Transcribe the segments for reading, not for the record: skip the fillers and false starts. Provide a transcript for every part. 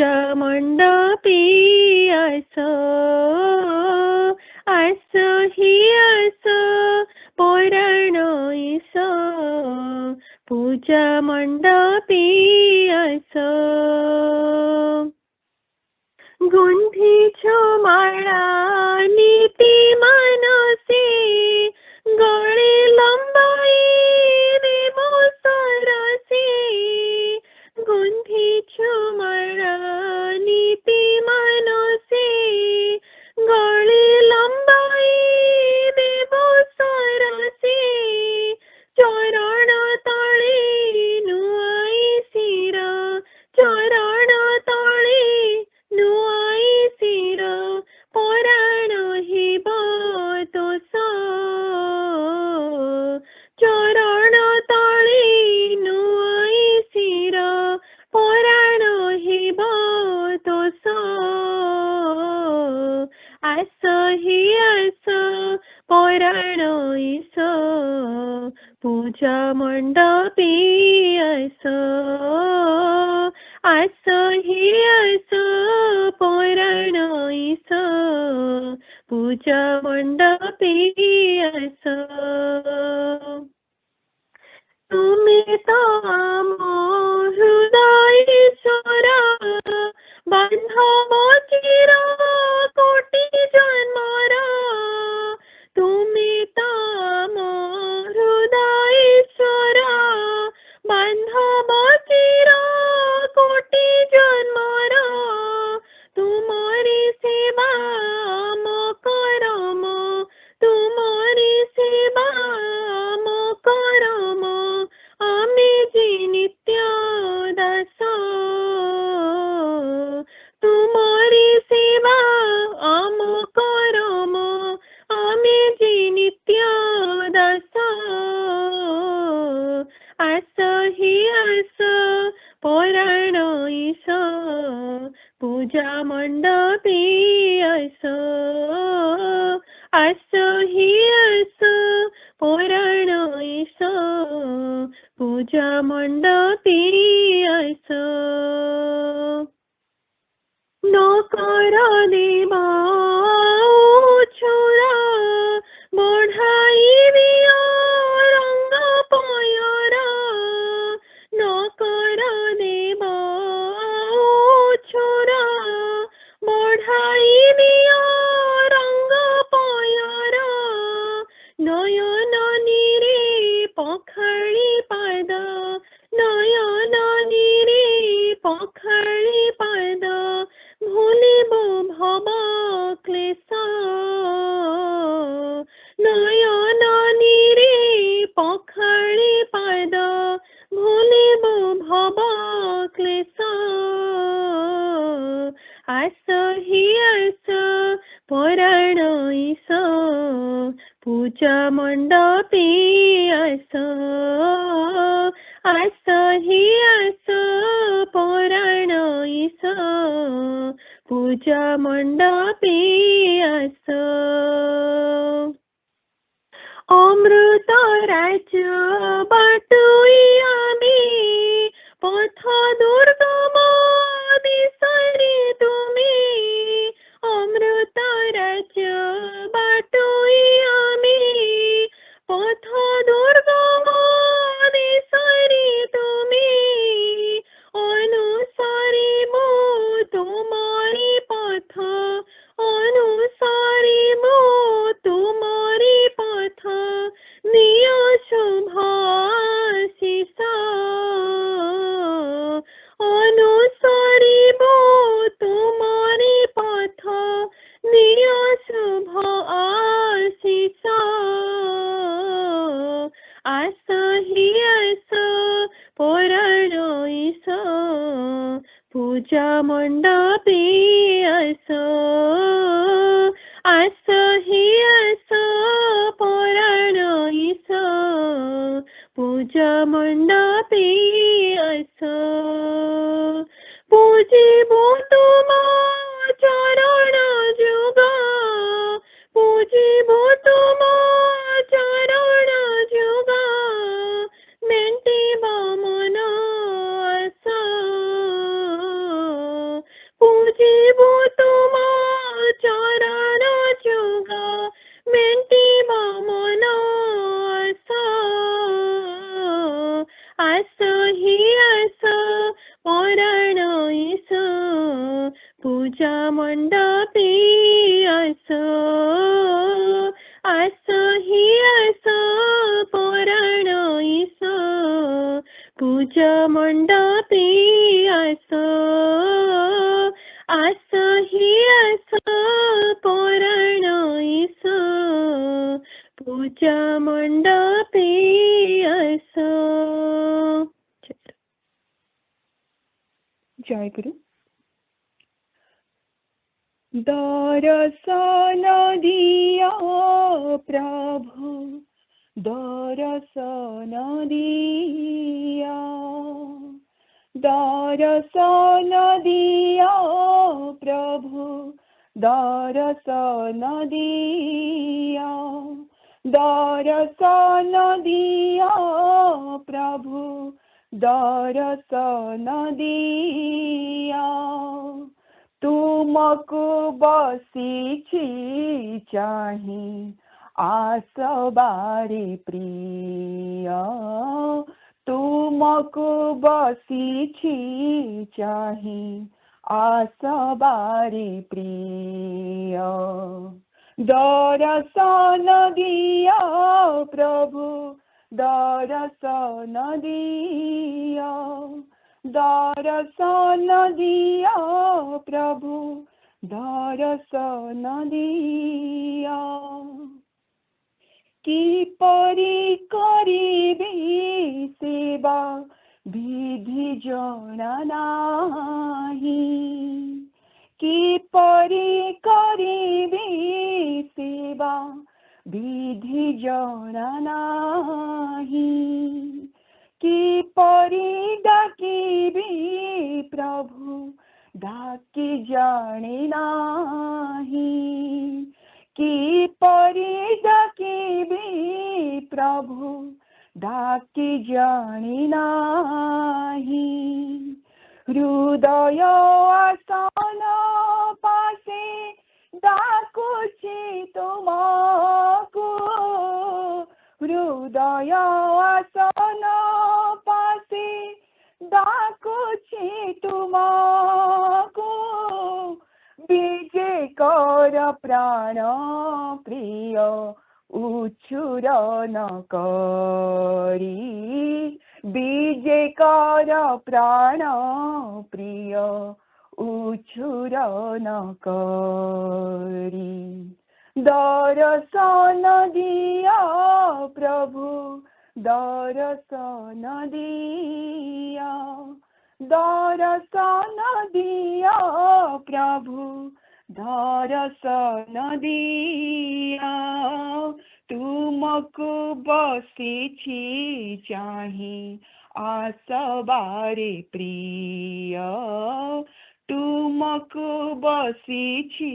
पूजा मंडपी आस ही आस पराण ईस पूजा मंडपी आस गुंथीछु माळा नीति मानसे गळे लंबाई देवो सरसे गुंथीछु माळा नीति मानसे गळे लंबाई देवो सरसे चरण तळे नुआई सिर चरण तळे नुआई सिर पराण हिब तोस चरण तळे नुआई सिर पराण हिब तोस आस ही आस पराण ईस पूजा मंडपी आस ही आस पराण ईस पूजा मंडपी आस तुम्ही ताम हृदयेश्वर बांधव चिर कोटी जन्मर तुम्ही ताम हृदयेश्वर बांधव चिर कोटी जन्मर तुमरी सेवा करम तुमरी सेवा करम आम्ही जी नित्य दास तुमरी सेवा करम आम्ही जी नित्य दास आस ही आस पराण ईस पूजा मंडपी आस ही आस पराण ईस पूजा मंडपी आस न कर देवा छोरा बढ़ाई दिया रंग पयरा न कर देवा छोरा बढ़ाई दिया रंग पयरा नयन नीरे पखाळी पाद नयन नीरे पखाळी पाद भूलिब भव क्लेश नयन नीरे पखाळी पाद भूलिब भव क्लेश आस ही आस पराण ईस पूजा मंडपी आस ही आस पराण ईस पूजा मंडपी आस अमृत राज्य बाटुई आम्ही पथ दुर्गम दिसरी तुम्ही अमृत राज्य बाटुई आम्ही पथ दुर्गम दिसरी तुम्ही अनुसरिब तुम्हारी पथ अनुसरिब तुम्हारी पथ निय शुभ आशीष अनुसरिब तुम्हारी पथ निय शुभ आशीष आस ही आस पराण ईस पूजा मंडपी आस ही आस पराण ईस पूजा मंडपी आस पूजिब तुम चरण जुग पूजिब तुम चरण जुग मेंटिब मन आस असही अस पराणईस पूजा मंडपी अस असही अस पराणईस पूजा मंडपी अस असही अस पराणईस पूजा मंडपी अस. जय गुरु. दर्शन दिया प्रभु, दर्शन दिया, दर्शन दिया प्रभु, दर्शन दिया, दर्शन दिया प्रभु, दर्शन दिया. तुमको बसीछि चाहि आसबारे प्रिय, तुमको बसीछि चाहि आसबारे प्रिय. दर्शन दिया प्रभु, दर्शन दिया, दर्शन दिया प्रभु, दर्शन दिया. किपरि करिबे सेवा विधि जଣା नाही, किपरि करिबे सेवा विधि जଣା नाही, किपरि डाकिबे प्रभु डाकी जाने नाही, किपरि डाकिबे प्रभु डाकी जाने नाही. हृदय आसन पासे डाकुछि तुमको, हृदय आसन पासे डाकुछि तुमको. विजय कर प्राण प्रिय उछुर न करी, विजय कर प्राण प्रिय उछुर न करी. दर्शन दिया प्रभु, दर्शन दिया, दर्शन दिया प्रभु, दर्शन दिया. तुमको बसीछि चाहि आसबारे प्रिय, तुमको बसीछि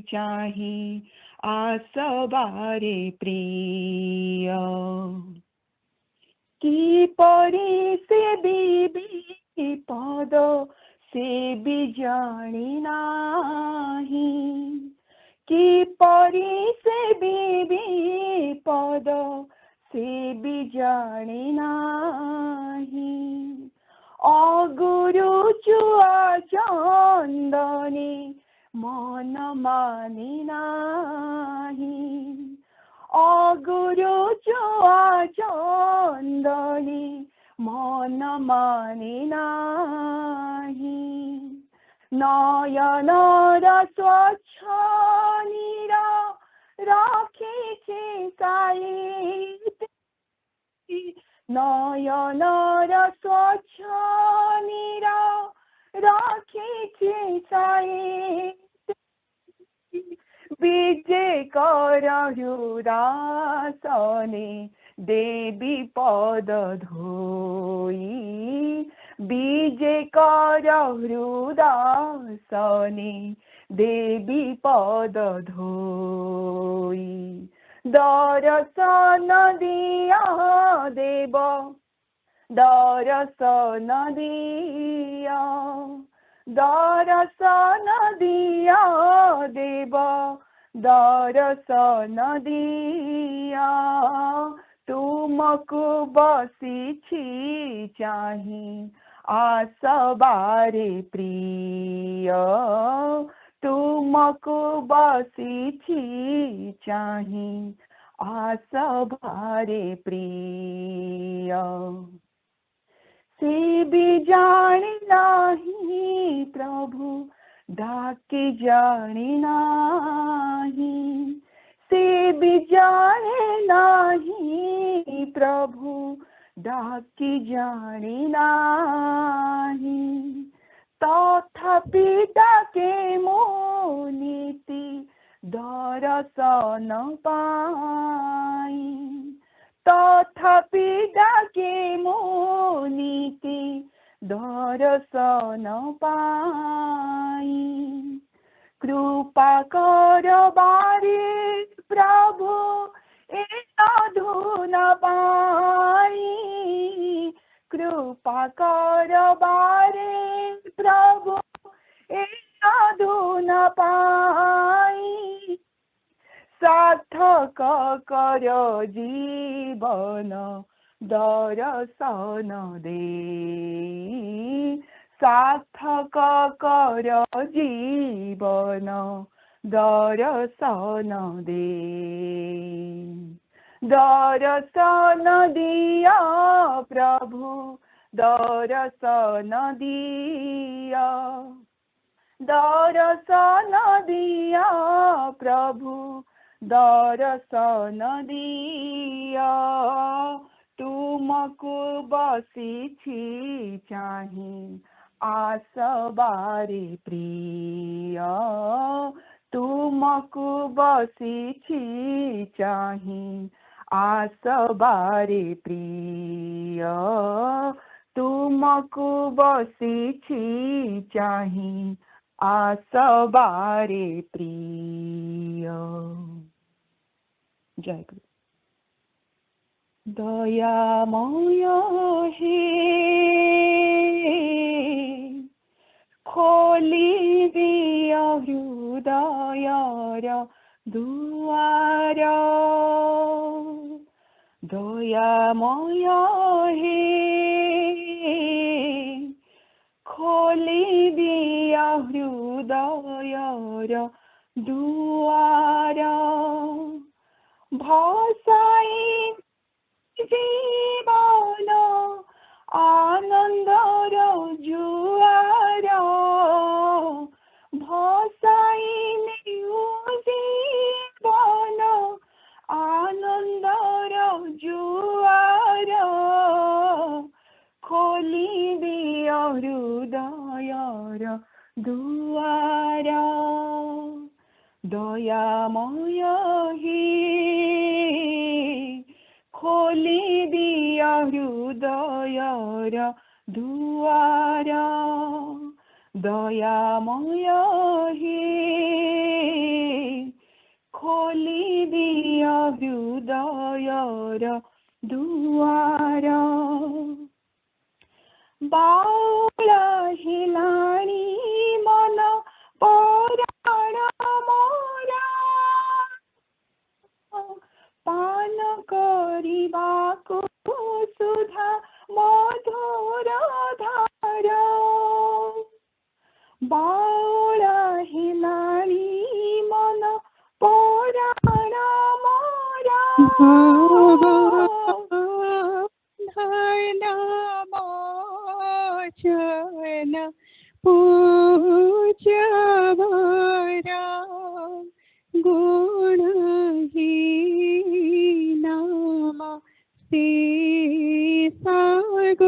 चाहि आसबारे प्रिय. किपरि सेविबे पद सेवि जानि नाही, किपरि सेविबे पद सेवि जानि नाही. अगुरु चुआ चंदने मन मानि नाही, अगुरु चुआ चंदने मन मानि नाही. नयन स्वच्छ नीरा राखिछि साई, नयन स्वच्छ नीरा राखिछि साई. विजय कर हृदासने देवी पद धोई, विजय कर हृदासने देवी पद धोई. दर्शन दिया देव, दर्शन दिया, दर्शन दिया देव, दर्शन दिया. तुम तुमको बसिछि चाहि आसबारे प्रिय तुमको बसिछि चाहि आसबारे प्रिय से भी जानी नाही प्रभु डाके जानी नाही से भी जाने नाही प्रभु डाके जानी नाही तथापि डाके मोनीति दर्शन पाई तथापि डाके मोनीति दर्शन पाई कृपा कर बारे प्रभु ए साधु न पाई कृपा कर बारे प्रभु ए साधु न पाई सार्थक कर जीवन दर्शन दे सार्थक कर जीवन दर्शन दे दर्शन दिया प्रभु दर्शन दिया दर्शन दिया प्रभु दर्शन दिया तुमको बसिछि चाहि आसबारे प्रिय तुमको बसिछि चाहि आसबारे प्रिय तुमको बसिछि चाहि आसबारे प्रिय। जय गुरु। दयामय हे खोली दिया हृदयर दुआर दयामय हे खोली दिया हृदयर दुआर भाषाई जीवन आनंदर जुआर भाषाई जीवन आनंदर जुआर खोली दिया हृदयर दुआर दयामय हे खोली दिया हृदयर दुआर दयामय हे खोली दिया हृदयर दुआर बाउल हिलाणी मन पराण मोरा पान करिबाको सुधा मधुर धार बाउल हिलाणी मन पराण मोरा धर्म पूजवरा गुणहीनाम से सगुणाधिपति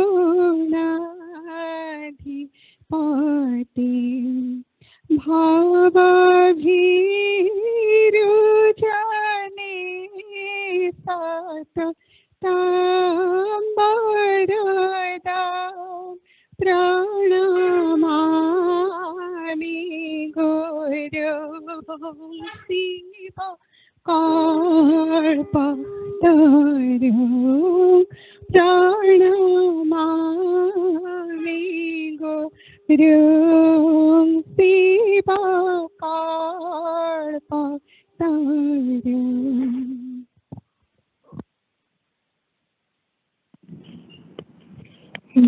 भावभीरुजने सत तांबरदा प्रणमामि गुरु शिव कल्पतरु प्रणमामि गुरु शिव कल्पतरु।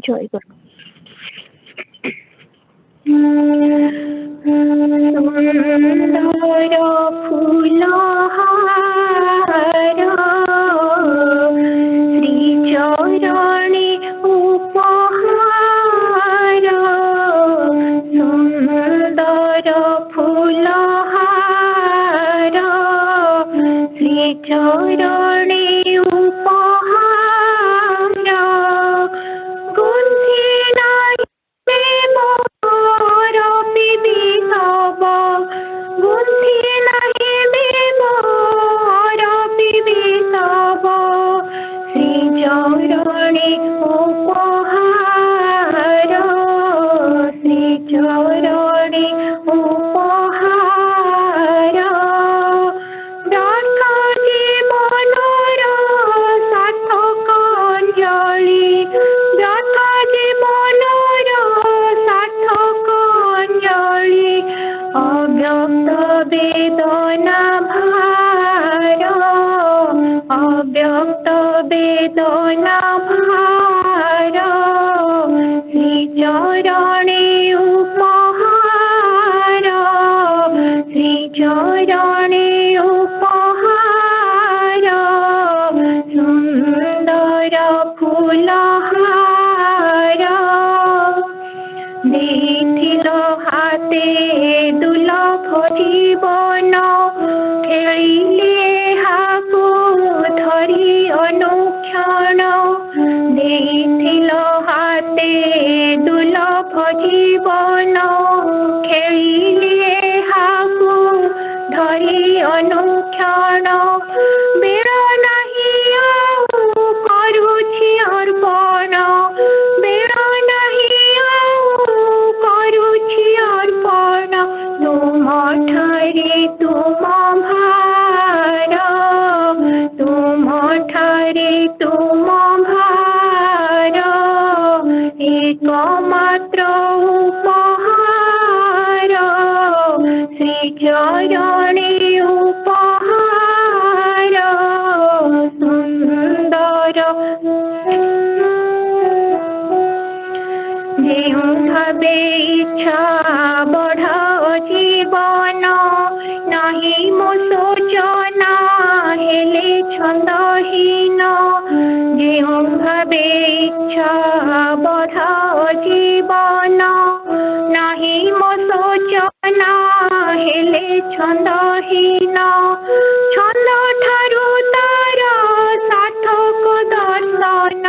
জয়গুরু। সুন্দর ফুলহার শ্রীচরণে উপহার, সুন্দর ফুলহার শ্রীচরণে উপহার, গুন্থি নাই মোর বিবিধব, গুন্থি নাই মোর বিবিধব, শ্রীচরণে উপহার, শ্রীচরণে উপহার, রাখা জীবনর সার্থক অঞ্জলি, রাখা জীবনর সার্থক অঞ্জলি, অব্যক্ত বেদনা ভার, অব্যক্ত বেদনা ভার, শ্রীচরণে উপহার, শ্রীচরণে উপহার, সুন্দর ফুলহার, ଦେଇଥିଲ ହାତେ ଦୁର୍ଲଭ ଜୀବନ, ଖେଳିଲେ ହାକୁ ଧରି ଅନୁକ୍ଷଣ, ଦେଇଥିଲ ହାତେ ଦୁର୍ଲଭ ଜୀବନ, ଖେଳିଲେ ହାକୁ ଧରି ଅନୁକ୍ଷଣ, ବେଳ ନାହିଁ ଆଉ କରୁଛି ଅର୍ପଣ, ବେଳ ନାହିଁ ଆଉ କରୁଛି ଅର୍ପଣ, ତୁମ ଠାରେ ତୁମ ଭାର, ତୁମ ଠାରେ ତୁମ ଭାର, ଏକମାତ୍ର ଉପହାର, ଶ୍ରୀଚରଣେ ଉପହାର, ସୁନ୍ଦର ଯେଉଁ ଭାବେ ଇଚ୍ଛା ବଢ଼ାଅ ଜୀବନ, ନାହିଁ ମୋ ଶୋଚନା ହେଲେ ଛନ୍ଦହୀନ, ଯେଉଁ ଭାବେ ଇଚ୍ଛା ବଢ଼ାଅ ଜୀବନ, ନାହିଁ ମୋ ଶୋଚନା ହେଲେ ଛନ୍ଦହୀନ, ଛନ୍ଦ ଠାରୁ ତାର ସାର୍ଥକ ଦର୍ଶନ,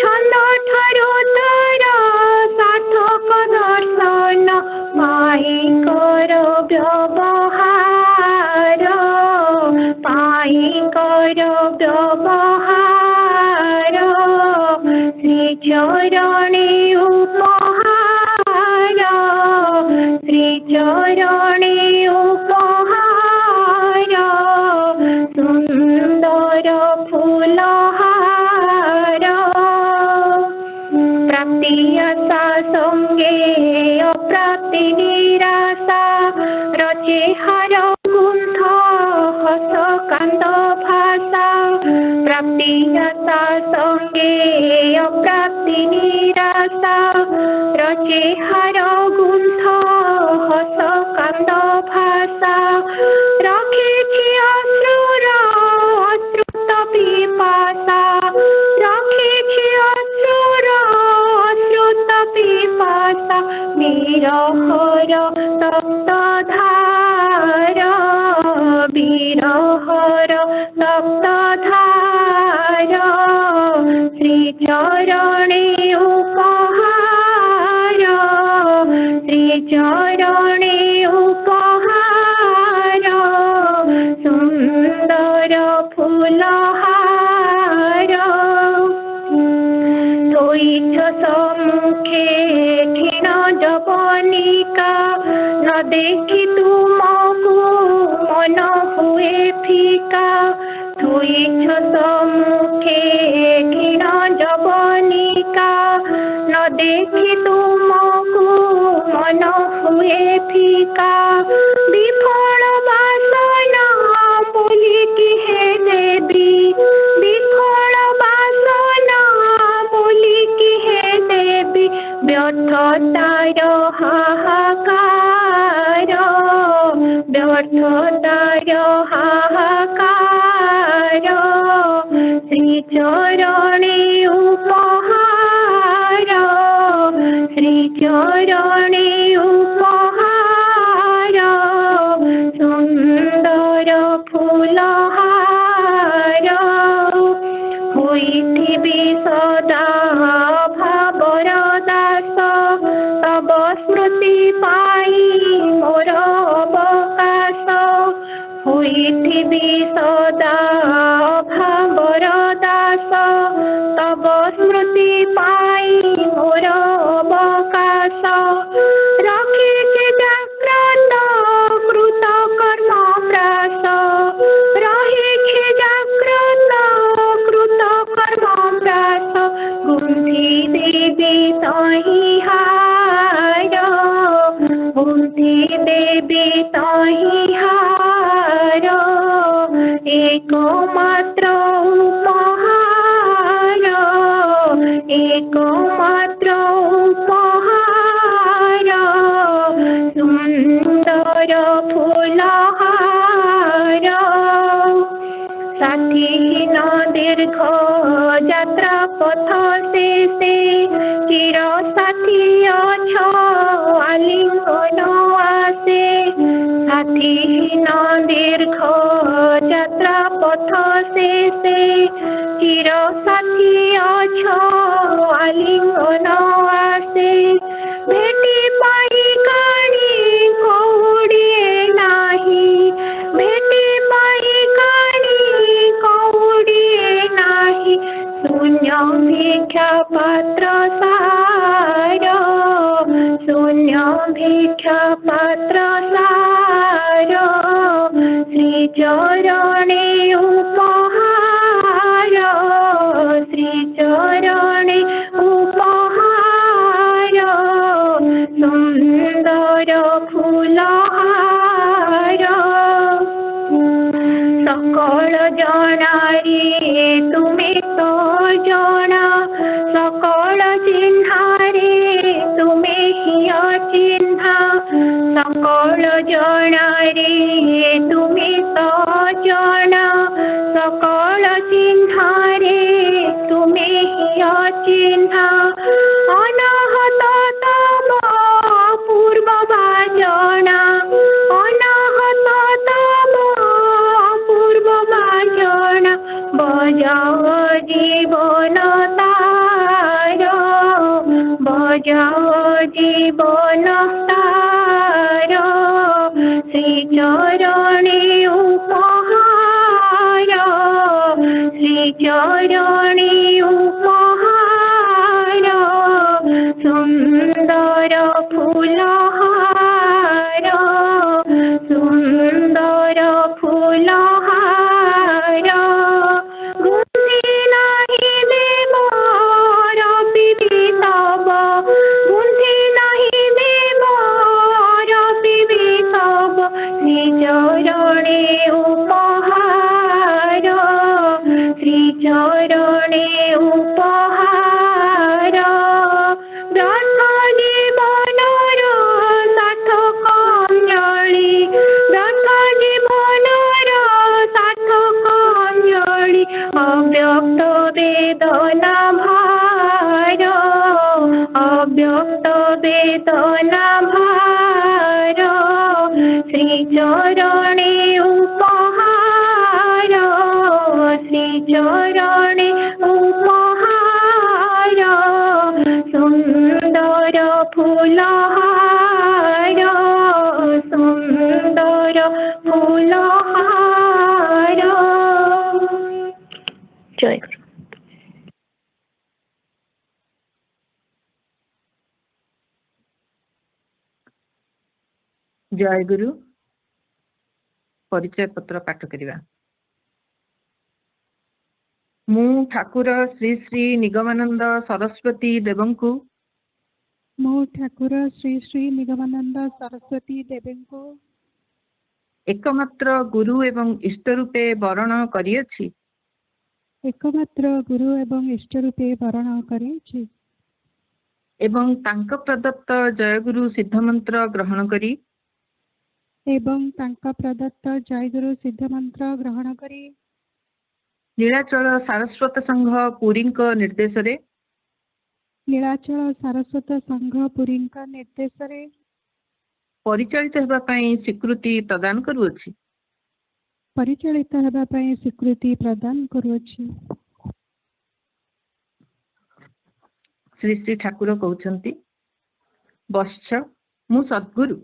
ଛନ୍ଦ ଠାରୁ ତାର ସାର୍ଥକ ଦର୍ଶନ, ପାଇଙ୍କର ବ୍ୟବହାର, ପାଇଙ୍କର ବ୍ୟବହାର, ଶ୍ରୀଚରଣେ ଉପହାର, ଶ୍ରୀଚରଣେ ଉପହାର, ସୁନ୍ଦର ফুলহার, প্রাপ্তি আশা সঙ্গে অপ্রাপ্তি নিরাশা, রচে হার গুন্থ হস কান্দ ভাষা, প্রাপ্তি আশা সঙ্গে অপ্রাপ্তি নিরাশা, রচে হার গুন্থ হস কান্দ ভাষা, রাখেছি অশ্রুর অশ্রুত পিপাসা, রাখেছি অশ্রুর অশ্রুত পিপাসা, বিরহর তপ্ত ধার, বিরহর তপ্ত ধার, শ্রীচরণে উপহার, শ্রীচরণে উপহার, সুন্দর ফুলহার, ধৈছ সম্মুখে ক্ষীণ যবনিকা, ন দেখি তুমকু মন হুয়ে ফিকা, ধৈছ সম্মুখে ক্ষীণ যবনিকা, ন দেখি তুমকু মন হুয়ে ফিকা, বিফল বাসনা বলিকি হে দেবী, বিফল বাসনা বলিকি হে ব্যর্থতার হাহাকার, ব্যর্থতার হাহাকার, শ্রীচরণে উপহার, শ্রীচরণে উপহার, সুন্দর ফুলহার, ହୋଇଥିବି ସଦା ଭାବର ଦାସ, ତବ ସ୍ମୃତି ପାଇ ମୋର ଅବକାଶ, ହୋଇଥିବି ସଦା ଭାବର ଦାସ, ତବ ସ୍ମୃତି ପାଇ ମୋର ଅବକାଶ, ରଖିଛି ଜାଗ୍ରତ କୃତ କର୍ମ ପ୍ରାସ, ରହିଛି ଜାଗ୍ରତ କୃତ କର୍ମ ପ୍ରାସ, ଗୁନ୍ଥି ଦେବି ତହିଁ ହାର, ଗୁନ୍ଥି ଦେବି ତହିଁ ହାର, ଏକମାତ୍ର ଉପହାର, ଏକମାତ୍ର ଉପହାର, ସୁନ୍ଦର ফুলহার, সাথীহীন দীর্ঘ যাত্রা পথ শেষে চির সাথী অছ আলিঙ্গন আসে, সাথীহীন দীর্ঘ যাত্রা পথ শেষে চির সাথী অছ আলিঙ্গন আসে, ভেটি পাই কাণী কৌড়িয়ে নাহি, ভেটি পাই কাণী কৌড়িয়ে নাহি, শূন্য ভিক্ষা পাত্র সার, শূন্য ভিক্ষা পাত্র সার, শ্রীচরণে উপহার, শ্রীচরণে উপহার, সুন্দর ফুলহার, সকল জনারে তুমি তো জনা, সকল চিহ্নারে তুমি হিয় চিহ্না, সকল জনারে তুমি তো জনা, সকল চিহ্নারে তুমি হিয় চিহ্না, অনাহত তব পূর্ব বাজনা, অনাহত তব পূর্ব বাজনা, বজাও জীবন তার, বজাও জীবন তার, শ্রীচরণে উপহার, শ্রীচরণে উপহার, সুন্দর ফুলহার, সুন্দর ফুলহার, গুণে নাহি দেব রবিবি তব, গুণে নাহি দেব রবিবি তব, শ্রীচরণে উপহার, শ্রীচরণে উপহার, ব্রত জীবনর সার্থক অঞ্জলি, ব্রত জীবনর সার্থক অঞ্জলি, অব্যক্ত বেদনা ভার, অব্যক্ত বেদনা ভার, শ্রীচরণে উপহার, শ্রীচরণে উপহার, সুন্দর ফুলহার, সুন্দর ফুলহার। জয় গুরু। ଜୟଗୁରୁ ପରିଚୟ ପତ୍ର ପାଠ କରିବା। ମୁଁ ଠାକୁର ଶ୍ରୀ ଶ୍ରୀ ନିଗମାନନ୍ଦ ସରସ୍ୱତୀ ଦେବଙ୍କୁ, ମୁଁ ଠାକୁର ଶ୍ରୀ ଶ୍ରୀ ନିଗମାନନ୍ଦ ସରସ୍ୱତୀ ଦେବଙ୍କୁ ଏକମାତ୍ର ଗୁରୁ ଏବଂ ଇଷ୍ଟ ରୂପେ ବରଣ କରିଅଛି। ଏକମାତ୍ର ଗୁରୁ ଏବଂ ଇଷ୍ଟ ରୂପେ ବରଣ କରିଅଛି। ଏବଂ ତାଙ୍କ ପ୍ରଦତ୍ତ ଜୟଗୁରୁ ସିଦ୍ଧମନ୍ତ୍ର ଗ୍ରହଣ କରି ଜୟଗୁରୁ ସିଦ୍ଧମନ୍ତ୍ର ଗ୍ରହଣ କରି ନୀଳାଚଳ ସାରସ୍ୱତ ସଂଘ ପୁରୀଙ୍କ ନିର୍ଦ୍ଦେଶରେ ପରିଚାଳିତ ହେବା ପାଇଁ ସ୍ୱୀକୃତି ପ୍ରଦାନ କରୁଅଛି। ଶ୍ରୀ ଶ୍ରୀ ଠାକୁର କହୁଛନ୍ତି, ବତ୍ସ, ମୁଁ ସଦ୍ଗୁରୁ,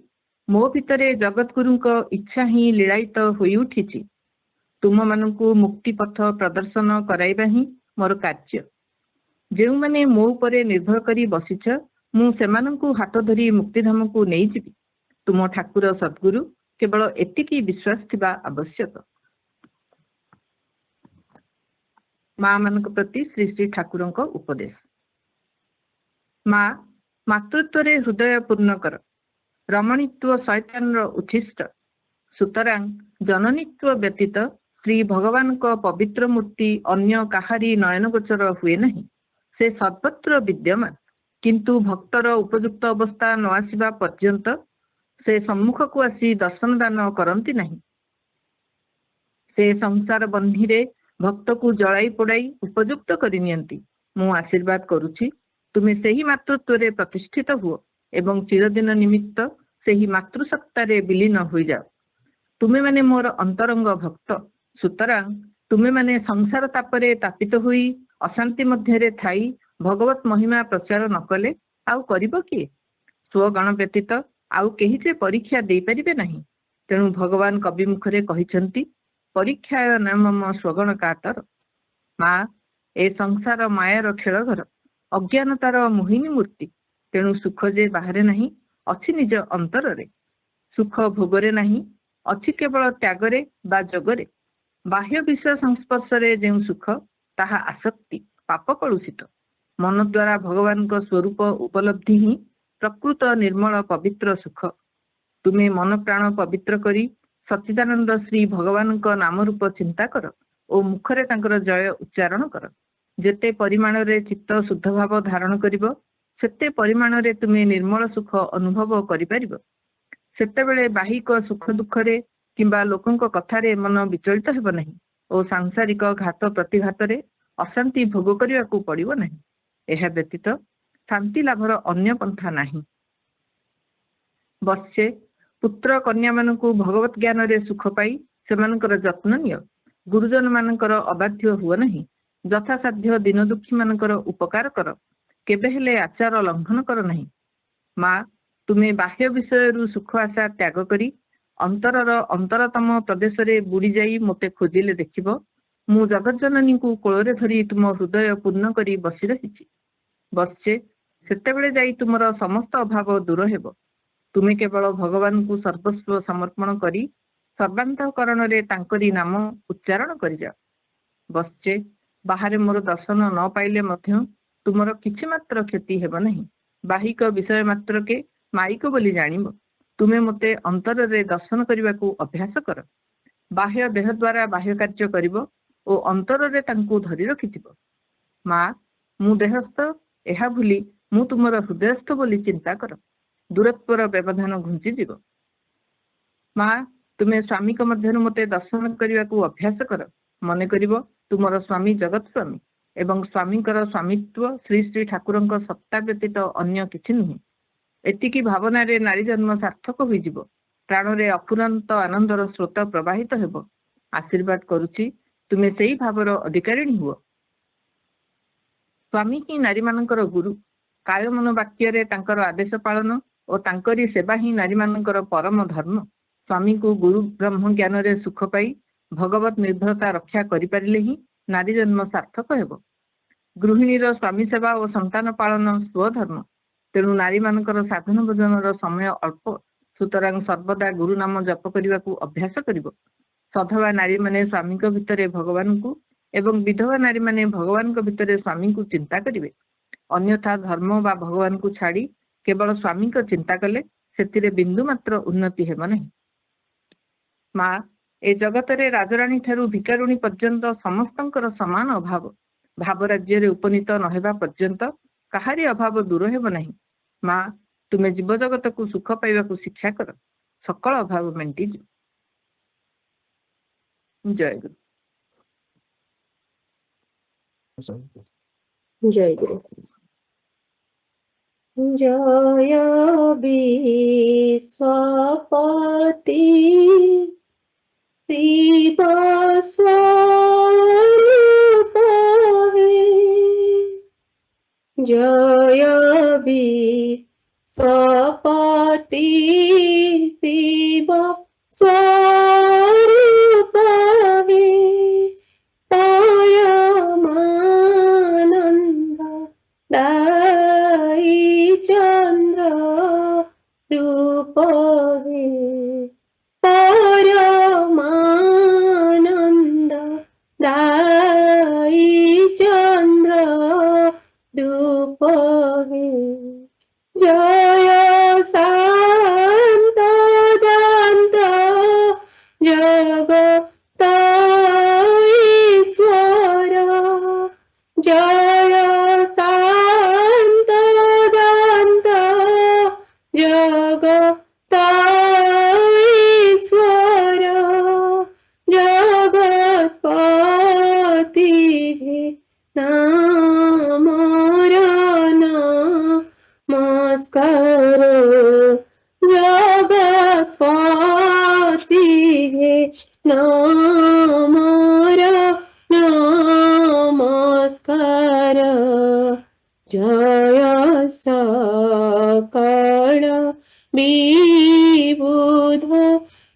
ମୋ ଭିତରେ ଜଗତଗୁରୁଙ୍କ ଇଚ୍ଛା ହିଁ ଲୀଳାୟିତ ହୋଇ ଉଠିଛି। ତୁମମାନଙ୍କୁ ମୁକ୍ତି ପଥ ପ୍ରଦର୍ଶନ କରାଇବା ହିଁ ମୋର କାର୍ଯ୍ୟ। ଯେଉଁମାନେ ମୋ ଉପରେ ନିର୍ଭର କରି ବସିଛ, ମୁଁ ସେମାନଙ୍କୁ ହାତ ଧରି ମୁକ୍ତିଧାମକୁ ନେଇଯିବି। ତୁମ ଠାକୁର ସଦ୍ଗୁରୁ, କେବଳ ଏତିକି ବିଶ୍ୱାସ ଥିବା ଆବଶ୍ୟକ। ମା ମାନଙ୍କ ପ୍ରତି ଶ୍ରୀ ଶ୍ରୀ ଠାକୁରଙ୍କ ଉପଦେଶ। ମା, ମାତୃତ୍ୱରେ ହୃଦୟ ପୂର୍ଣ୍ଣ କର। ରମଣୀତ୍ୱ ଶୈତାନର ଉଚ୍ଛିଷ୍ଟ। ସୁତରାଂ ଜନନୀତ୍ୱ ବ୍ୟତୀତ ଶ୍ରୀ ଭଗବାନଙ୍କ ପବିତ୍ର ମୂର୍ତ୍ତି ଅନ୍ୟ କାହାରି ନୟନଗୋଚର ହୁଏ ନାହିଁ। ସେ ସର୍ବତ୍ର ବିଦ୍ୟମାନ, କିନ୍ତୁ ଭକ୍ତର ଉପଯୁକ୍ତ ଅବସ୍ଥା ନ ଆସିବା ପର୍ଯ୍ୟନ୍ତ ସେ ସମ୍ମୁଖକୁ ଆସି ଦର୍ଶନ ଦାନ କରନ୍ତି ନାହିଁ। ସେ ସଂସାର ବହ୍ନିରେ ଭକ୍ତକୁ ଜଳାଇ ପୋଡ଼ାଇ ଉପଯୁକ୍ତ କରିନିଅନ୍ତି। ମୁଁ ଆଶୀର୍ବାଦ କରୁଛି, ତୁମେ ସେହି ମାତୃତ୍ୱରେ ପ୍ରତିଷ୍ଠିତ ହୁଅ ଏବଂ ଚିରଦିନ ନିମିତ୍ତ ସେହି ମାତୃସତ୍ତାରେ ବିଲୀନ ହୋଇଯାଅ। ତୁମେମାନେ ମୋର ଅନ୍ତରଙ୍ଗ ଭକ୍ତ। ସୁତରାଂ ତୁମେମାନେ ସଂସାର ତାପରେ ତାପିତ ହୋଇ ଅଶାନ୍ତି ମଧ୍ୟରେ ଥାଇ ଭଗବତ ମହିମା ପ୍ରଚାର ନ କଲେ ଆଉ କରିବ କିଏ? ସ୍ୱଗଣ ବ୍ୟତୀତ ଆଉ କେହି ଯେ ପରୀକ୍ଷା ଦେଇପାରିବେ ନାହିଁ। ତେଣୁ ଭଗବାନ କବି ମୁଖରେ କହିଛନ୍ତି, ପରୀକ୍ଷାୟ ନ ମମ ସ୍ୱଗଣ କାତର। ମା, ଏ ସଂସାର ମାୟାର ଖେଳଘର, ଅଜ୍ଞାନତାର ମୋହିନୀ ମୂର୍ତ୍ତି। ତେଣୁ ସୁଖ ଯେ ବାହାରେ ନାହିଁ, ଅଛି ନିଜ ଅନ୍ତରରେ। ସୁଖ ଭୋଗରେ ନାହିଁ, ଅଛି କେବଳ ତ୍ୟାଗରେ ବା ଯୋଗରେ। ବାହ୍ୟ ବିଷୟ ସଂସ୍ପର୍ଶରେ ଯେଉଁ ସୁଖ, ତାହା ଆସକ୍ତି, ପାପ କଳୁଷିତ। ମନ ଦ୍ୱାରା ଭଗବାନଙ୍କ ସ୍ୱରୂପ ଉପଲବ୍ଧି ହିଁ ପ୍ରକୃତ ନିର୍ମଳ ପବିତ୍ର ସୁଖ। ତୁମେ ମନ ପ୍ରାଣ ପବିତ୍ର କରି ସଚ୍ଚିଦାନନ୍ଦ ଶ୍ରୀ ଭଗବାନଙ୍କ ନାମ ରୂପ ଚିନ୍ତା କର ଓ ମୁଖରେ ତାଙ୍କର ଜୟ ଉଚ୍ଚାରଣ କର। ଯେତେ ପରିମାଣରେ ଚିତ୍ତ ଶୁଦ୍ଧ ଭାବ ଧାରଣ କରିବ, ସେତେ ପରିମାଣରେ ତୁମେ ନିର୍ମଳ ସୁଖ ଅନୁଭବ କରିପାରିବ। ସେତେବେଳେ ବାହିକ ସୁଖ ଦୁଃଖରେ କିମ୍ବା ଲୋକଙ୍କ କଥାରେ ମନ ବିଚଳିତ ହେବ ନାହିଁ ଓ ସାଂସାରିକ ଘାତ ପ୍ରତିଘାତରେ ଅଶାନ୍ତି ଭୋଗ କରିବାକୁ ପଡ଼ିବ ନାହିଁ। ଏହା ବ୍ୟତୀତ ଶାନ୍ତି ଲାଭର ଅନ୍ୟ ପନ୍ଥା ନାହିଁ। ବର୍ଷେ ପୁତ୍ର କନ୍ୟାମାନଙ୍କୁ ଭଗବତ ଜ୍ଞାନରେ ସୁଖ ପାଇ ସେମାନଙ୍କର ଯତ୍ନ ନିଅ। ଗୁରୁଜନ ମାନଙ୍କର ଅବାଧ୍ୟ ହୁଅ ନାହିଁ। ଯଥାସାଧ୍ୟ ଦୀନ ଦୁଃଖୀ ମାନଙ୍କର ଉପକାର କର। କେବେ ହେଲେ ଆଚାର ଲଙ୍ଘନ କର ନାହିଁ। ମା, ତୁମେ ବାହ୍ୟ ବିଷୟରୁ ସୁଖ ଆଶା ତ୍ୟାଗ କରି ଅନ୍ତରର ଅନ୍ତରତମ ପ୍ରଦେଶରେ ବୁଡ଼ି ଯାଇ ମୋତେ ଖୋଜିଲେ ଦେଖିବ, ମୁଁ ଜଗଜ୍ଜନନୀଙ୍କୁ କୋଳରେ ଧରି ତୁମ ହୃଦୟ ପୂର୍ଣ୍ଣ କରି ବସି ରହିଛି। ବର୍ଷେ ସେତେବେଳେ ଯାଇ ତୁମର ସମସ୍ତ ଅଭାବ ଦୂର ହେବ। ତୁମେ କେବଳ ଭଗବାନଙ୍କୁ ସର୍ବସ୍ୱ ସମର୍ପଣ କରି ସର୍ବାନ୍ତଃକରଣରେ ତାଙ୍କରି ନାମ ଉଚ୍ଚାରଣ କରିଯାଅ। ବର୍ଷେ ବାହାରେ ମୋର ଦର୍ଶନ ନ ପାଇଲେ ମଧ୍ୟ ତୁମର କିଛି ମାତ୍ର କ୍ଷତି ହେବ ନାହିଁ। ବାହିକ ବିଷୟ ମାତ୍ରକେ ମାଇକ ବୋଲି ଜାଣିବ। ତୁମେ ମୋତେ ଅନ୍ତରରେ ଦର୍ଶନ କରିବାକୁ ଅଭ୍ୟାସ କର। ବାହ୍ୟ ଦେହ ଦ୍ୱାରା ବାହ୍ୟ କାର୍ଯ୍ୟ କରିବ ଓ ଅନ୍ତରରେ ତାଙ୍କୁ ଧରି ରଖିଥିବ। ମା, ମୁଁ ଦେହସ୍ଥ, ଏହା ଭୁଲି ମୁଁ ତୁମର ହୃଦୟସ୍ଥ ବୋଲି ଚିନ୍ତା କର। ଦୂରତ୍ୱର ବ୍ୟବଧାନ ଘୁଞ୍ଚିଯିବ। ମା, ତୁମେ ସ୍ୱାମୀଙ୍କ ମଧ୍ୟରୁ ମୋତେ ଦର୍ଶନ କରିବାକୁ ଅଭ୍ୟାସ କର। ମନେ କରିବ ତୁମର ସ୍ୱାମୀ ଜଗତ ସ୍ୱାମୀ ଏବଂ ସ୍ୱାମୀଙ୍କର ସ୍ୱାମିତ୍ୱ ଶ୍ରୀ ଶ୍ରୀ ଠାକୁରଙ୍କ ସତ୍ତା ବ୍ୟତୀତ ଅନ୍ୟ କିଛି ନୁହେଁ। ଏତିକି ଭାବନାରେ ନାରୀ ଜନ୍ମ ସାର୍ଥକ ହୋଇଯିବ। ପ୍ରାଣରେ ଅଫୁରନ୍ତ ଆନନ୍ଦର ସ୍ରୋତ ପ୍ରବାହିତ ହେବ। ଆଶୀର୍ବାଦ କରୁଛି, ତୁମେ ସେଇ ଭାବର ଅଧିକାରିଣୀ ହୁଅ। ସ୍ୱାମୀ ହିଁ ନାରୀମାନଙ୍କର ଗୁରୁ। କାୟ ମନ ବାକ୍ୟରେ ତାଙ୍କର ଆଦେଶ ପାଳନ ଓ ତାଙ୍କରି ସେବା ହିଁ ନାରୀମାନଙ୍କର ପରମ ଧର୍ମ। ସ୍ୱାମୀଙ୍କୁ ଗୁରୁ ବ୍ରହ୍ମ ଜ୍ଞାନରେ ସୁଖ ପାଇ ଭଗବତ ନିର୍ଭରତା ରକ୍ଷା କରିପାରିଲେ ହିଁ ନାରୀ ଜନ୍ମ ସାର୍ଥକ ହେବ। ଗୃହିଣୀର ସ୍ୱାମୀ ସେବା ଓ ସନ୍ତାନ ପାଳନ ସ୍ୱଧର୍ମ। ତେଣୁ ନାରୀମାନଙ୍କର ସାଧନ ଭୋଜନର ସମୟ ଅଳ୍ପ। ସୁତରାଂ ସର୍ବଦା ଗୁରୁ ନାମ ଜପ କରିବାକୁ ଅଭ୍ୟାସ କରିବ। ସଧବା ନାରୀମାନେ ସ୍ୱାମୀଙ୍କ ଭିତରେ ଭଗବାନଙ୍କୁ ଏବଂ ବିଧବା ନାରୀମାନେ ଭଗବାନଙ୍କ ଭିତରେ ସ୍ୱାମୀଙ୍କୁ ଚିନ୍ତା କରିବେ। ଅନ୍ୟଥା ଧର୍ମ ବା ଭଗବାନଙ୍କୁ ଛାଡ଼ି କେବଳ ସ୍ୱାମୀଙ୍କ ଚିନ୍ତା କଲେ ସେଥିରେ ବିନ୍ଦୁ ମାତ୍ର ଉନ୍ନତି ହେବ ନାହିଁ। ମା, ଏ ଜଗତରେ ରାଜରାଣୀ ଠାରୁ ଭିକାରୁଣୀ ପର୍ଯ୍ୟନ୍ତ ସମସ୍ତଙ୍କର ସମାନ ଅଭାବ। ଭାବ ରାଜ୍ୟରେ ଉପନୀତ ନ ହେବା ପର୍ଯ୍ୟନ୍ତ काहारी अभाव दूर हेब नहीं। माँ तुमे जीव जगत को सुख पाइबा को शिक्षा कर, सकल अभाव मेंटी। जय गुरु। जय गुरु। जय विश्वपति शिव स्वरूप है। जय विश्वपति शिव स्वरूप है। परमानंद दाई चंद्र रूप है। परमानंद दाई चंद्र रूप है। जय शांत दांत जगत ईश्वर। जय शांत दांत जगत ईश्वर। जगतपति नाम नमस्कार। जगतपति नाम नमस्कार। जय सकल विबुध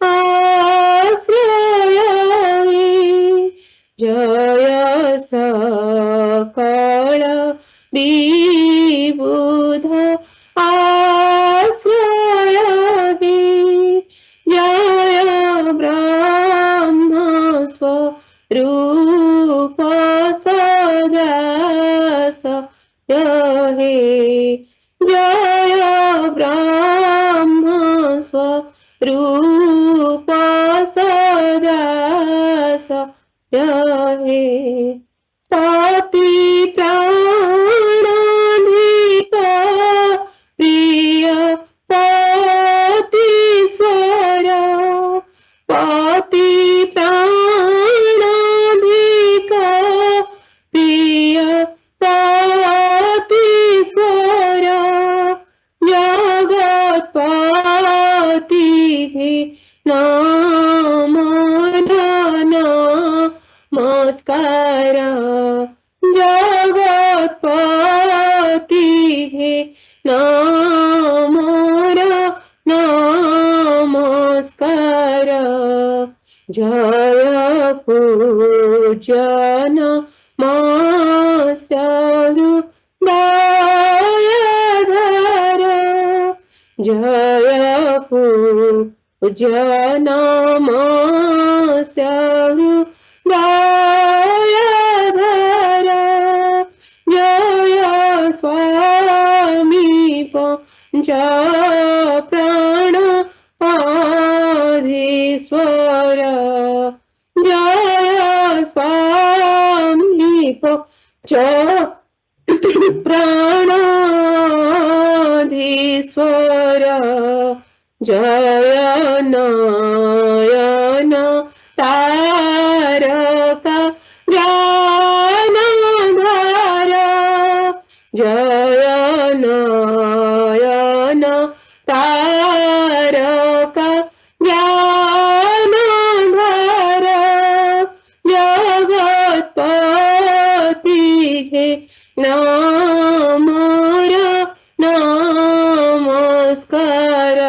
आश्रय। जय सकल विबुध आश्रय। जय ब्रह्म स्वरूप सदा रहे। जय ब्रह्म स्वरूप सदा रहे। पति प्राणाधिक प्रिय पतीश्वर। पति प्राणाधिक प्रिय पतीश्वर। जगतपति नाम नमस्कार। जगतपति नाम नमस्कार। जय पूजन मासरु दयाधर। जय पूजन मासरु दयाधर। जय स्वामी पंच प्राण आधीश्वर। जय स्वामी पंच प्राणाधीश्वर। जय नयन तारका ज्ञानधार। जय नयन तारका ज्ञानधार। जगतपति नाम नमस्कार।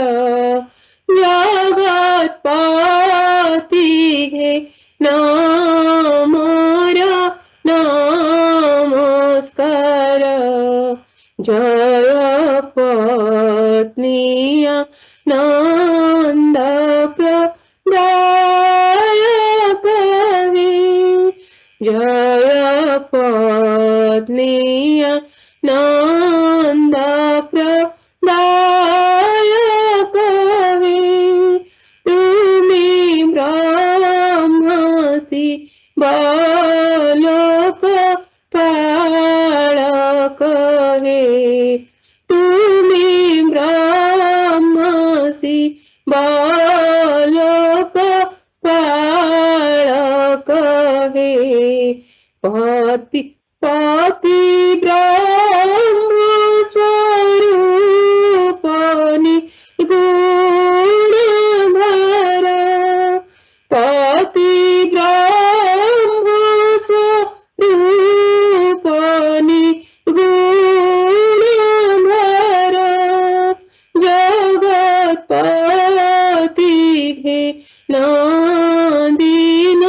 जगतपति नाम नमस्कार। जय पत्निया नंद प्रदायक। जय पत्निया नंद प्रदायक। तुम्ही ब्रह्मसि बालक पालक। कहे तुम्हें ब्रह्मसि बालक बालक हे पति पति ब्रह्म स्वरूपनि गुण भर पति ब्रह्म स्वरूपनि गुण भर जगत्पति हे नंदीन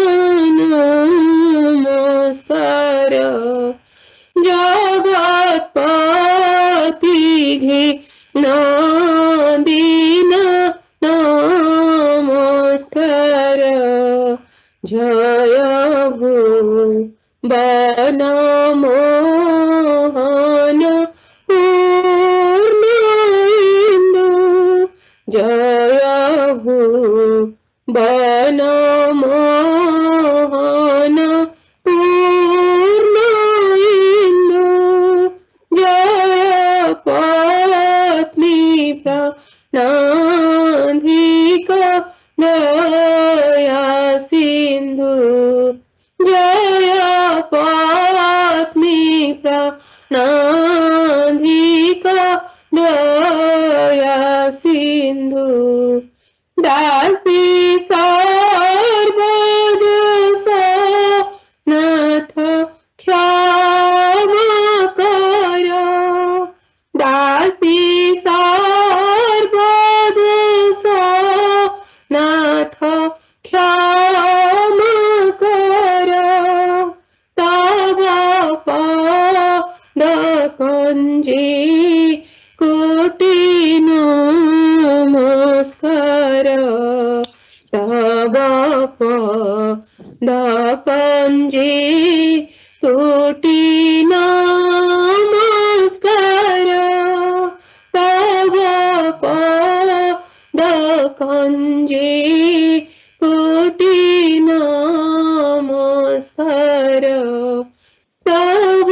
नमस्कार जगत्पति हे नंदीन नमस्कार जय भुवन मोहन पूर्ण इंदु जय भुवन मोहन पूर्ण इंदु जय पत्नी प्राणाधिक दया सिंधु जय पत्नी प्राणाधिक दया सिंधु दासी सर्वदोषा नाथ क्षमा कर दासी सर्वदोषा नाथ क्षमा कर तव पद कंजे कोटि नमस्कार तव पद कंजे कोटि नमस्कार तव पद कंजे कोटि नमस्कार तव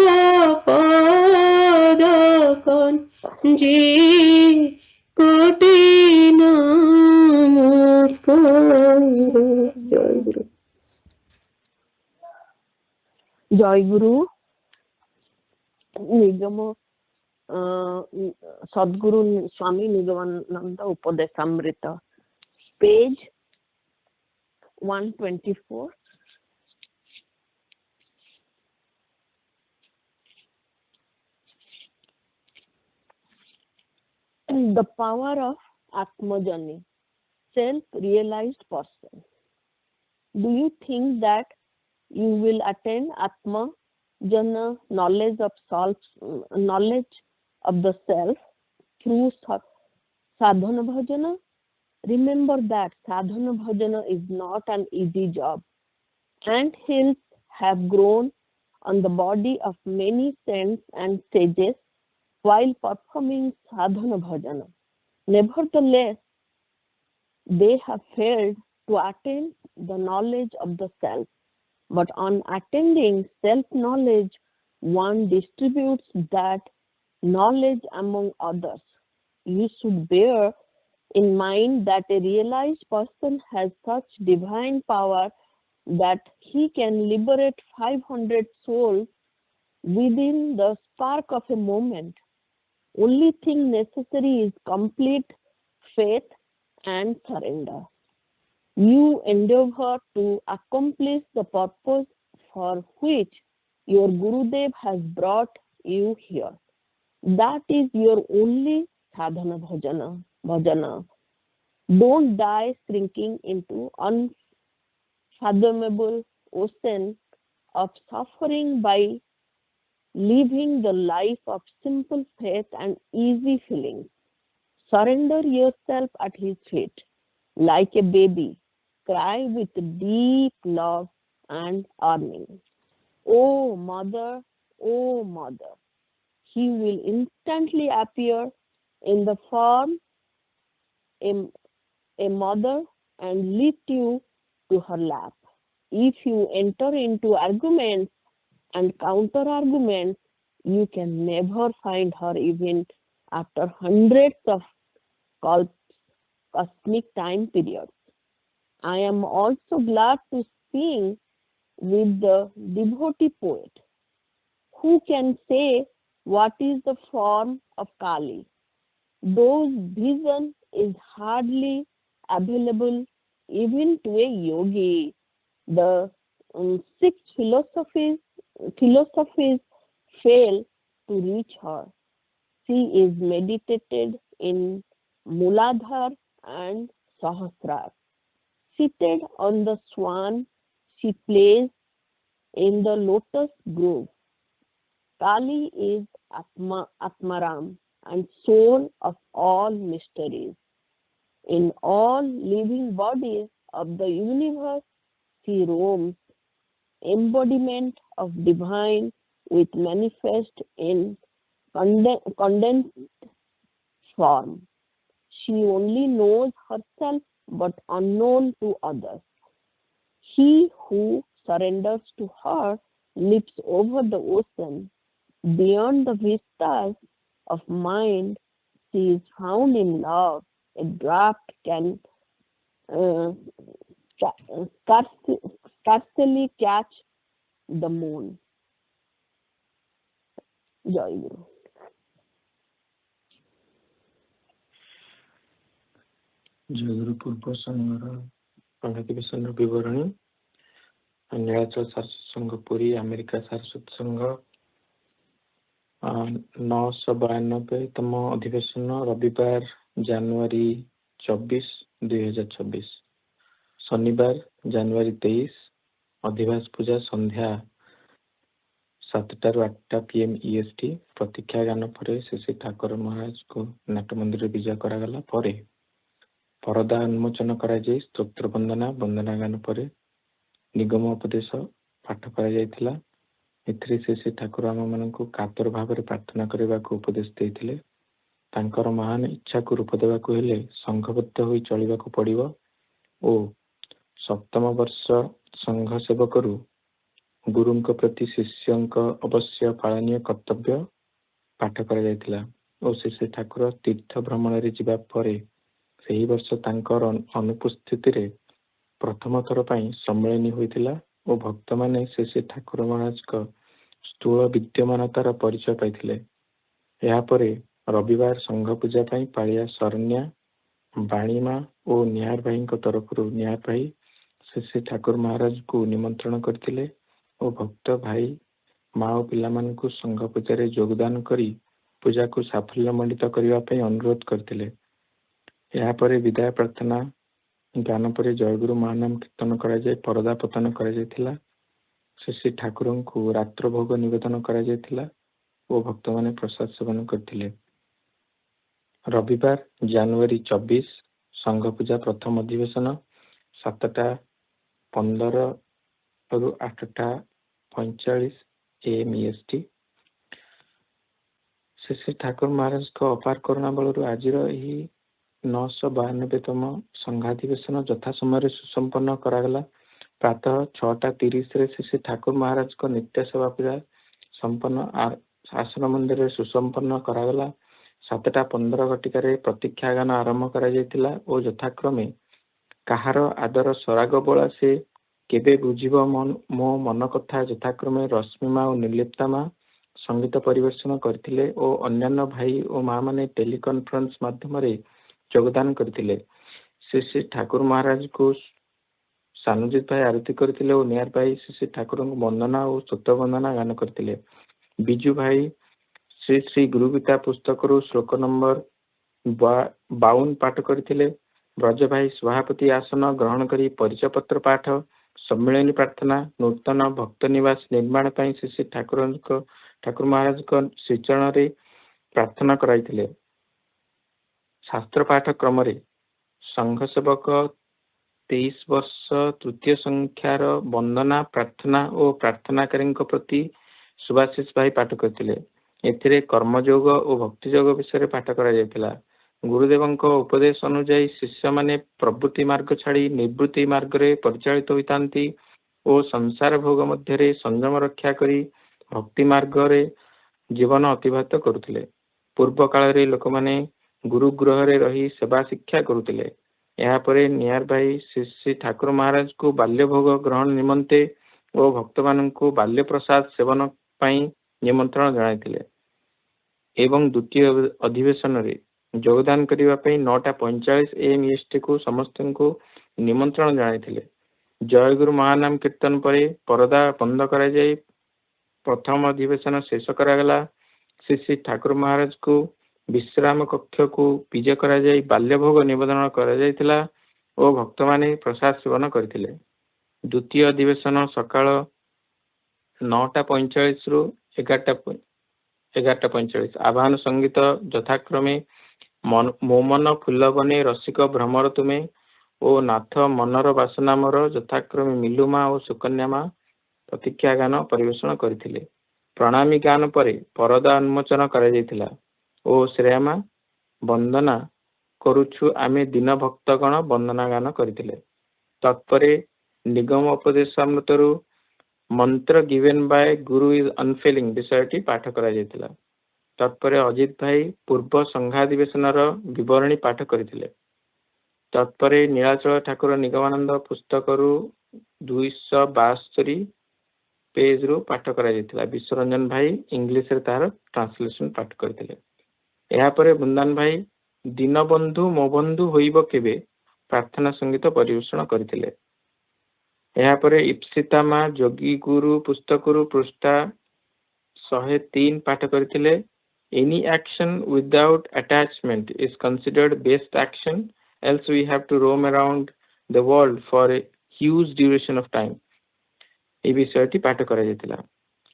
पद कंजे कोटि नमस्कार जय गुरु জয়গুরু নিগম সদ্গুরু স্বামী Nigamananda উপদেশামৃত page 124 the power of Atma journey self-realized person. Do you think that you will attain Atma jana knowledge of the self through sadhana bhajana? Remember that sadhana bhajana is not an easy job. Ant hills have grown on the body of many saints and sages while performing sadhana bhajana. Nevertheless, they have failed to attain the knowledge of the self. But on attaining self-knowledge, one distributes that knowledge among others. You should bear in mind that a realized person has such divine power that he can liberate 500 souls within the spark of a moment. Only thing necessary is complete faith and surrender. You endeavor to accomplish the purpose for which your Gurudev has brought you here. That is your only sadhana bhajana. Don't die shrinking into unfathomable ocean of suffering by living the life of simple faith and easy feelings. Surrender yourself at his feet like a baby. Cry with deep love and yearning. Oh mother, he will instantly appear in the form a mother and lift you to her lap. If you enter into arguments and counter arguments, You can never find her even after hundreds of cosmic time periods. I am also glad to sing with the devotee poet, who can say what is the form of Kali. Those vision is hardly available even to a yogi. The six philosophies fail to reach her. She is meditated in Muladhar and Sahasrar. Seated on the swan, she plays in the lotus grove. Kali is Atmaram and soul of all mysteries. In all living bodies of the universe, she roams, embodiment of divine with manifest in condensed form. She only knows herself but unknown to others. He who surrenders to her leaps over the ocean. Beyond the vistas of mind, she is found in love. A draft can scarcely catch the moon. Jayaguru. ଜୟଗୁରୁ ପୂର୍ବ ସଂଘର ଅଧିବେଶନ ବିବରଣୀ। ନୀଳାଚଳ ସାରସ୍ୱତ Puri America ସାରସ୍ୱତ ସଂଘ 992ତମ ଅଧିବେଶନ ରବିବାର ଜାନୁଆରୀ 24, 2024। ଶନିବାର ଜାନୁଆରୀ 23। ଅଧିବାସ ପୂଜା ସନ୍ଧ୍ୟା 7ଟାରୁ 8ଟା PM EST। ପ୍ରତୀକ୍ଷା ଗାନ ପରେ ଶ୍ରୀ ଠାକୁର ମହାରାଜଙ୍କୁ ନାଟ ମନ୍ଦିରରେ ବିଜୟ କରାଗଲା ପରେ ପରଦା ଉନ୍ମୋଚନ କରାଯାଇ ସ୍ତୋତ୍ର ବନ୍ଦନା ଗାନ ପରେ ନିଗମ ଉପଦେଶ ପାଠ କରାଯାଇଥିଲା। ଏଥିରେ ଶ୍ରୀ ଠାକୁର ଆମମାନଙ୍କୁ କାତର ଭାବରେ ପ୍ରାର୍ଥନା କରିବାକୁ ଉପଦେଶ ଦେଇଥିଲେ। ତାଙ୍କର ମହାନ ଇଚ୍ଛାକୁ ରୂପ ଦେବାକୁ ହେଲେ ସଂଘବଦ୍ଧ ହୋଇ ଚଳିବାକୁ ପଡ଼ିବ ଓ ସପ୍ତମ ବର୍ଷ ସଂଘ ସେବକରୁ ଗୁରୁଙ୍କ ପ୍ରତି ଶିଷ୍ୟଙ୍କ ଅବଶ୍ୟ ପାଳନୀୟ କର୍ତ୍ତବ୍ୟ ପାଠ କରାଯାଇଥିଲା ଓ ଶ୍ରୀ ଠାକୁର ତୀର୍ଥ ଭ୍ରମଣରେ ଯିବା ପରେ ସେହି ବର୍ଷ ତାଙ୍କର ଅନୁପସ୍ଥିତିରେ ପ୍ରଥମ ଥର ପାଇଁ ସମ୍ମିଳନୀ ହୋଇଥିଲା ଓ ଭକ୍ତମାନେ ଶ୍ରୀ ଠାକୁର ମହାରାଜଙ୍କ ସ୍ଥୂଳ ବିଦ୍ୟମାନତାର ପରିଚୟ ପାଇଥିଲେ। ଏହାପରେ ରବିବାର ସଂଘ ପୂଜା ପାଇଁ ପାଳିଆ ଶରଣ୍ୟା, ବାଣୀମା ଓ ନିହାର ଭାଇଙ୍କ ତରଫରୁ ନିହାର ଭାଇ ଶ୍ରୀ ଠାକୁର ମହାରାଜଙ୍କୁ ନିମନ୍ତ୍ରଣ କରିଥିଲେ ଓ ଭକ୍ତ ଭାଇ ମା ଓ ପିଲାମାନଙ୍କୁ ସଂଘ ପୂଜାରେ ଯୋଗଦାନ କରି ପୂଜାକୁ ସାଫଲ୍ୟମଣ୍ଡିତ କରିବା ପାଇଁ ଅନୁରୋଧ କରିଥିଲେ। ଏହାପରେ ବିଦାୟ ପ୍ରାର୍ଥନା ଗାନ ପରେ ଜୟଗୁରୁ ମହାନାମ କୀର୍ତ୍ତନ କରାଯାଇ ପରଦା ପତନ କରାଯାଇଥିଲା। ଶ୍ରୀ ଠାକୁରଙ୍କୁ ରାତ୍ର ଭୋଗ ନିବେଦନ କରାଯାଇଥିଲା ଓ ଭକ୍ତମାନେ ପ୍ରସାଦ ସେବନ କରିଥିଲେ। ରବିବାର ଜାନୁଆରୀ 24 ସଂଘ ପୂଜା ପ୍ରଥମ ଅଧିବେଶନ 7ଟା15ରୁ 8ଟା45 AM EST। ଶ୍ରୀ ଠାକୁର ମହାରାଜଙ୍କ ଅପାର କରୁଣା ବଳରୁ ଆଜିର ଏହି 992ତମ ସଂଘାଧିବେଶନ ଯଥା ସମୟରେ ସୁସମ୍ପନ୍ନ କରାଗଲା। ପ୍ରାତଃ 6ଟା30ରେ ଶ୍ରୀ ଠାକୁର ମହାରାଜଙ୍କ ନିତ୍ୟ ସେବା ପୂଜା ସମ୍ପନ୍ନ ଆସନ ମନ୍ଦିରରେ ସୁସମ୍ପନ୍ନ କରାଗଲା। 7ଟା15 ଘଟିକାରେ ପ୍ରତୀକ୍ଷା ଗାନ ଆରମ୍ଭ କରାଯାଇଥିଲା ଓ ଯଥାକ୍ରମେ କାହାର ଆଦର ସରାଗ ବୋଳା ସେ କେବେ ବୁଝିବ ମୋ ମନ କଥା ଯଥାକ୍ରମେ ରଶ୍ମିମା ଓ ନିର୍ଲିପ୍ତା ମା ସଙ୍ଗୀତ ପରିବେଷଣ କରିଥିଲେ ଓ ଅନ୍ୟାନ୍ୟ ଭାଇ ଓ ମା ମାନେ ଟେଲିକନଫରେନ୍ସ ମାଧ୍ୟମରେ ଯୋଗଦାନ କରିଥିଲେ। ଶ୍ରୀ ଠାକୁର ମହାରାଜଙ୍କୁ ସାନୁଜିତ ଭାଇ ଆରତି କରିଥିଲେ ଓ ନିହାର ଭାଇ ଶ୍ରୀ ଠାକୁରଙ୍କୁ ବନ୍ଦନା ଓ ସ୍ତୋତ୍ର ବନ୍ଦନା ଗାନ କରିଥିଲେ। ବିଜୁ ଭାଇ ଶ୍ରୀ ଶ୍ରୀ ଗୁରୁ ଗୀତା ପୁସ୍ତକରୁ ଶ୍ଲୋକ ନମ୍ବର 52 ପାଠ କରିଥିଲେ। ବ୍ରଜ ଭାଇ ସଭାପତି ଆସନ ଗ୍ରହଣ କରି ପରିଚୟ ପତ୍ର ପାଠ, ସମ୍ମିଳନୀ ପ୍ରାର୍ଥନା, ନୂତନ ଭକ୍ତ ନିବାସ ନିର୍ମାଣ ପାଇଁ ଶ୍ରୀ ଠାକୁର ମହାରାଜଙ୍କ ଶ୍ରୀଚରଣରେ ପ୍ରାର୍ଥନା କରାଇଥିଲେ। ଶାସ୍ତ୍ର ପାଠ କ୍ରମରେ ସଂଘ ସେବକ 23 ବର୍ଷ ତୃତୀୟ ସଂଖ୍ୟାର ବନ୍ଦନା ପ୍ରାର୍ଥନା ଓ ପ୍ରାର୍ଥନାକାରୀଙ୍କ ପ୍ରତି ସୁଭାଶିଷ ଭାଇ ପାଠ କରିଥିଲେ। ଏଥିରେ କର୍ମଯୋଗ ଓ ଭକ୍ତି ଯୋଗ ବିଷୟରେ ପାଠ କରାଯାଇଥିଲା। ଗୁରୁଦେବଙ୍କ ଉପଦେଶ ଅନୁଯାୟୀ ଶିଷ୍ୟମାନେ ପ୍ରବୃତ୍ତି ମାର୍ଗ ଛାଡ଼ି ନିବୃତ୍ତି ମାର୍ଗରେ ପରିଚାଳିତ ହୋଇଥାନ୍ତି ଓ ସଂସାର ଭୋଗ ମଧ୍ୟରେ ସଂଯମ ରକ୍ଷା କରି ଭକ୍ତି ମାର୍ଗରେ जीवन अतिबाहित करुथिले। पूर्व काल रे लोक माने गुरु गृह रे रही सेवा शिक्षा करुथिले। यहाँ परे नियर भाई श्री श्री ठाकुर महाराज को बाल्य भोग ग्रहण निमंते और भक्त मान को बाल्य प्रसाद सेवन पाई निमंत्रण जणाइथिले एवं द्वितीय अधिवेशन रे योगदान करिवा पई 9:45 AM EST को समस्त को निमंत्रण जणाइथिले। जयगुरु महानाम कीर्तन परे परदा बंद करा जाय प्रथम अधिवेशन शेष करागला। श्री श्री ठाकुर महाराज को विश्राम कक्ष को विजय करा जाय बाल्य भोग निवेदन करा जायतिला और भक्त माने प्रसाद सेवन करथिले। द्वितीय अधिवेशन सकाळ 9:45 रु 11:45 आह्वान संगीत यथाक्रमे मो मन फूल बने रसिक भ्रमर तुमे ओ नाथ मनर बासना मोर यथाक्रमे मिलुमा और सुकन्या मा प्रतीक्षा गान परिवेषण करथिले। प्रणामी गान परे परदा उन्मोचन करा जायतिला ओ श्रेयमा वंदना करुछु आमे दीन भक्तगण वंदना गान करथिले। तत्परे निगम उपदेशामृतरु मंत्र given by Guru is unfailing विषयटी पाठ करा जायतिला। तत्परे अजित भाई पूर्व संघाधिवेशनर विवरणी पाठ करथिले। तत्परे नीलाचल ठाकुर निगमानंद पुस्तकरु 272 पेज रु पाठ करा जायतिला। विश्वरंजन भाई इंग्लिश रे तार ट्रांसलेशन पाठ करथिले। एहा परे बृंदान भाई दीनबंधु मो बंधु होइब केबे प्रार्थना संगीत परिवेषण करथिले। एहा परे इप्सिता मा जोगी गुरु पुस्तकरु पृष्ठा 103 पाठ करथिले। Any action without attachment is considered best action, else we have to roam around the world for a huge duration of time. ए विषयटी पाठ करा जायतिला।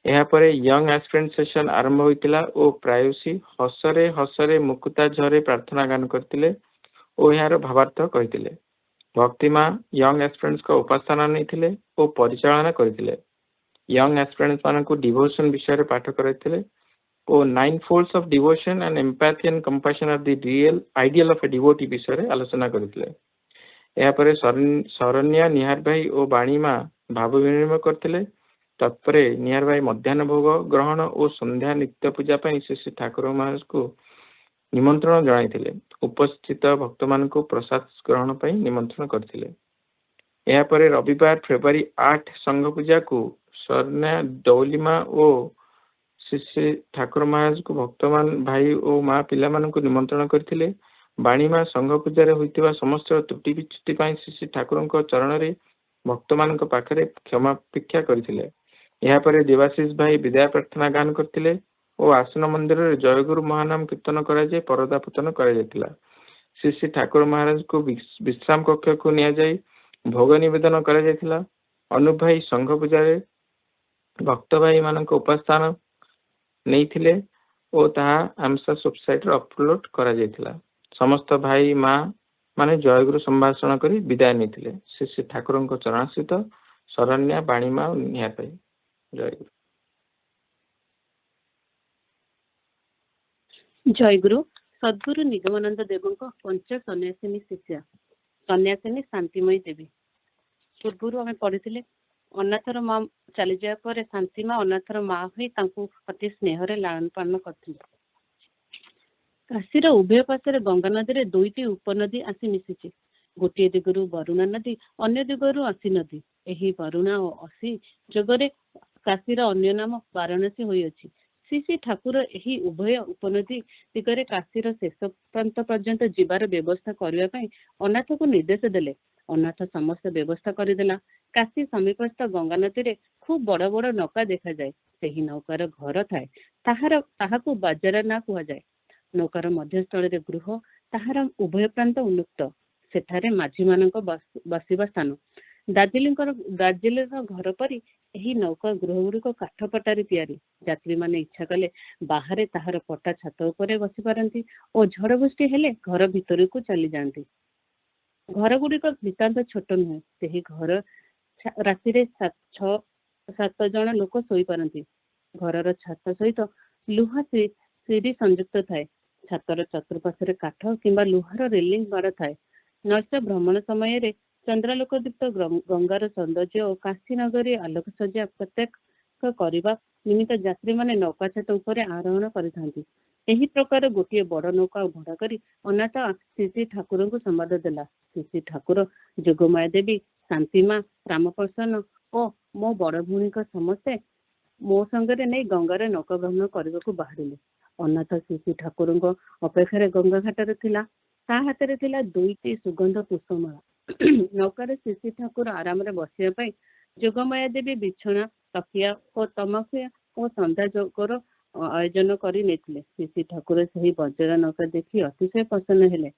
एहा परे यंग एस्पिरेंट सेशन आरंभ होइतिला ओ प्रायसी हसरे हसरे मुकुता झरे प्रार्थना गान करथिले ओ यार भावार्थ कहिथिले। भक्तिमा यंग एस्पिरेंट्स का उपासना नैथिले ओ परिचालना करथिले। यंग एस्पिरेंट्स मान को डिवोशन विषय रे पाठ करथिले ओ 9 folds of devotion and empathy and compassion are the real ideal of a devotee विषय रे आलोचना करथिले। एहा परे शरण्या निहार भाई ओ बाणीमा भाव विनिमय करथिले। तत्परे निहार भाई मध्याह्न भोग ग्रहण और संध्या नित्य पूजा पई श्री श्री ठाकुर महाराज को निमंत्रण जणाइथिले। उपस्थित भक्त मान को प्रसाद ग्रहण पई निमंत्रण करथिले। एहा परे रविवार फेब्रुआरी 8 संघ पूजा को शरण्या डौलीमा ओ श्री श्री ठाकुर महाराज को भक्तमान भाई और माँ पिला मान को निमंत्रण करथिले। बाणीमा संघ पूजा रे होइतिबा समस्त त्रुटि विच्युति पई श्री श्री ठाकुर को चरण रे भक्त मान को पाखरे क्षमा भिक्षा करथिले। एहा परे देवाशीष भाई विद्या प्रार्थना गान करथिले और आसन मंदिर रे जयगुरु महानाम कीर्तन करा जाय परदा पतन करा जायतिला। श्री श्री ठाकुर महाराज को विश्राम कक्ष को निया जाय भोग निवेदन करा जायतिला। अनुप भाई संघ पूजा रे भक्त भाई मान को उपस्थान नैथिले ओ ताहा आमसास वेबसाइट रे अपलोड करा जायतिला। समस्त भाई माँ माने जयगुरु संभाषण करी विदाय नैथिले। श्री श्री ठाकुर को चरणाश्रित शरण्या बाणीमा निया पाई जयगुरु। जयगुरु सद्गुरु निगमानंद देव पंच सन्यासिनी शिष्या सन्यासिनी शांतिमयी देवी पूर्व आम पढ़ी अनाथर माँ चली जाए पर शांति माँ अनाथर माँ हुई अति स्नेह लालन पालन करथिले। काशीर उभय पार्श्वर गंगा नदी रे दुईटी उपनदी आसी मिशिछि। गोटे दिगरु वरुणा नदी अन्य दिगरु असी नदी। एही वरुणा और असी जोगरे काशीर अन्य नाम वाराणसी होई अछि। श्री श्री ठाकुर एही उभय उपनदी दिगरे काशीर शेष प्रांत पर्यंत जीवार व्यवस्था करबा पई अनाथ को निर्देश देले। अनाथ समस्त व्यवस्था करदेला। काशी समीपस्थ गंगा नदी रे खूब बड़ बड़ नौका देखा जाए। सेही नौकार घर थाए ताहाकु बाजारा ना कुहा जाए। नौकार मध्यस्थल रे गृह ताहार उभय प्रांत उन्मुक्त। सेठारे माझी मानक बसिबा स्थान। दार्जिलिंग घर परी एही नौका गृह गुड़िक काठ पटारी तैयारी। यात्री माने इच्छा कले बाहरे ताहार पटा छात उपरे बसी पारंती और झड़ बृष्टि हेले घर भितर को चली जाती। घर गुड़िक नितांत छोट नुहे। सेही घर राति 6-7 जन लोक शोई पारंती। घरर छात सहित लुहा सीढ़ी संयुक्त थाए। छातर चतुर्पार्श्वे काठ किंबा लुहार रेलिंग बाड़ थाए। नैश भ्रमण समय रे चंद्रालोक दीप्त गंगार सौंदर्य और काशी नगरी आलोक सज्जा प्रत्येक करबा ନିମିତ୍ତ ଯାତ୍ରୀମାନେ ନୌକା ଛାତ ଉପରେ ଆରୋହଣ କରିଥାନ୍ତି। ଏହି ପ୍ରକାର ଗୋଟିଏ ବଡ଼ ନୌକା ଭଡ଼ା କରି ଅନାଥ ଶ୍ରୀ ଶ୍ରୀ ଠାକୁରଙ୍କୁ ସମ୍ବାଦ ଦେଲା। ଶ୍ରୀ ଶ୍ରୀ ଠାକୁର, ଯୋଗମାୟା ଦେବୀ, ଶାନ୍ତିମା, ରାମପ୍ରସନ୍ନ ଓ ମୋ ବଡ଼ ଭଉଣୀଙ୍କ ସମସ୍ତେ ମୋ ସଙ୍ଗରେ ନେଇ ଗଙ୍ଗାରେ ନୌକା ଭ୍ରମଣ କରିବାକୁ ବାହାରିଲେ। ଅନାଥ ଶ୍ରୀ ଶ୍ରୀ ଠାକୁରଙ୍କ ଅପେକ୍ଷାରେ ଗଙ୍ଗା ଘାଟରେ ଥିଲା। ତା ହାତରେ ଥିଲା 2ଟି ସୁଗନ୍ଧ ପୁଷ୍ପମାଳା। ନୌକାରେ ଶ୍ରୀ ଶ୍ରୀ ଠାକୁର ଆରାମରେ ବସିବା ପାଇଁ ଯୋଗମାୟା ଦେବୀ ବିଛଣା, ତକିଆ ଓ ତମାଖୁଆ ଓ ସନ୍ଧ୍ୟା ଯୋଗର ଆୟୋଜନ କରି ନେଇଥିଲେ। ଶ୍ରୀ ଶ୍ରୀ ଠାକୁର ସେହି ବଜ୍ର ନୌକା ଦେଖି ଅତିଶୟ ପ୍ରସନ୍ନ ହେଲେ।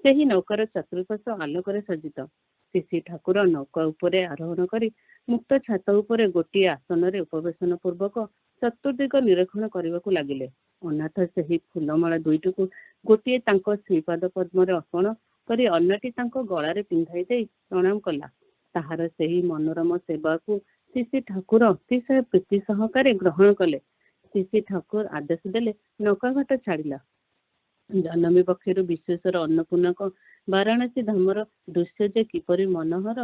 ସେହି ନୌକାର ଚତୁଃପାର୍ଶ୍ୱ ଆଲୋକରେ ସଜ୍ଜିତ। ଶ୍ରୀ ଶ୍ରୀ ଠାକୁର ନୌକା ଉପରେ ଆରୋହଣ କରି ମୁକ୍ତ ଛାତ ଉପରେ ଗୋଟିଏ ଆସନରେ ଉପବେଶନ ପୂର୍ବକ ଚତୁର୍ଦିଗ ନିରୀକ୍ଷଣ କରିବାକୁ ଲାଗିଲେ। ଅନାଥ ସେହି ଫୁଲମାଳା 2ଟିକୁ ଗୋଟିଏ ତାଙ୍କ ଶ୍ରୀପାଦ ପଦ୍ମରେ ଅର୍ପଣ କରି ଅନ୍ୟଟି ତାଙ୍କ ଗଳାରେ ପିନ୍ଧାଇ ଦେଇ ପ୍ରଣାମ କଲା। ତାହାର ସେହି ମନୋରମ ସେବାକୁ ଶ୍ରୀ ଶ୍ରୀ ଠାକୁର ଅତିଶୟ ପ୍ରୀତି ସହକାରେ ଗ୍ରହଣ କଲେ। ଶ୍ରୀ ଶ୍ରୀ ଠାକୁର ଆଦେଶ ଦେଲେ, ନୌକା ଘାଟ ଛାଡ଼ିଲା। ଜନମୀ ପକ୍ଷରୁ ବିଶ୍ୱେଶ୍ୱର ଅନ୍ନପୂର୍ଣ୍ଣାଙ୍କ ବାରାଣସୀ ଧାମର ଦୃଶ୍ୟ ଯେ କିପରି ମନୋହର,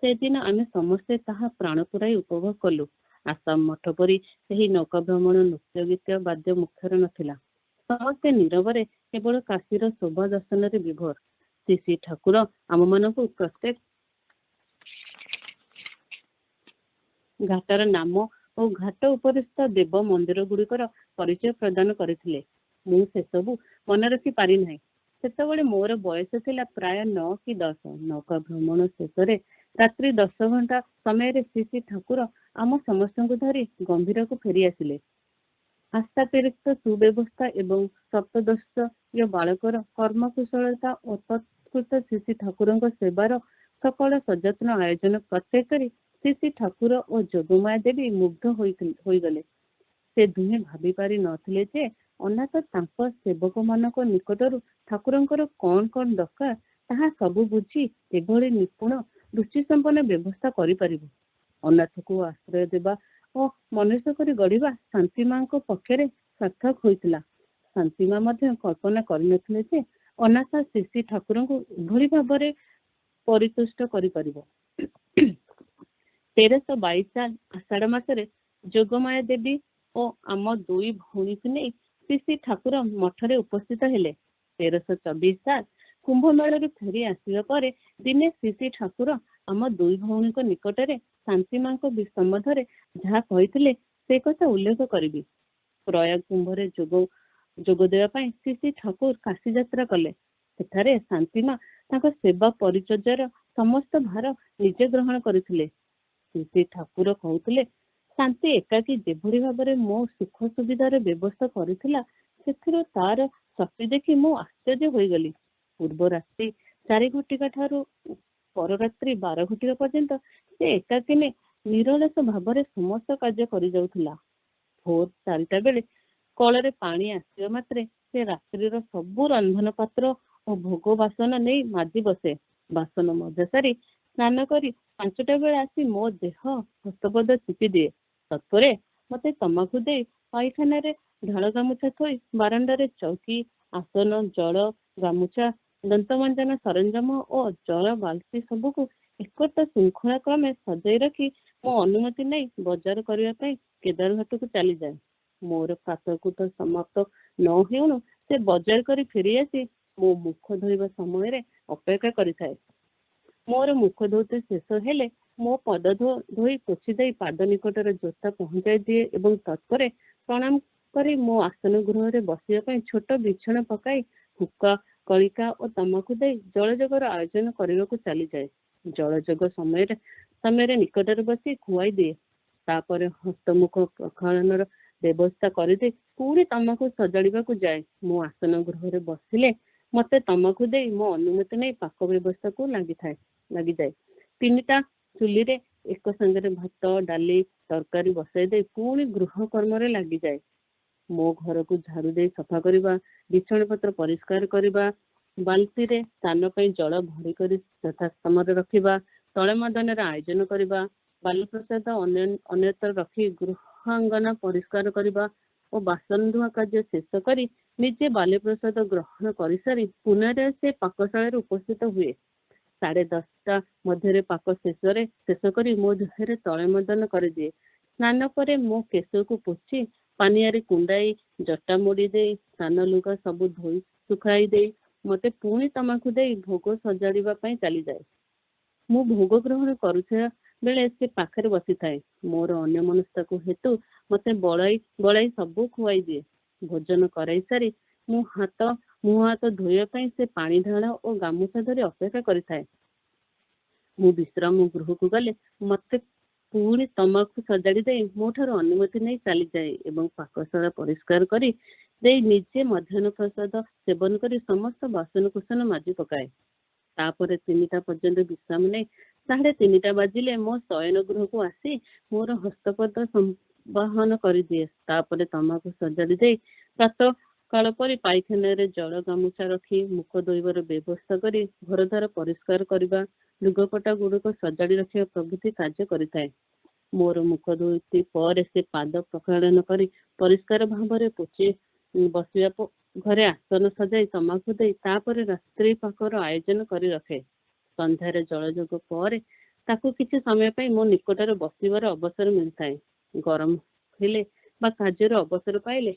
ସେଦିନ ଆମେ ସମସ୍ତେ ତାହା ପ୍ରାଣ ପୁରାଇ ଉପଭୋଗ କଲୁ। ଆସାମ ମଠ ପରି ସେହି ନୌକା ଭ୍ରମଣ ନୃତ୍ୟ, ଗୀତ, ବାଦ୍ୟ ମୁଖ୍ୟର ନଥିଲା। ସମସ୍ତେ ନୀରବରେ କେବଳ କାଶୀର ଶୋଭା ଦର୍ଶନରେ ବିଭୋର। ଶ୍ରୀ ଶ୍ରୀ ଠାକୁର ଆମମାନଙ୍କୁ ପ୍ରତ୍ୟେକ ଘାଟର ନାମ ଓ ଘାଟ ଉପରିସ୍ଥ ଦେବ ମନ୍ଦିର ଗୁଡ଼ିକର ପରିଚୟ ପ୍ରଦାନ କରିଥିଲେ। ମୁଁ ସେସବୁ ମନେ ରଖି ପାରିନାହିଁ। ସେତେବେଳେ ମୋର ବୟସ ଥିଲା ପ୍ରାୟ 9 କି 10। ନୌକା ଭ୍ରମଣ ଶେଷରେ ରାତ୍ରି 10 ଘଣ୍ଟା ସମୟରେ ଶ୍ରୀ ଶ୍ରୀ ଠାକୁର ଆମ ସମସ୍ତଙ୍କୁ ଧରି ଗମ୍ଭୀରକୁ ଫେରି ଆସିଲେ। ଆସ୍ଥାତିରିକ୍ତ ସୁବ୍ୟବସ୍ଥା ଏବଂ ସପ୍ତଦର୍ଶୀୟ ବାଳକର କର୍ମକୁଶଳତା ଓ ତତ୍କୃତ ଶ୍ରୀ ଶ୍ରୀ ଠାକୁରଙ୍କ ସେବାର ସକଳ ସଯତ୍ନ ଆୟୋଜନ ପ୍ରତ୍ୟେକ କରି ଶ୍ରୀ ଶ୍ରୀ ଠାକୁର ଓ ଯୋଗମାୟା ଦେବୀ ମୁଗ୍ଧ ହୋଇଗଲେ। ସେ ଦୁହେଁ ଭାବି ପାରି ନଥିଲେ ଯେ ଅନାଥ ତାଙ୍କ ସେବକମାନଙ୍କ ନିକଟରୁ ଠାକୁରଙ୍କର କଣ କଣ ଦରକାର ତାହା ସବୁ ବୁଝି ଏଭଳି ନିପୁଣ ରୁଚିସମ୍ପନ୍ନ ବ୍ୟବସ୍ଥା କରିପାରିବ। ଅନାଥକୁ ଆଶ୍ରୟ ଦେବା ଓ ମନୁଷ୍ୟ କରି ଗଢ଼ିବା ଶାନ୍ତିମାଙ୍କ ପକ୍ଷରେ ସାର୍ଥକ ହୋଇଥିଲା। ଶାନ୍ତିମା ମଧ୍ୟ କଳ୍ପନା କରିନଥିଲେ ଯେ ଅନାଥ ଶ୍ରୀ ଶ୍ରୀ ଠାକୁରଙ୍କୁ ଏଭଳି ଭାବରେ ପରିତୁଷ୍ଟ କରିପାରିବ। 1322 ସାଲ ଆଷାଢ଼ ମାସରେ ଯୋଗମାୟା ଦେବୀ ଓ ଆମ 2 ଭଉଣୀକୁ ନେଇ ଶ୍ରୀ ଶ୍ରୀ ଠାକୁର ମଠରେ ଉପସ୍ଥିତ ହେଲେ। 1324 ସାଲ କୁମ୍ଭମେଳାରୁ ଫେରି ଆସିବା ପରେ ଦିନେ ଶ୍ରୀ ଶ୍ରୀ ଠାକୁର ଆମ 2 ଭଉଣୀଙ୍କ ନିକଟରେ ଶାନ୍ତିମାଙ୍କ ସମ୍ବନ୍ଧରେ ଯାହା କହିଥିଲେ ସେ କଥା ଉଲ୍ଲେଖ କରିବି। ପ୍ରୟାଗ କୁମ୍ଭରେ ଯୋଗ ଦେବା ପାଇଁ ଶ୍ରୀ ଶ୍ରୀ ଠାକୁର କାଶୀ ଯାତ୍ରା କଲେ। ସେଠାରେ ଶାନ୍ତିମା ତାଙ୍କ ସେବା ପରିଚର୍ଯ୍ୟାର ସମସ୍ତ ଭାର ନିଜେ ଗ୍ରହଣ କରିଥିଲେ। ଶ୍ରୀ ଶ୍ରୀ ଠାକୁର କହୁଥିଲେ, ଶାନ୍ତି ଏକାକୀ ଯେଭଳି ଭାବରେ ମୋ ସୁଖ ସୁବିଧାର ବ୍ୟବସ୍ଥା କରିଥିଲା, ସେଥିରୁ ତାର ଶକ୍ତି ଦେଖି ମୁଁ ଆଶ୍ଚର୍ଯ୍ୟ ହୋଇଗଲି। ପୂର୍ବ ରାତ୍ରି 4 ଘଟିକା ଠାରୁ ପରରାତ୍ରି 12 ଘଟିକା ପର୍ଯ୍ୟନ୍ତ ସେ ଏକାକିନେ ନିରଳସ ଭାବରେ ସମସ୍ତ କାର୍ଯ୍ୟ କରିଯାଉଥିଲା। ଭୋର 4ଟା ବେଳେ କଳରେ ପାଣି ଆସିବା ମାତ୍ରେ ସେ ରାତ୍ରିର ସବୁ ରନ୍ଧନ ପାତ୍ର ଓ ଭୋଗ ବାସନ ନେଇ ମାଜି ବସେ। ବାସନ ମଜା ସାରି ସ୍ନାନ କରି 5ଟା ବେଳେ ଆସି ମୋ ଦେହ ହସ୍ତପଦ ଚିପି ଦିଏ। ତତ୍ପରେ ମତେ ତମାଖୁ ଦେଇ ପାଇଖାନାରେ ଢାଳ ଗାମୁଛା ଥୋଇ ବାରଣ୍ଡାରେ ଚୌକି, ଆସନ, ଜଳ, ଗାମୁଛା, ଦନ୍ତମଞ୍ଜନ ସରଞ୍ଜାମ ଓ ଜଳ ବାଲ୍ଟି ସବୁକୁ ଏକତ୍ର ଶୃଙ୍ଖଳା କ୍ରମେ ସଜାଇ ରଖି ମୋ ଅନୁମତି ନେଇ ବଜାର କରିବା ପାଇଁ କେଦାରଘାଟକୁ ଚାଲିଯାଏ। ମୋର ପ୍ରାତଃକୃତ ସମାପ୍ତ ନ ହେଉଣୁ ସେ ବଜାର କରି ଫେରି ଆସି ମୋ ମୁଖ ଧୋଇବା ସମୟରେ ଅପେକ୍ଷା କରିଥାଏ। ମୋର ମୁଖ ଧୋଇତେ ଶେଷ ହେଲେ ମୋ ପଦ ଧୋଇ ପୋଛି ଦେଇ ପାଦ ନିକଟରେ ଜୋତା ପହଞ୍ଚାଇ ଦିଏ ଏବଂ ତତ୍ପରେ ପ୍ରଣାମ କରି ମୋ ଆସନ ଗୃହରେ ବସିବା ପାଇଁ ଛୋଟ ବିଛଣା ପକାଇ ହୁକ୍କା, କଳିକା ଓ ତମାଖୁ ଦେଇ ଜଳଯୋଗର ଆୟୋଜନ କରିବାକୁ ଚାଲିଯାଏ। ଜଳଯୋଗ ସମୟରେ ନିକଟରେ ବସି ଖୁଆଇ ଦିଏ। ତାପରେ ହସ୍ତମୁଖ ପ୍ରକ୍ଷାଳନର ବ୍ୟବସ୍ଥା କରିଦେଇ ପୁଣି ତମାଖୁ ସଜାଡ଼ିବାକୁ ଯାଏ। ମୋ ଆସନ ଗୃହରେ ବସିଲେ ମତେ ତମାଖୁ ଦେଇ ମୋ ଅନୁମତି ନେଇ ପାକ ବ୍ୟବସ୍ଥାକୁ ଲାଗିଯାଏ। 3ଟା ଚୁଲିରେ ଏକ ସାଙ୍ଗରେ ଭାତ, ଡାଲି, ତରକାରୀ ବସାଇ ଦେଇ ପୁଣି ଗୃହ କର୍ମରେ ଲାଗିଯାଏ। ମୋ ଘରକୁ ଝାଡୁ ଦେଇ ସଫା କରିବା, ବିଛଣା ପତ୍ର ପରିଷ୍କାର କରିବା, ବାଲ୍ଟିରେ ସ୍ନାନ ପାଇଁ ଜଳ ଭରି କରି ଯଥାସ୍ଥାନରେ ରଖିବା, ତୈଳମାଦନର ଆୟୋଜନ କରିବା, ବାଲପ୍ରସାଦ ଅନ୍ୟତ୍ର ରଖି ଗୃହାଙ୍ଗନା ପରିଷ୍କାର କରିବା ଓ ବାସନ ଧୁଆ କାର୍ଯ୍ୟ ଶେଷ କରି ନିଜେ ବାଲପ୍ରସାଦ ଗ୍ରହଣ କରିସାରି ପୁନଃ ସେ ପାକଶାଳାରେ ଉପସ୍ଥିତ ହୁଏ। 10:30 ମଧ୍ୟରେ ପାକ ଶେଷ କରି ମୋ ଦେହରେ ତୈଳମାଦନ କରିଦିଏ। ସ୍ନାନ ପରେ ମୋ କେଶକୁ ପୋଛି ପାନିଆରେ କୁଣ୍ଡାଇ ଜଟା ମୋଡ଼ି ଦେଇ ସ୍ନାନ ଲୁଗା ସବୁ ଧୋଇ ଶୁଖାଇ ଦେଇ ମତେ ପୁଣି ତମାଖୁ ଦେଇ ଭୋଗ ସଜାଡ଼ିବା ପାଇଁ ଚାଲିଯାଏ। ମୁଁ ଭୋଗ ଗ୍ରହଣ କରୁଥିବା ବେଳେ ସେ ପାଖରେ ବସିଥାଏ। ମୋର ଅନ୍ୟମନସ୍କତା ହେତୁ ମତେ ବଳାଇ ସବୁ ଖୁଆଇ ଦିଏ। ଭୋଜନ କରାଇ ସାରି ମୁହଁ ହାତ ଧୋଇବା ପାଇଁ ସେ ପାଣି ଢାଳ ଓ ଗାମୁଛା ଧରି ଅପେକ୍ଷା କରିଥାଏ। ମୁଁ ବିଶ୍ରାମ ଗୃହକୁ ଗଲେ ମତେ ପୁଣି ତମାଖୁ ସଜାଡ଼ି ଦେଇ ମୋ ଠାରୁ ଅନୁମତି ନେଇ ଚାଲିଯାଏ ଏବଂ ପାକଶାଳା ପରିଷ୍କାର କରି ଦେଇ ନିଜେ ମଧ୍ୟାହ୍ନ ପ୍ରସାଦ ସେବନ କରି ସମସ୍ତ ବାସନକୁସନ ମାଜି ପକାଏ। ତାପରେ 3ଟା ପର୍ଯ୍ୟନ୍ତ ବିଶ୍ରାମ ନେଇ 3:30 ବାଜିଲେ ମୋ ଶୟନ ଗୃହକୁ ଆସି ମୋର ହସ୍ତପଦ ସମ୍ବାହନ କରିଦିଏ। ତାପରେ ତମାଖୁ ସଜାଡ଼ି ଦେଇ ପ୍ରାତଃ କାଳ ପରି ପାଇଖାନାରେ ଜଳ ଗାମୁଛା ରଖି ମୁଖ ଧୋଇବାର ବ୍ୟବସ୍ଥା କରି ଘର ଦ୍ୱାର ପରିଷ୍କାର କରିବା, ଲୁଗାପଟା ଗୁଡ଼ିକ ସଜାଡ଼ି ରଖିବା ପ୍ରଭୃତି କାର୍ଯ୍ୟ କରିଥାଏ। ମୋର ମୁଖ ଧୋଇ ପରେ ସେ ପାଦ ପ୍ରକ୍ଷାଳନ କରି ପରିଷ୍କାର ଭାବରେ ପୋଛି ବସିବା ଘରେ ଆସନ ସଜାଇ ତମାଖୁ ଦେଇ ତାପରେ ରାତ୍ରି ପାକର ଆୟୋଜନ କରି ରଖେ। ସନ୍ଧ୍ୟାରେ ଜଳଯୋଗ ପରେ ତାକୁ କିଛି ସମୟ ପାଇଁ ମୋ ନିକଟରେ ବସିବାର ଅବସର ମିଳିଥାଏ। ଗରମ ହେଲେ ବା କାର୍ଯ୍ୟର ଅବସର ପାଇଲେ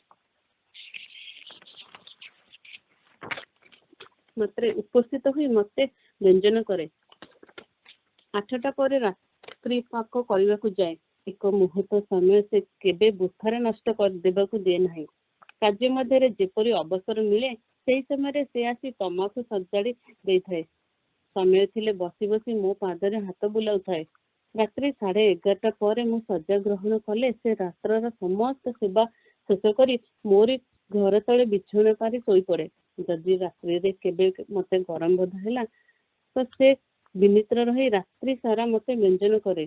ମାତ୍ରେ ଉପସ୍ଥିତ ହୋଇ ମତେ ବ୍ୟଞ୍ଜନ କରେ। 8ଟା ପରେ ରାତ୍ରି ପାକ କରିବାକୁ ଯାଏ। ଏକ ମୁହୂର୍ତ୍ତ ସମୟ ସେ କେବେ ବୃଥାରେ ନଷ୍ଟ ଦେବାକୁ ଦିଏ ନାହିଁ। କାର୍ଯ୍ୟ ମଧ୍ୟରେ ଯେପରି ଅବସର ମିଳେ ସେହି ସମୟରେ ସେ ଆସି ତମାଖୁ ସଜାଡ଼ି ଦେଇଥାଏ। ସମୟ ଥିଲେ ବସି ବସି ମୋ ପାଦରେ ହାତ ବୁଲାଉଥାଏ। ରାତ୍ରି 11:30 ପରେ ମୁଁ ଶଯ୍ୟା ଗ୍ରହଣ କଲେ ସେ ରାତ୍ରର ସମସ୍ତ ସେବା ଶେଷ କରି ମୋରି ଘର ତଳେ ବିଛଣା ପାରି ଶୋଇପଡ଼େ। ଯଦି ରାତ୍ରିରେ କେବେ ମତେ ଗରମ ବୋଧ ହେଲା ତ ସେ ବିନିତ୍ର ରହି ରାତ୍ରି ସାରା ମତେ ବ୍ୟଞ୍ଜନ କରେ।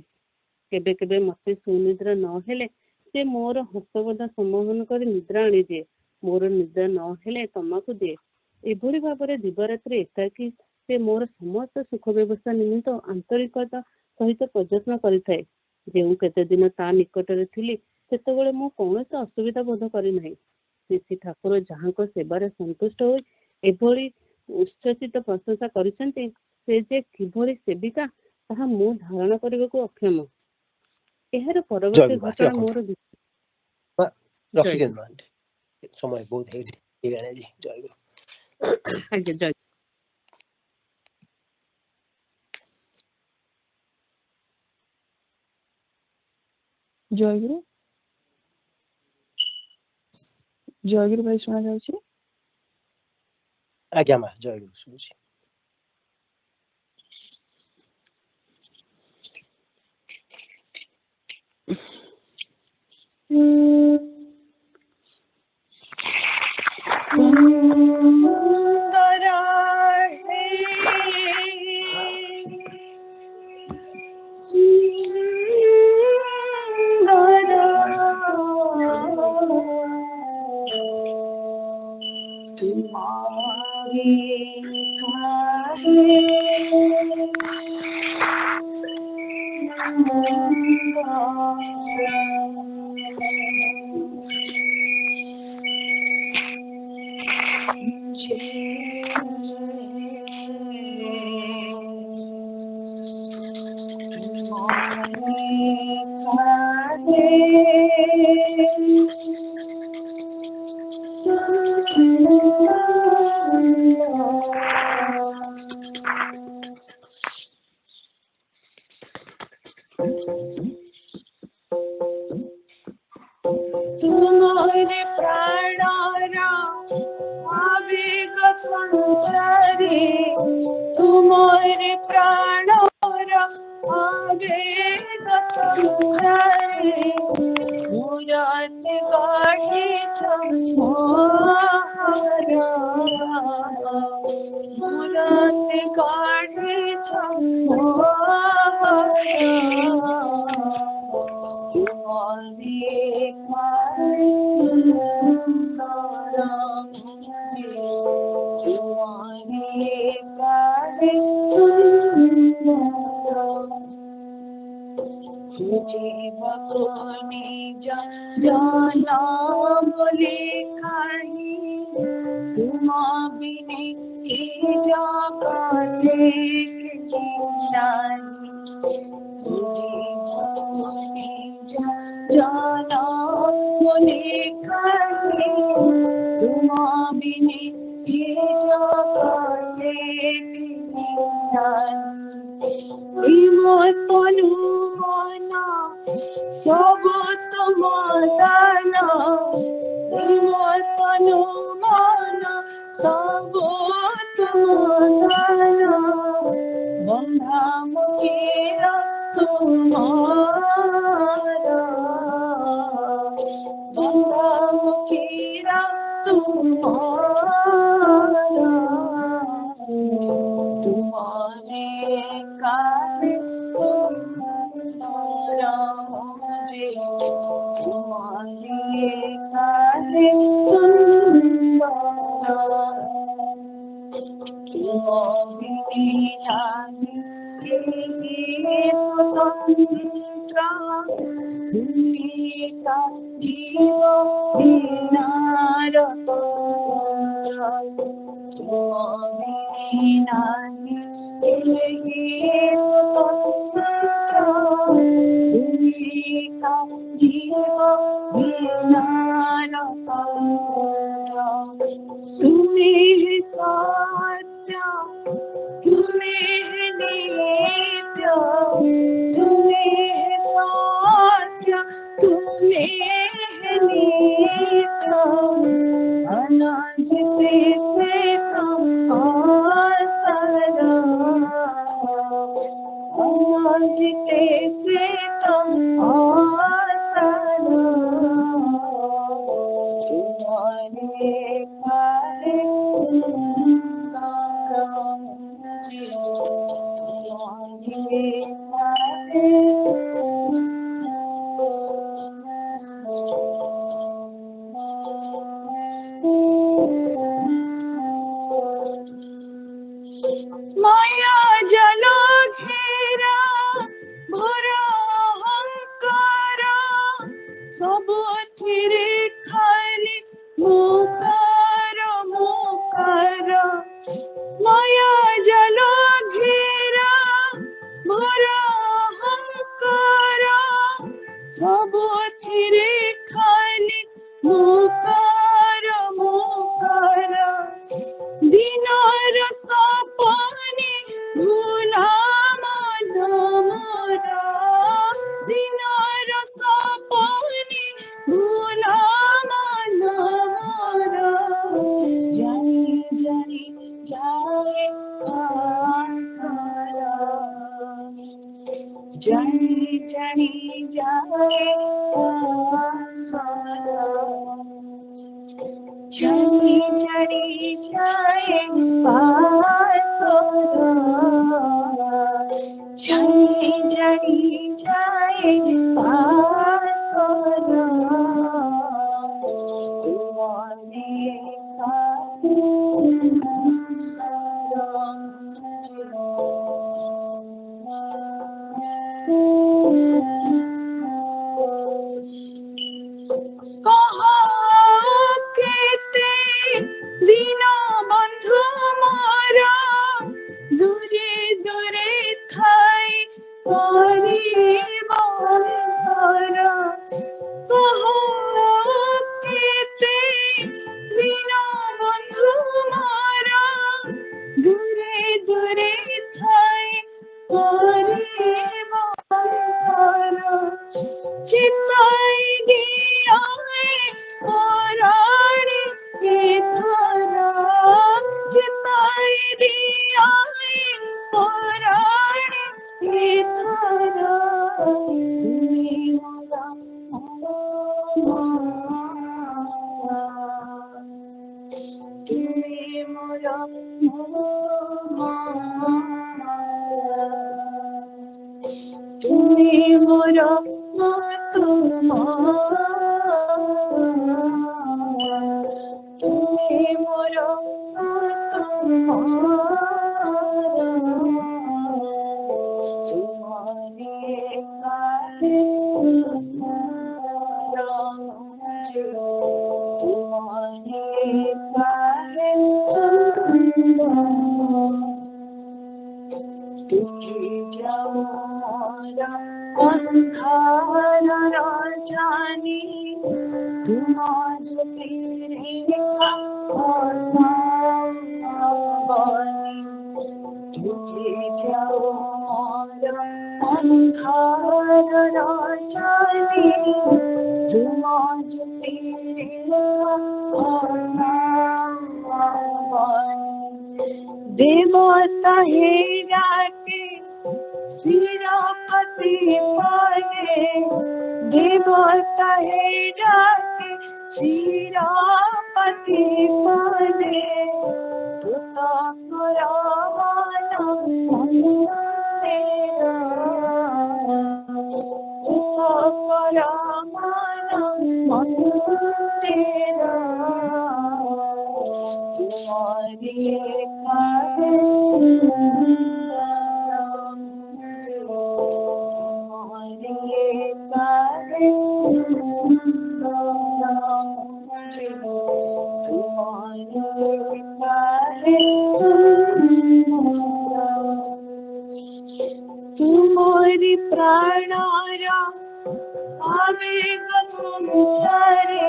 କେବେ କେବେ ମତେ ସୁନିଦ୍ରା ନ ହେଲେ ସେ ମୋର ହସ୍ତବଦା ସମ୍ମୋହନ କରି ନିଦ୍ରା ଆଣିଦିଏ। ମୋର ନିଦ୍ରା ନ ହେଲେ ତମାଖୁ ଦିଏ। ଏଭଳି ଭାବରେ ଦିବରାତ୍ରି ଏକାକୀ ସେ ମୋର ସମସ୍ତ ସୁଖ ବ୍ୟବସ୍ଥା ନିମିତ୍ତ ଆନ୍ତରିକତା ସହିତ ପ୍ରଯତ୍ନ କରିଥାଏ। ଯେଉଁ କେତେ ଦିନ ତା ନିକଟରେ ଥିଲି ସେତେବେଳେ ମୁଁ କୌଣସି ଅସୁବିଧା ବୋଧ କରିନାହିଁ। ଶ୍ରୀ ଶ୍ରୀ ଠାକୁର ଯାହାଙ୍କ ସେବାରେ ସନ୍ତୁଷ୍ଟ ହୋଇ ଏଭଳି ଉଚ୍ଛ୍ୱସିତ ପ୍ରଶଂସା କରିଛନ୍ତି ସେ ଯେ କିଭଳି ସେବିକା ତାହା ମୁଁ ଧାରଣ କରିବାକୁ ଅକ୍ଷମ। ଏହାର ପରବର୍ତ୍ତୀ ଘଟଣା ମୋର ସମୟ ବହୁତ ହେଇଗଲାଣି। ଜୟଗୁରୁ। ଆଜ୍ଞା ଜୟ ଜୟଗୁରୁ। ଜୟଗୁରୁ ଭାଇ ଶୁଣା ଯାଉଛି? ଆଜ୍ଞା ମା, ଜୟଗୁରୁ ଶୁଣୁଛି। বিনে তনু মনা সব তোমাদান তনু মনা সব তোমাদান বন্ধা মুখেরা তোমারা বন্ধা মুখেরা তোমারা তোমারে কাছে তোমারা তোমারে কাছে माया जल घेरा भरा हंकारा सब थिरे खाली मुकार मुकार माया जल घेरा भरा हंकारा सब थिरे खाली मुकार मुकार दिनार सपने भूला मनमरा दिनार सपने भूला मनमरा जानी जानी जाए आसरा जानी जानी जाए आसरा चली चली जाए पासरा चली चली जाए पासरा तुम्हारे दीना बंधु मारा दूरे दूरे खाई परिवारा कहो केते दीना बंधु मारा दूरे दूरे खाई परिवारा चिताई दिया पराणी थारा जिताई दिया पराणी थारा तुम्हें मोरा तुम्हें मोरा तुम्हें मोरा तुम्हारे काहे तुम्हारे काहे तुझे जाओ अंधारा जानी तुम्हारे तेरे तुझे जाओ अंधार राजाने जुमाज तेरे देवता है जाके सिरापति पाले देवता है जाके सिरापति पाले तुता करावाना तेरा तुता करावाना तेरा तुम्हारी तुम्हारी प्राणारा आवेग संसारे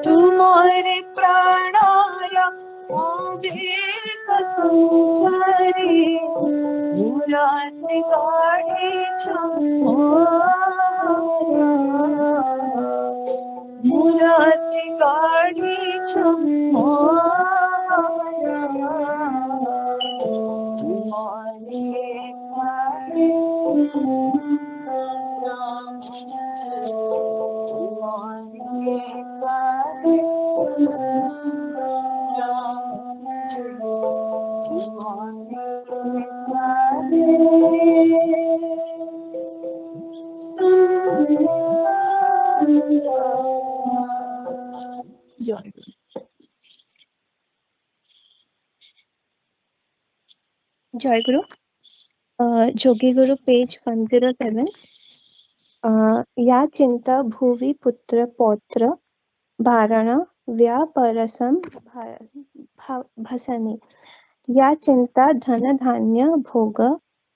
तुम्हारे प्राणारा आवेग संसारे मुरारी गाड़ी मुरारी गाड़ी Jayaguru. Jogi Guru, page 107. या चिंता भुवि पुत्र पौत्र भारण व्यापरसम भसनी या चिंता धन धान्य भोग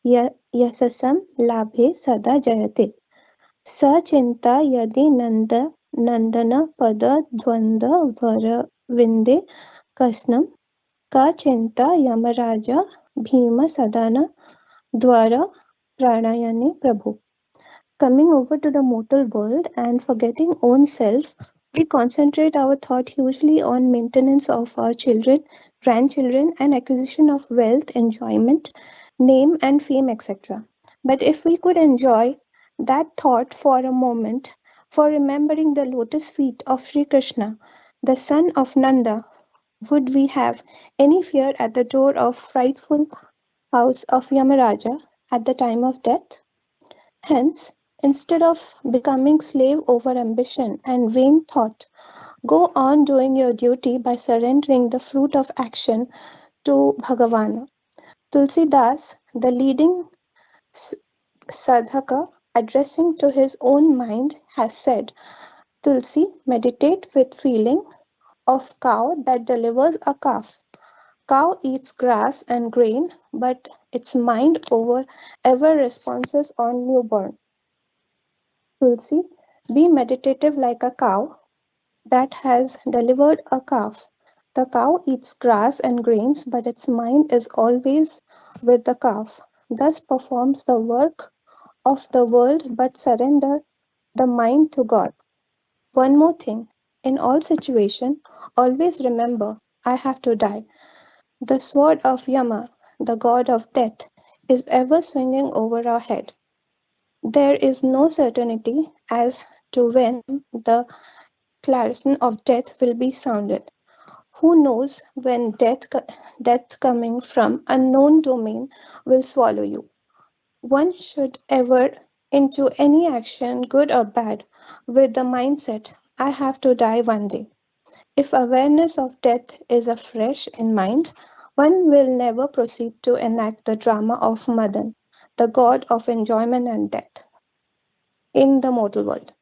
यशसम लाभे सदा जयते स चिंता यदि नंदन पद द्वंद वर विंदे कृष्णम का चिंता यमराज भीम सदन द्वार प्राणायने प्रभु. Coming over to the mortal world and forgetting own self, we concentrate our thought hugely on maintenance of our children, grandchildren, and acquisition of wealth, enjoyment, name and fame, etc. But if we could enjoy that thought for a moment, for remembering the lotus feet of Sri Krishna, the son of Nanda, would we have any fear at the door of frightful house of Yamaraja at the time of death? Hence, instead of becoming slave over ambition and vain thought, go on doing your duty by surrendering the fruit of action to Bhagavan. Tulsidas, the leading sadhaka, addressing to his own mind, has said, Tulsi, meditate with feeling of cow that delivers a calf. Cow eats grass and grain, but its mind ever responses on newborn. Tulsi, be meditative like a cow that has delivered a calf. The cow eats grass and grains, but its mind is always with the calf. Thus performs the work of the world, but surrender the mind to God. One more thing, in all situations, always remember, I have to die. The sword of Yama, the god of death, is ever swinging over our head. There is no certainty as to when the clarion of death will be sounded. Who knows when death coming from unknown domain will swallow you? One should ever into any action, good or bad, with the mindset, I have to die one day. If awareness of death is afresh in mind, one will never proceed to enact the drama of Madan, the god of enjoyment and death, in the mortal world.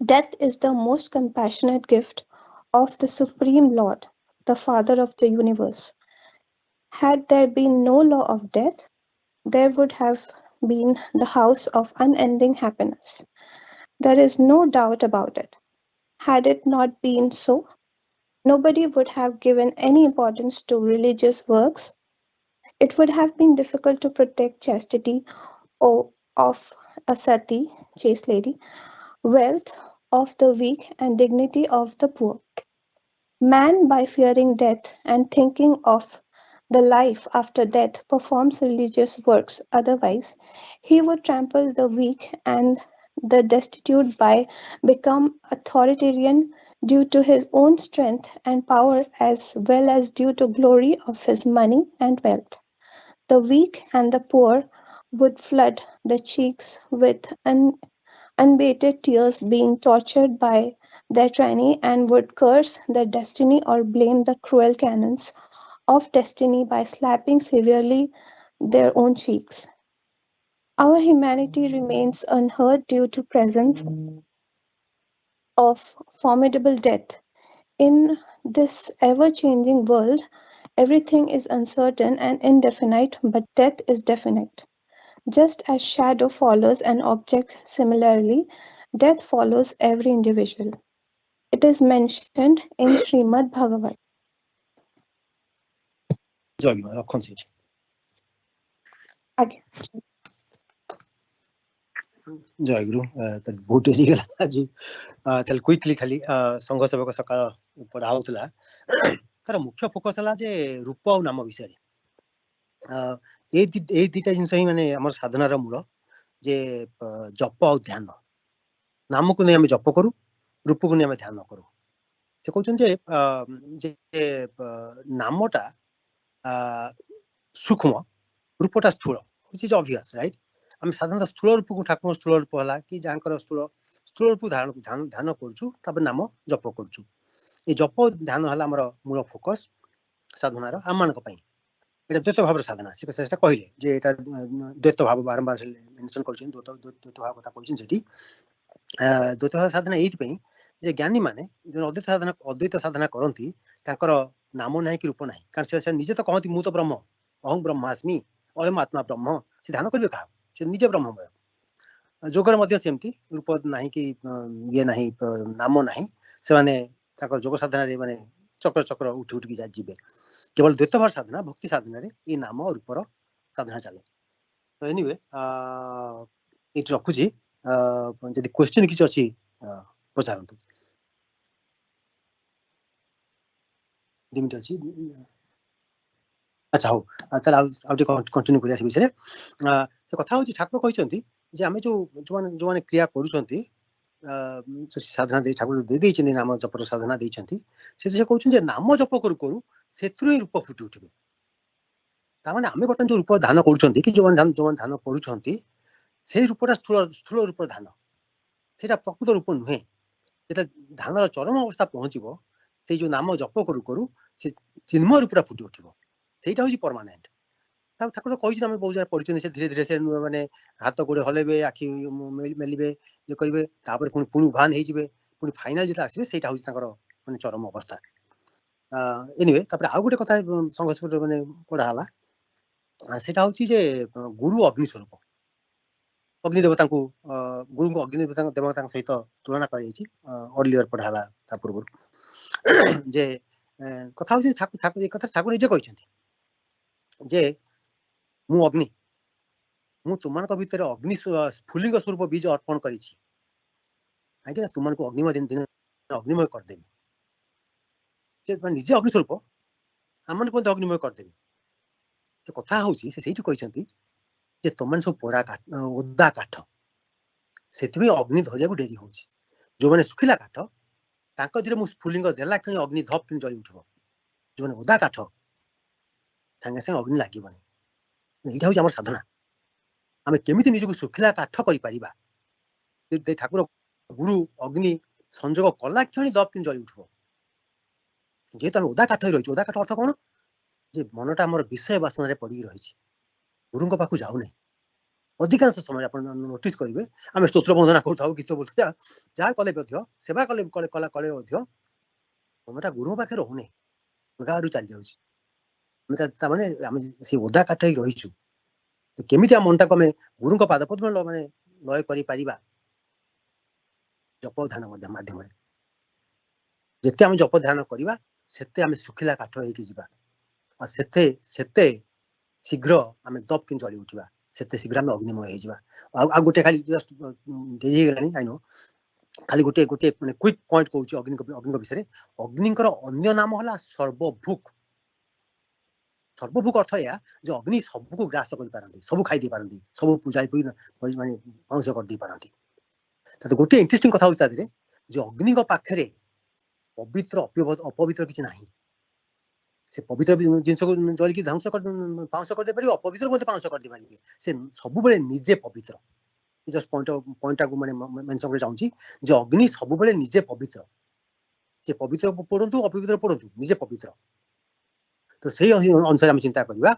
Death is the most compassionate gift of the Supreme Lord, the Father of the universe. Had there been no law of death, there would have been the house of unending happiness. There is no doubt about it. Had it not been so, Nobody would have given any importance to religious works. It would have been difficult to protect chastity of a sati, chaste lady, wealth of the weak, and dignity of the poor. Man, by fearing death and thinking of the life after death, performs religious works. Otherwise, he would trample the weak and the destitute by become authoritarian due to his own strength and power as well as due to glory of his money and wealth. The weak and the poor would flood the cheeks with unabated tears, being tortured by their tyranny, and would curse their destiny or blame the cruel canons of destiny by slapping severely their own cheeks. Our humanity remains unhurt due to presence of formidable death. In this ever-changing world, everything is uncertain and indefinite, but death is definite. Just as shadow follows an object, similarly, death follows every individual. It is mentioned in Srimad Bhagavad. ଜୟଗୁରୁ ରଖନ୍ତୁ ସେଠି। ଆଜ୍ଞା। ଜୟଗୁରୁ ତାହେଲେ ବହୁତ ଡେରି ହେଇଗଲା ଆଜି। ତାହେଲେ quickly ଖାଲି ସଂଘ ସେବକ ସକାଳ ପଢା ହଉଥିଲା, ତାର ମୁଖ୍ୟ ଫୋକସ ହେଲା ଯେ ରୂପ ଆଉ ନାମ ବିଷୟରେ। ଏଇ ଦିଟା ଜିନିଷ ହିଁ ମାନେ ଆମର ସାଧନାର ମୂଳ, ଯେ ଜପ ଆଉ ଧ୍ୟାନ। ନାମକୁ ନେଇ ଆମେ ଜପ କରୁ, ରୂପକୁ ନେଇ ଆମେ ଧ୍ୟାନ କରୁ। ସେ କହୁଛନ୍ତି ଯେ ନାମଟା ସୂକ୍ଷ୍ମ, ରୂପଟା ସ୍ଥୂଳ, which is obvious, right? ଆମେ ସାଧାରଣତଃ ସ୍ଥୂଳ ରୂପକୁ ଠାକୁର ସ୍ଥୂଳ ରୂପ ହେଲା କି ଯାହାଙ୍କର ସ୍ଥୂଳ ରୂପକୁ ଧ୍ୟାନ କରୁଛୁ, ତାପରେ ନାମ ଜପ କରୁଛୁ। ଏ ଜପ ଧ୍ୟାନ ହେଲା ଆମର ମୂଳ ଫୋକସ ସାଧନାର ଆମମାନଙ୍କ ପାଇଁ। ଏଇଟା ଦ୍ୱୈତ ଭାବର ସାଧନା। ସେ ସେଟା କହିଲେ ଯେ ଏଇଟା ଦ୍ୱୈତ ଭାବ, ବାରମ୍ବାର ମେନସନ କରିଛନ୍ତି, ଦ୍ୱୈତ ଭାବ କଥା କହିଛନ୍ତି ସେଠି। ଦ୍ୱୈତ ଭାବ ସାଧନା ଏଇଥିପାଇଁ ଯେ ଜ୍ଞାନୀ ମାନେ ଯୋଉ ଅଦ୍ୱୈତ ସାଧନା କରନ୍ତି, ତାଙ୍କର ନାମ ନାହିଁ କି ରୂପ ନାହିଁ, କାରଣ ସେ ନିଜେ ତ କହନ୍ତି ମୁଁ ତ ବ୍ରହ୍ମ, ଅହଂ ବ୍ରହ୍ମାସ୍ମି, ଅୟମ ଆତ୍ମା ବ୍ରହ୍ମ। ସେ ଧ୍ୟାନ କରିବେ କାହା? ସେ ନିଜେ ବ୍ରହ୍ମମୟ। ଯୋଗରେ ମଧ୍ୟ ସେମିତି ରୂପ ନାହିଁ କି ଇଏ ନାହିଁ, ନାମ ନାହିଁ, ସେମାନେ ତାଙ୍କର ଯୋଗ ସାଧନାରେ ମାନେ ଚକ୍ର ଚକ୍ର ଉଠି ଉଠିକି ଯିବେ। କେବଳ ଦ୍ୱୈତ ଭାବ ସାଧନା, ଭକ୍ତି ସାଧନାରେ ଏଇ ନାମ ରୂପର ସାଧନା ଚାଲେ। ତ ଏନିୱେ ଏଇଠି ରଖୁଛି, ଯଦି କ୍ୱେଶ୍ଚିନ୍ କିଛି ଅଛି ପଚାରନ୍ତୁ। 2 ମିନିଟ୍ ଅଛି। ଆଚ୍ଛା ହଉ, ତାହେଲେ ଆଉ ଟିକେ କଣ୍ଟିନ୍ୟୁ କରିବା ସେ ବିଷୟରେ। ସେ କଥା ହଉଛି, ଠାକୁର କହିଛନ୍ତି ଯେ ଆମେ ଯୋଉମାନେ କ୍ରିୟା କରୁଛନ୍ତି, ସାଧନା ଦେଇ ଠାକୁର ଦେଇଛନ୍ତି, ନାମ ଜପର ସାଧନା ଦେଇଛନ୍ତି, ସେଥିରେ ସେ କହୁଛନ୍ତି ଯେ ନାମ ଜପ କରୁ କରୁ ସେଥିରୁ ହିଁ ରୂପ ଫୁଟି ଉଠିବ। ତାମାନେ ଆମେ ବର୍ତ୍ତମାନ ଯୋଉ ରୂପ ଧ୍ୟାନ କରୁଛନ୍ତି, କି ଯୋଉମାନେ ଧ୍ୟାନ କରୁଛନ୍ତି, ସେଇ ରୂପଟା ସ୍ଥୂଳ ରୂପ ଧ୍ୟାନ, ସେଇଟା ପ୍ରକୃତ ରୂପ ନୁହେଁ। ଯେତେବେଳେ ଧ୍ୟାନର ଚରମ ଅବସ୍ଥା ପହଞ୍ଚିବ, ସେଇ ଯୋଉ ନାମ ଜପ କରୁ କରୁ ସେ ଚିନ୍ମୟ ରୂପଟା ଫୁଟି ଉଠିବ, ସେଇଟା ହଉଛି ପରମାନେଣ୍ଟ। ତାକୁ ଠାକୁର କହିଛନ୍ତି, ଆମେ ବହୁତ ଜାଗା ପଢିଛନ୍ତି, ସେ ଧୀରେ ଧୀରେ ସେ ମାନେ ହାତ ଗୋଡେ ହଲେଇବେ, ଆଖି ମେଲିବେ, ଇଏ କରିବେ, ତାପରେ ପୁଣି ଉଭାନ ହେଇଯିବେ, ପୁଣି ଫାଇନାଲ ଯେତେବେଳେ ଆସିବେ, ସେଇଟା ହଉଛି ତାଙ୍କର ମାନେ ଚରମ ଅବସ୍ଥା। ଏନିୱେ, ତାପରେ ଆଉ ଗୋଟେ କଥା ସଂଘର୍ଷ ମାନେ ପଢା ହେଲା, ସେଇଟା ହଉଛି ଯେ ଗୁରୁ ଅଗ୍ନି ସ୍ୱରୂପ। ଅଗ୍ନି ଦେବତାଙ୍କୁ ଗୁରୁଙ୍କୁ ଅଗ୍ନି ଦେବତାଙ୍କ ସହିତ ତୁଳନା କରାଯାଇଛି, ଅର୍ଲିୟର ପଢା ହେଲା ତା ପୂର୍ବରୁ। ଯେ କଥା ହଉଛି ଏ କଥା ଠାକୁର ନିଜେ କହିଛନ୍ତି ଯେ ମୁଁ ଅଗ୍ନି, ମୁଁ ତୁମମାନଙ୍କ ଭିତରେ ଅଗ୍ନି ସ୍ଫୁଲିଙ୍ଗ ସ୍ୱରୂପ ବୀଜ ଅର୍ପଣ କରିଛି, କାହିଁକି ନା ତୁମମାନଙ୍କୁ ଅଗ୍ନିମୟ କରିଦେବି। ନିଜେ ଅଗ୍ନି ସ୍ୱରୂପ, ଆମମାନଙ୍କୁ ମଧ୍ୟ ଅଗ୍ନିମୟ କରିଦେବି। ସେ କଥା ହଉଛି, ସେ ସେଇଠି କହିଛନ୍ତି ଯେ ତମମାନେ ସବୁ ଓଦା କାଠ, ସେଥିପାଇଁ ଅଗ୍ନି ଧରିବାକୁ ଡେରି ହଉଛି। ଯୋଉମାନେ ଶୁଖିଲା କାଠ, ତାଙ୍କ ଦେହରେ ମୁଁ ସ୍ଫୁଲିଙ୍ଗ ଦେଲା କ୍ଷଣି ଅଗ୍ନି ଧପ କିଣି ଜଳି ଉଠିବ। ଯୋଉମାନେ ଓଦା କାଠ, ସାଙ୍ଗେ ସାଙ୍ଗେ ଅଗ୍ନି ଲାଗିବନି। ଏଇଟା ହଉଛି ଆମର ସାଧନା। ଆମେ କେମିତି ନିଜକୁ ଶୁଖିଲା କାଠ କରିପାରିବା, ଠାକୁର ଗୁରୁ ଅଗ୍ନି ସଂଯୋଗ କଲା କ୍ଷଣି ଦପ କିଣି ଜଳି ଉଠିବ। ଯେହେତୁ ଆମେ ଓଦା କାଠ ହେଇ ରହିଛୁ, ଓଦା କାଠ ଅର୍ଥ କଣ? ଯେ ମନଟା ଆମର ବିଷୟ ବାସନାରେ ପଡିକି ରହିଛି, ଗୁରୁଙ୍କ ପାଖକୁ ଯାଉନାହିଁ। ଅଧିକାଂଶ ସମୟରେ ଆପଣ ନୋଟିସ୍ କରିବେ, ଆମେ ସ୍ତୋତ୍ର ବନ୍ଦନା କରୁଥାଉ, ଗୀତ ବୋଲୁଥାଉ, ଯାହା କଲେ ମଧ୍ୟ, ସେବା କଲେ ମଧ୍ୟ ମନଟା ଗୁରୁଙ୍କ ପାଖରେ ରହୁନାହିଁ, ଅଲଗା ଆଡୁ ଚାଲି ଯାଉଛି। ତାମାନେ ଆମେ ସେ ଓଦା କାଠ ହେଇ ରହିଛୁ। କେମିତି ଆମ ମନଟାକୁ ଆମେ ଗୁରୁଙ୍କ ପାଦପଦ୍ମ ମାନେ ଲୟ କରିପାରିବା? ଜପ ଧ୍ୟାନ ମାଧ୍ୟମରେ। ଯେତେ ଆମେ ଜପ ଧ୍ୟାନ କରିବା, सेते आमे सुखिला काठ होइकी जिबा आ सेते सेते शीघ्र आमे दब किन चली उठिबा सेते शीघ्र आमे अग्निमय हे जिबा आ गोटे खाली जस्ट देरी हे गलानी आई नो खाली गोटे गोटे माने क्विक पॉइंट कहूची अग्नि विषय अग्निकर अन्य नाम होला सर्वभुक सर्वभुक अर्थ या जो अग्नि सबको ग्रास कर पारंती सब खाई दे पारंती सब पूजाई पुई माने अंश कर दे पारंती त गोटे इंटरेस्टिंग कथा होता रे जो अग्नि को पाखरे पवित्र अपवित्र किछ नाही से पवित्र जिनस को जल की ध्वंस कर पांस कर दे पारि अपवित्र मते पांस कर दे पारि से सब बेले निजे पवित्र जस्ट पॉइंट को माने मेंशन कर चाहूची जे अग्नि सब बेले निजे पवित्र से पवित्र पड़ंतु अपवित्र पड़ंतु निजे पवित्र तो सही अनुसार हम चिंता करबा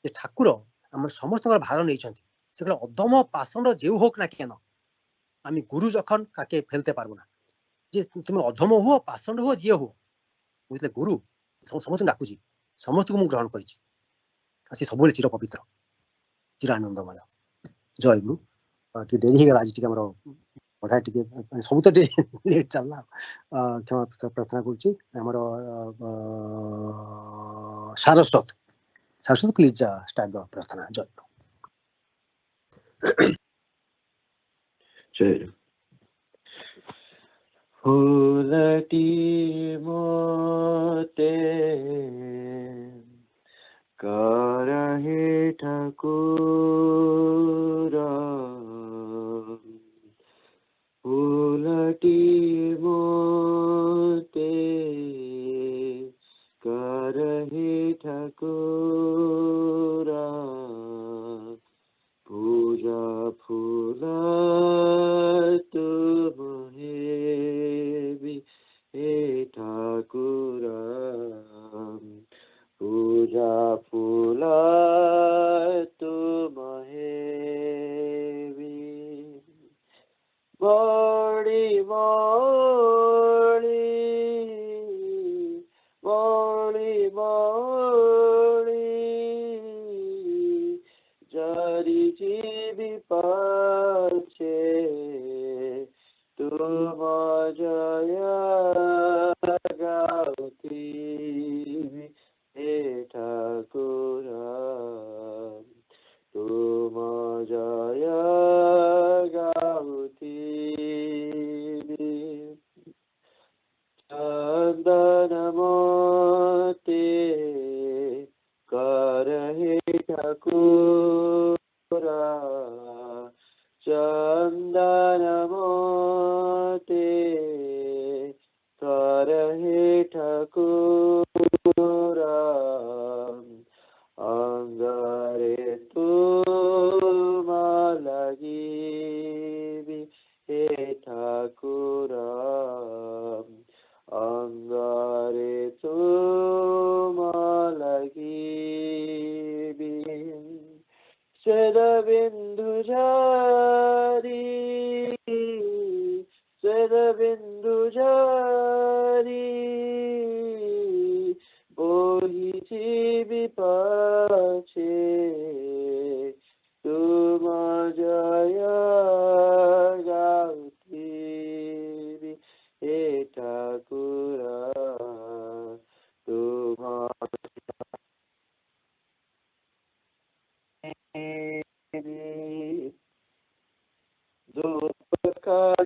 जे ठाकुर हमर समस्त भार नै छथि से कहले अधम पाषंड जेउ होक ना केन आमी गुरु जखन काके फेलते पारबो ना जे तुम अधम हो पाषंड हो जे हो बुझले गुरु समस्त डाकुची समस्त को मु ग्रहण करिछि आसी सब चिर पवित्र चिर आनंदमय जय गुरु कि डेरी हे गला आज टिके हमरो पढ़ा टिके सब तो लेट चलना क्षमा प्रार्थना करूची हमरो सारस्वत प्लीज स्टार्ट द प्रार्थना जय जय फूलटी मोते करहे ठाकुर फूलटी मोते करहे ठाकुर पूजा फूला तुम्हे भी हे ठाकुर पूजा फूला तुम्हे भी बड़ी बड़ी बड़ी बड़ी जारी जीवी पाछे तुम जया गाउती हे ठाकुर तुम जया गाउती चंदन मोते करहे ठाकुर चंदन मोते करहे ठाकुर अंगारे तुम लगी हे ठाकुर अंगारे तुम लगी बिंदु जारी बोही जीवी पाछे तुम जया गाउती हे ठाकुर तुम जो प्रकार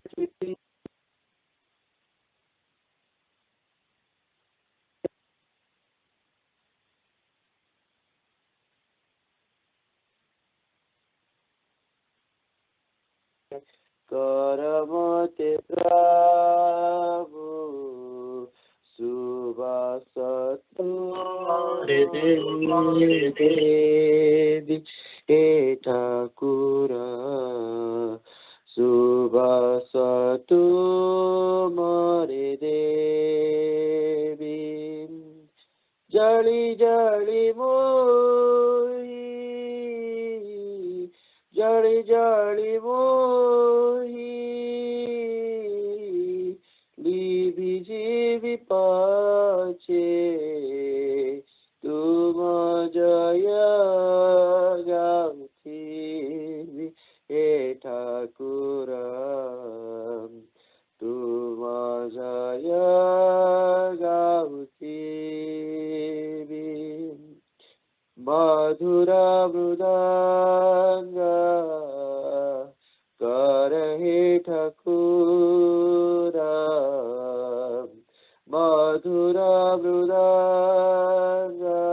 करमते प्रभु सुवासतु देवी हे ठाकुर सुवासतु मरे देवी जली जली मोही जली जली मोही लिभि जीवी पाछे तुम जया गाउती हे ठाकुर तुम Jaya गाउती madhura mridanga karahe Thakura madhura mridanga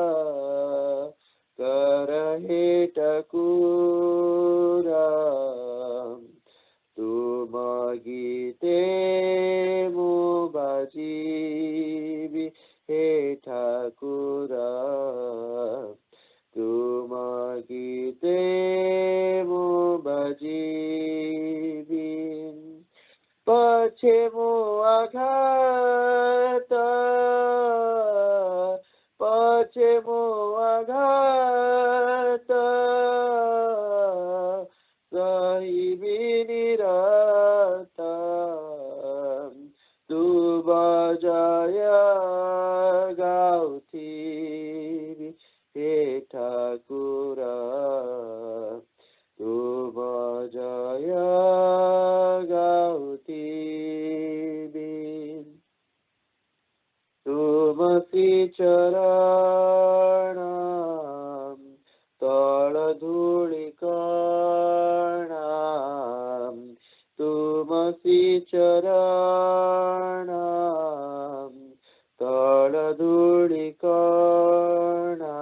karahe Thakura tuma gite mu bajibi he Thakura tuma gite mu bajibi pache mu aghata pache mu aghata sahibi nirata tu bajaya gauti he Thakura tu bajaya gauti tumasi charanam tala dhuli kanam tumasi charanam tala dhuli kana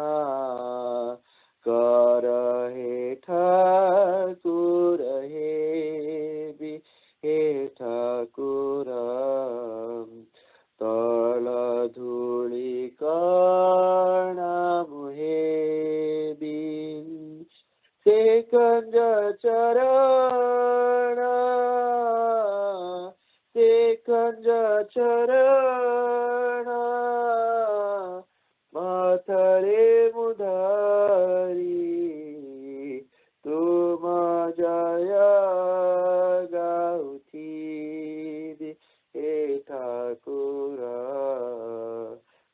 karahe Thakura he bi he Thakura tala dhuli kana muhebin sekanja charana mathare mudhari tuma jaya gauti he Thakura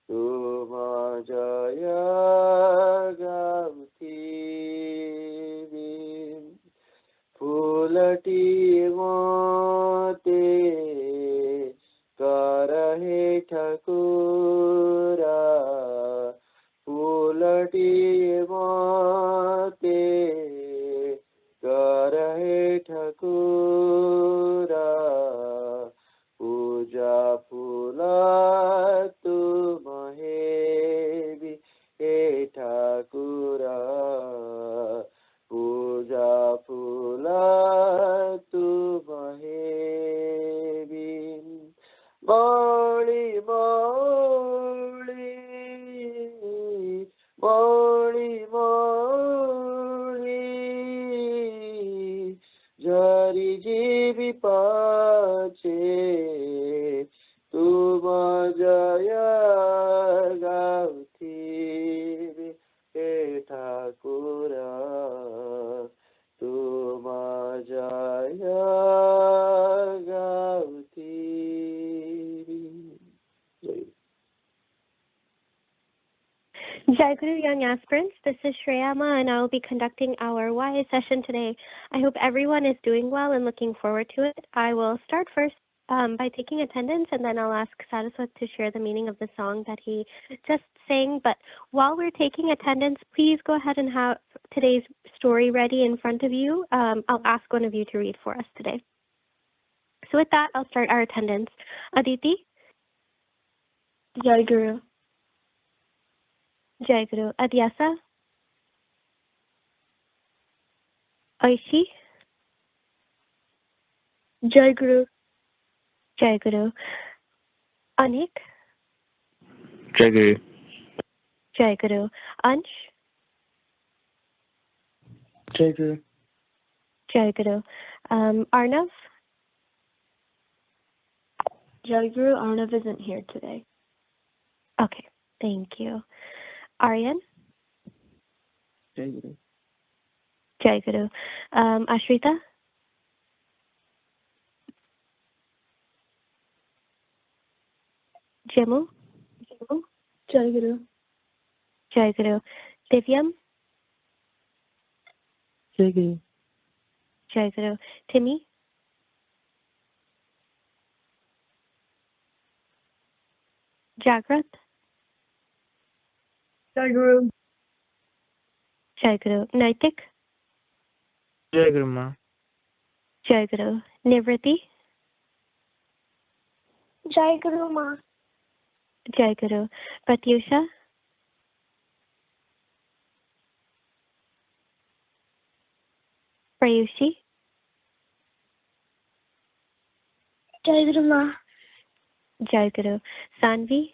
tuma jaya gauti phulati mote karahe Thakura phulati mote karahe Thakura puja phula tumahebi he Thakura puja phula tumahebi Moli moli moli moli jari jibi pache tuma jaya gauti he Thakura tuma jaya gauti. Jayaguru Young Aspirants, this is Shreyama and I will be conducting our YA session today. I hope everyone is doing well and looking forward to it. I will start first by taking attendance and then I'll ask Saraswat to share the meaning of the song that he just sang. But while we're taking attendance, please go ahead and have today's story ready in front of you. I'll ask one of you to read for us today. So with that, I'll start our attendance. Aditi? Jayaguru. Jayaguru. Adhibasa? Aishi? Jayaguru. Jayaguru. Anik? Jayaguru. Jayaguru. Ansh? Jayaguru. Jayaguru. Arnav? Jayaguru, Arnav isn't here today. Okay, thank you. Aryan? Jayaguru. Jayaguru. Ashrita? Jemu? Jayaguru. Jayaguru. Divyam? Jayaguru. Jayaguru. Timmy? Jagrat? Jayaguru. Jayaguru. Naitik. Jayaguru Ma. Jayaguru. Nivriti. Jayaguru Ma. Jayaguru. Pratyusha. Prayushi. Jayaguru Ma. Jayaguru. Sanvi.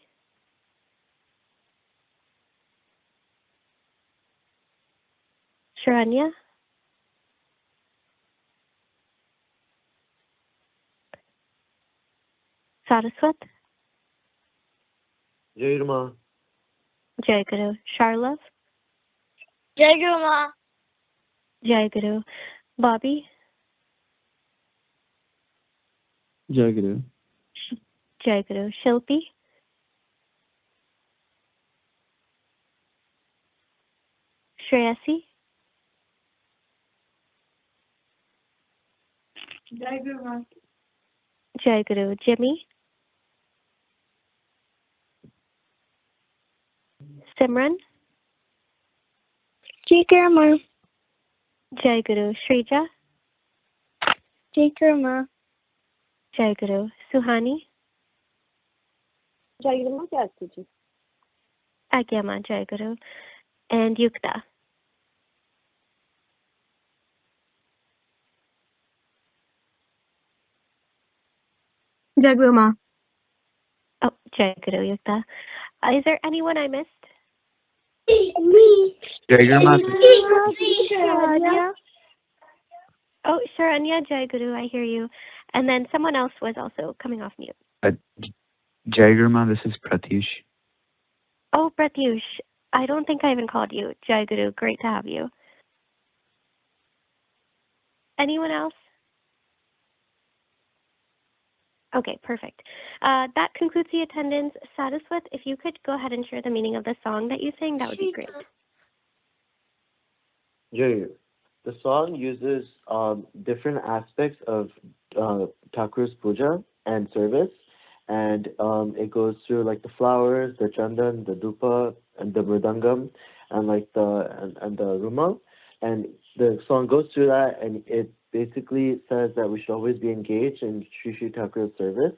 Sharanya. Saraswat. Jayaguru Ma. Jayaguru. Sharlav. Jayaguru Ma. Jayaguru. Bobby. Jayaguru. Jayaguru. Shilpi. Shreyasi. Jayaguru Ma. Jayaguru. Jimmy. Simran. Jayaguru Ma. Jayaguru. Shrija. Jayaguru Ma. Jayaguru. Suhani. Jayaguru Ma क्या जी? Agyama. Jayaguru. And Yukta. Jayaguru Ma. Oh, Jayaguru. Yukta. Is there anyone I missed? Me. Jayaguru Ma. Sharanya. Oh, Sharanya. Jayaguru. I hear you. And then someone else was also coming off mute. Jayaguru Ma, this is Pratyush. Oh, Pratyush. I don't think I even called you. Jayaguru. Great to have you. Anyone else? Okay, perfect. That concludes the attendance. Saraswat, if you could go ahead and share the meaning of the song that you sang, that would be great. Jayaguru. The song uses different aspects of Thakur's puja and service, and it goes through like the flowers, the chandan, the dupa, and the mridangam, and like the ruma, and the song goes through that, and it basically says that we should always be engaged in Shree Shree Thakur's service,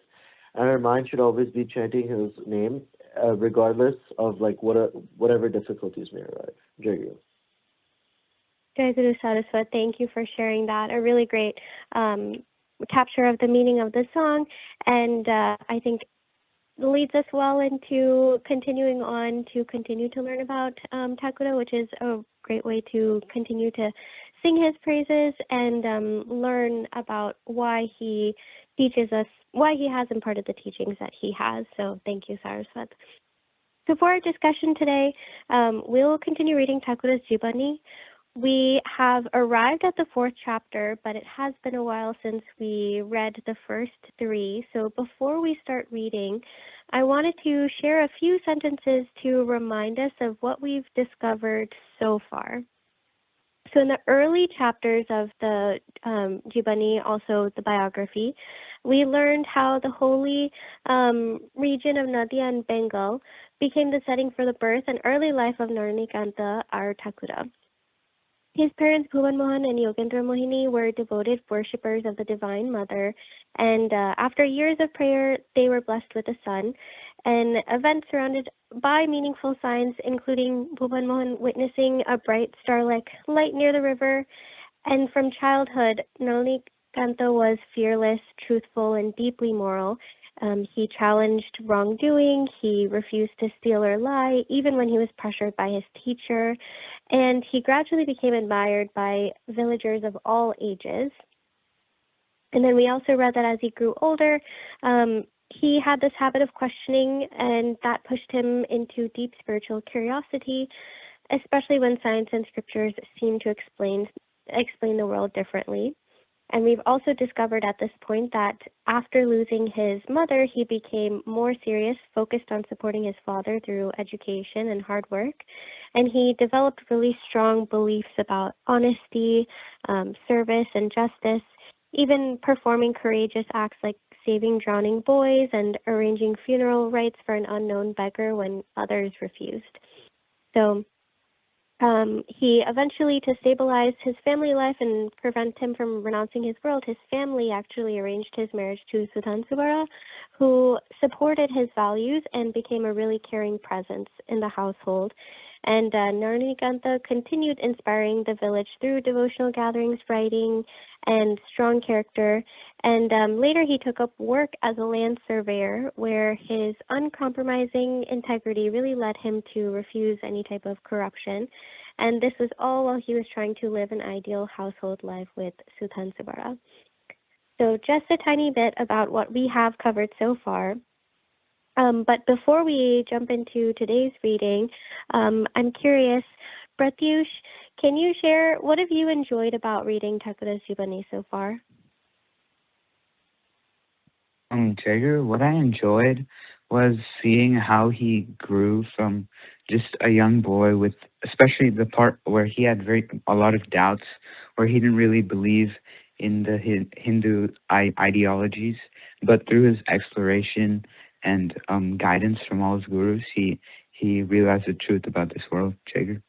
and our mind should always be chanting his name, regardless of like whatever difficulties may arise. Jayaguru. Jayaguru Saraswat, thank you for sharing that. A really great capture of the meaning of the song, and I think leads us well into continuing on to continue to learn about Thakura, which is a great way to continue to sing his praises and learn about why he teaches us, why he has imparted the teachings that he has. So thank you, Saraswat. So for our discussion today, we'll continue reading Thakura's Jibani. We have arrived at the 4th chapter, but it has been a while since we read the first 3. So before we start reading, I wanted to share a few sentences to remind us of what we've discovered so far. So in the early chapters of the Jibani, also the biography, we learned how the holy region of Nadia and Bengal became the setting for the birth and early life of Narnikanta, our Thakura. His parents, Bhuvan Mohan and Yogendra Mohini, were devoted worshippers of the Divine Mother, and after years of prayer, they were blessed with a son. An event surrounded by meaningful signs, including Bhuvan Mohan witnessing a bright star-like light near the river. And from childhood, Narnikanta was fearless, truthful, and deeply moral. He challenged wrongdoing, he refused to steal or lie, even when he was pressured by his teacher, and he gradually became admired by villagers of all ages. And then we also read that as he grew older, he had this habit of questioning, and that pushed him into deep spiritual curiosity, especially when science and scriptures seemed to explain the world differently. And we've also discovered at this point that after losing his mother, he became more serious, focused on supporting his father through education and hard work. And he developed really strong beliefs about honesty, service, and justice, even performing courageous acts like saving drowning boys and arranging funeral rites for an unknown beggar when others refused. So He eventually, to stabilize his family life and prevent him from renouncing his world, his family actually arranged his marriage to Sudhansubara, who supported his values and became a really caring presence in the household. And Narnikanta continued inspiring the village through devotional gatherings, writing, and strong character. And later he took up work as a land surveyor, where his uncompromising integrity really led him to refuse any type of corruption. And this was all while he was trying to live an ideal household life with Sudhansubara. So just a tiny bit about what we have covered so far. But before we jump into today's reading, I'm curious, Pratyush, can you share what have you enjoyed about reading Thakura's Jivani so far? Jagger, what I enjoyed was seeing how he grew from just a young boy with, especially the part where he had a lot of doubts, where he didn't really believe in the Hindu ideologies, but through his exploration and guidance from all his gurus, he realized the truth about this world. Jagger.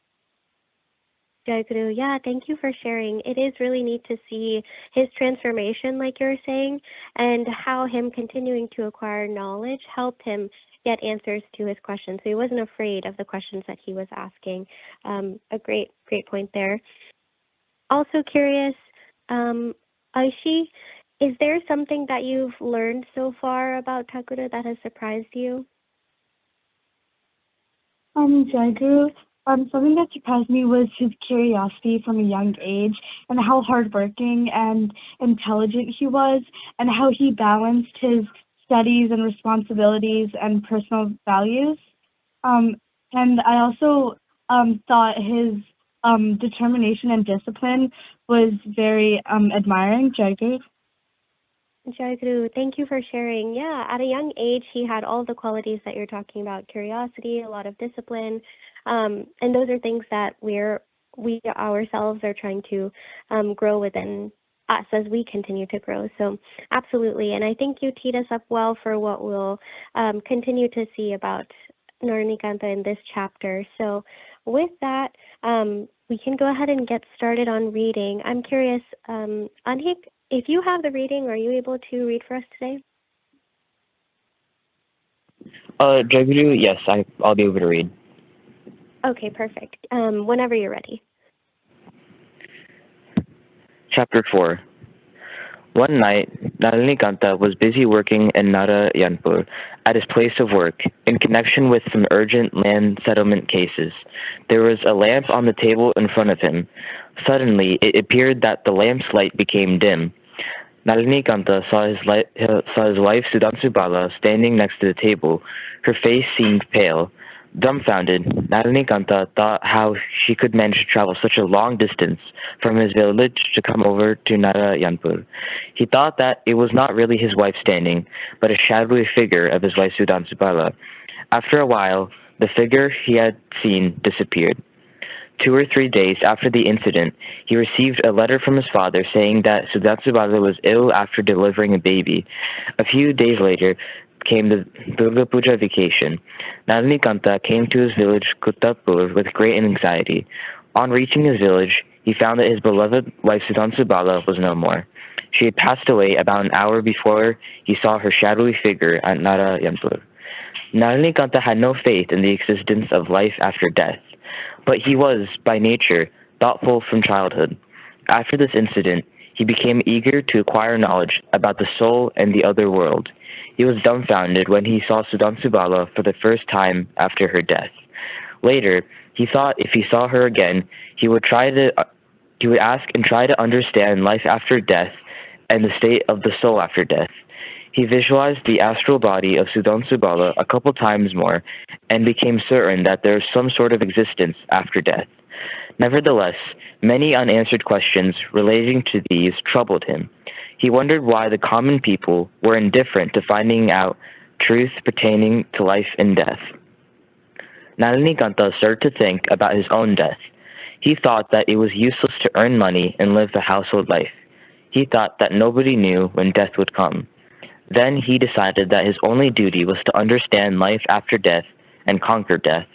Jayaguru, yeah, thank you for sharing. It is really neat to see his transformation, like you're saying, and how him continuing to acquire knowledge helped him get answers to his questions. So he wasn't afraid of the questions that he was asking. A great point there. Also curious, Aishi, is there something that you've learned so far about Thakura that has surprised you? Jayaguru, something that surprised me was his curiosity from a young age and how hardworking and intelligent he was, and how he balanced his studies and responsibilities and personal values. And I also thought his determination and discipline was very admiring. Jayaguru. Jayaguru, thank you for sharing. Yeah, at a young age, he had all the qualities that you're talking about: curiosity, a lot of discipline, and those are things that we ourselves are trying to grow within us as we continue to grow. So absolutely, and I think you teed us up well for what we'll continue to see about Narnikanta in this chapter. So with that, we can go ahead and get started on reading. I'm curious, Anhik, if you have the reading, are you able to read for us today? Jayaguru, yes, I'll be able to read. Okay, perfect. Whenever you're ready. Chapter 4. One night, Nalinikanta was busy working in Narayanpur at his place of work in connection with some urgent land settlement cases. There was a lamp on the table in front of him. Suddenly, it appeared that the lamp's light became dim. Nalinikanta saw his wife Sudhansubala standing next to the table. Her face seemed pale. Dumbfounded, Nalinikanta thought how she could manage to travel such a long distance from his village to come over to Narayanpur. He thought that it was not really his wife standing, but a shadowy figure of his wife Sudhansubala. After a while, the figure he had seen disappeared. 2 or 3 days after the incident, he received a letter from his father saying that Sudhansubala was ill after delivering a baby. A few days later came the Durga Puja vacation. Nalinikanta came to his village Kuttapur with great anxiety. On reaching his village, he found that his beloved wife Sudhansubala was no more. She had passed away about an hour before he saw her shadowy figure at Narayanpur. Nalinikanta had no faith in the existence of life after death, but he was, by nature, thoughtful from childhood. After this incident, he became eager to acquire knowledge about the soul and the other world. He was dumbfounded when he saw Sudhansubala for the first time after her death. Later, he thought if he saw her again, he would ask and try to understand life after death and the state of the soul after death. He visualized the astral body of Sudhansubala a couple times more and became certain that there was some sort of existence after death. Nevertheless, many unanswered questions relating to these troubled him. He wondered why the common people were indifferent to finding out truth pertaining to life and death. Nalinikanta started to think about his own death. He thought that it was useless to earn money and live the household life. He thought that nobody knew when death would come. Then he decided that his only duty was to understand life after death and conquer death.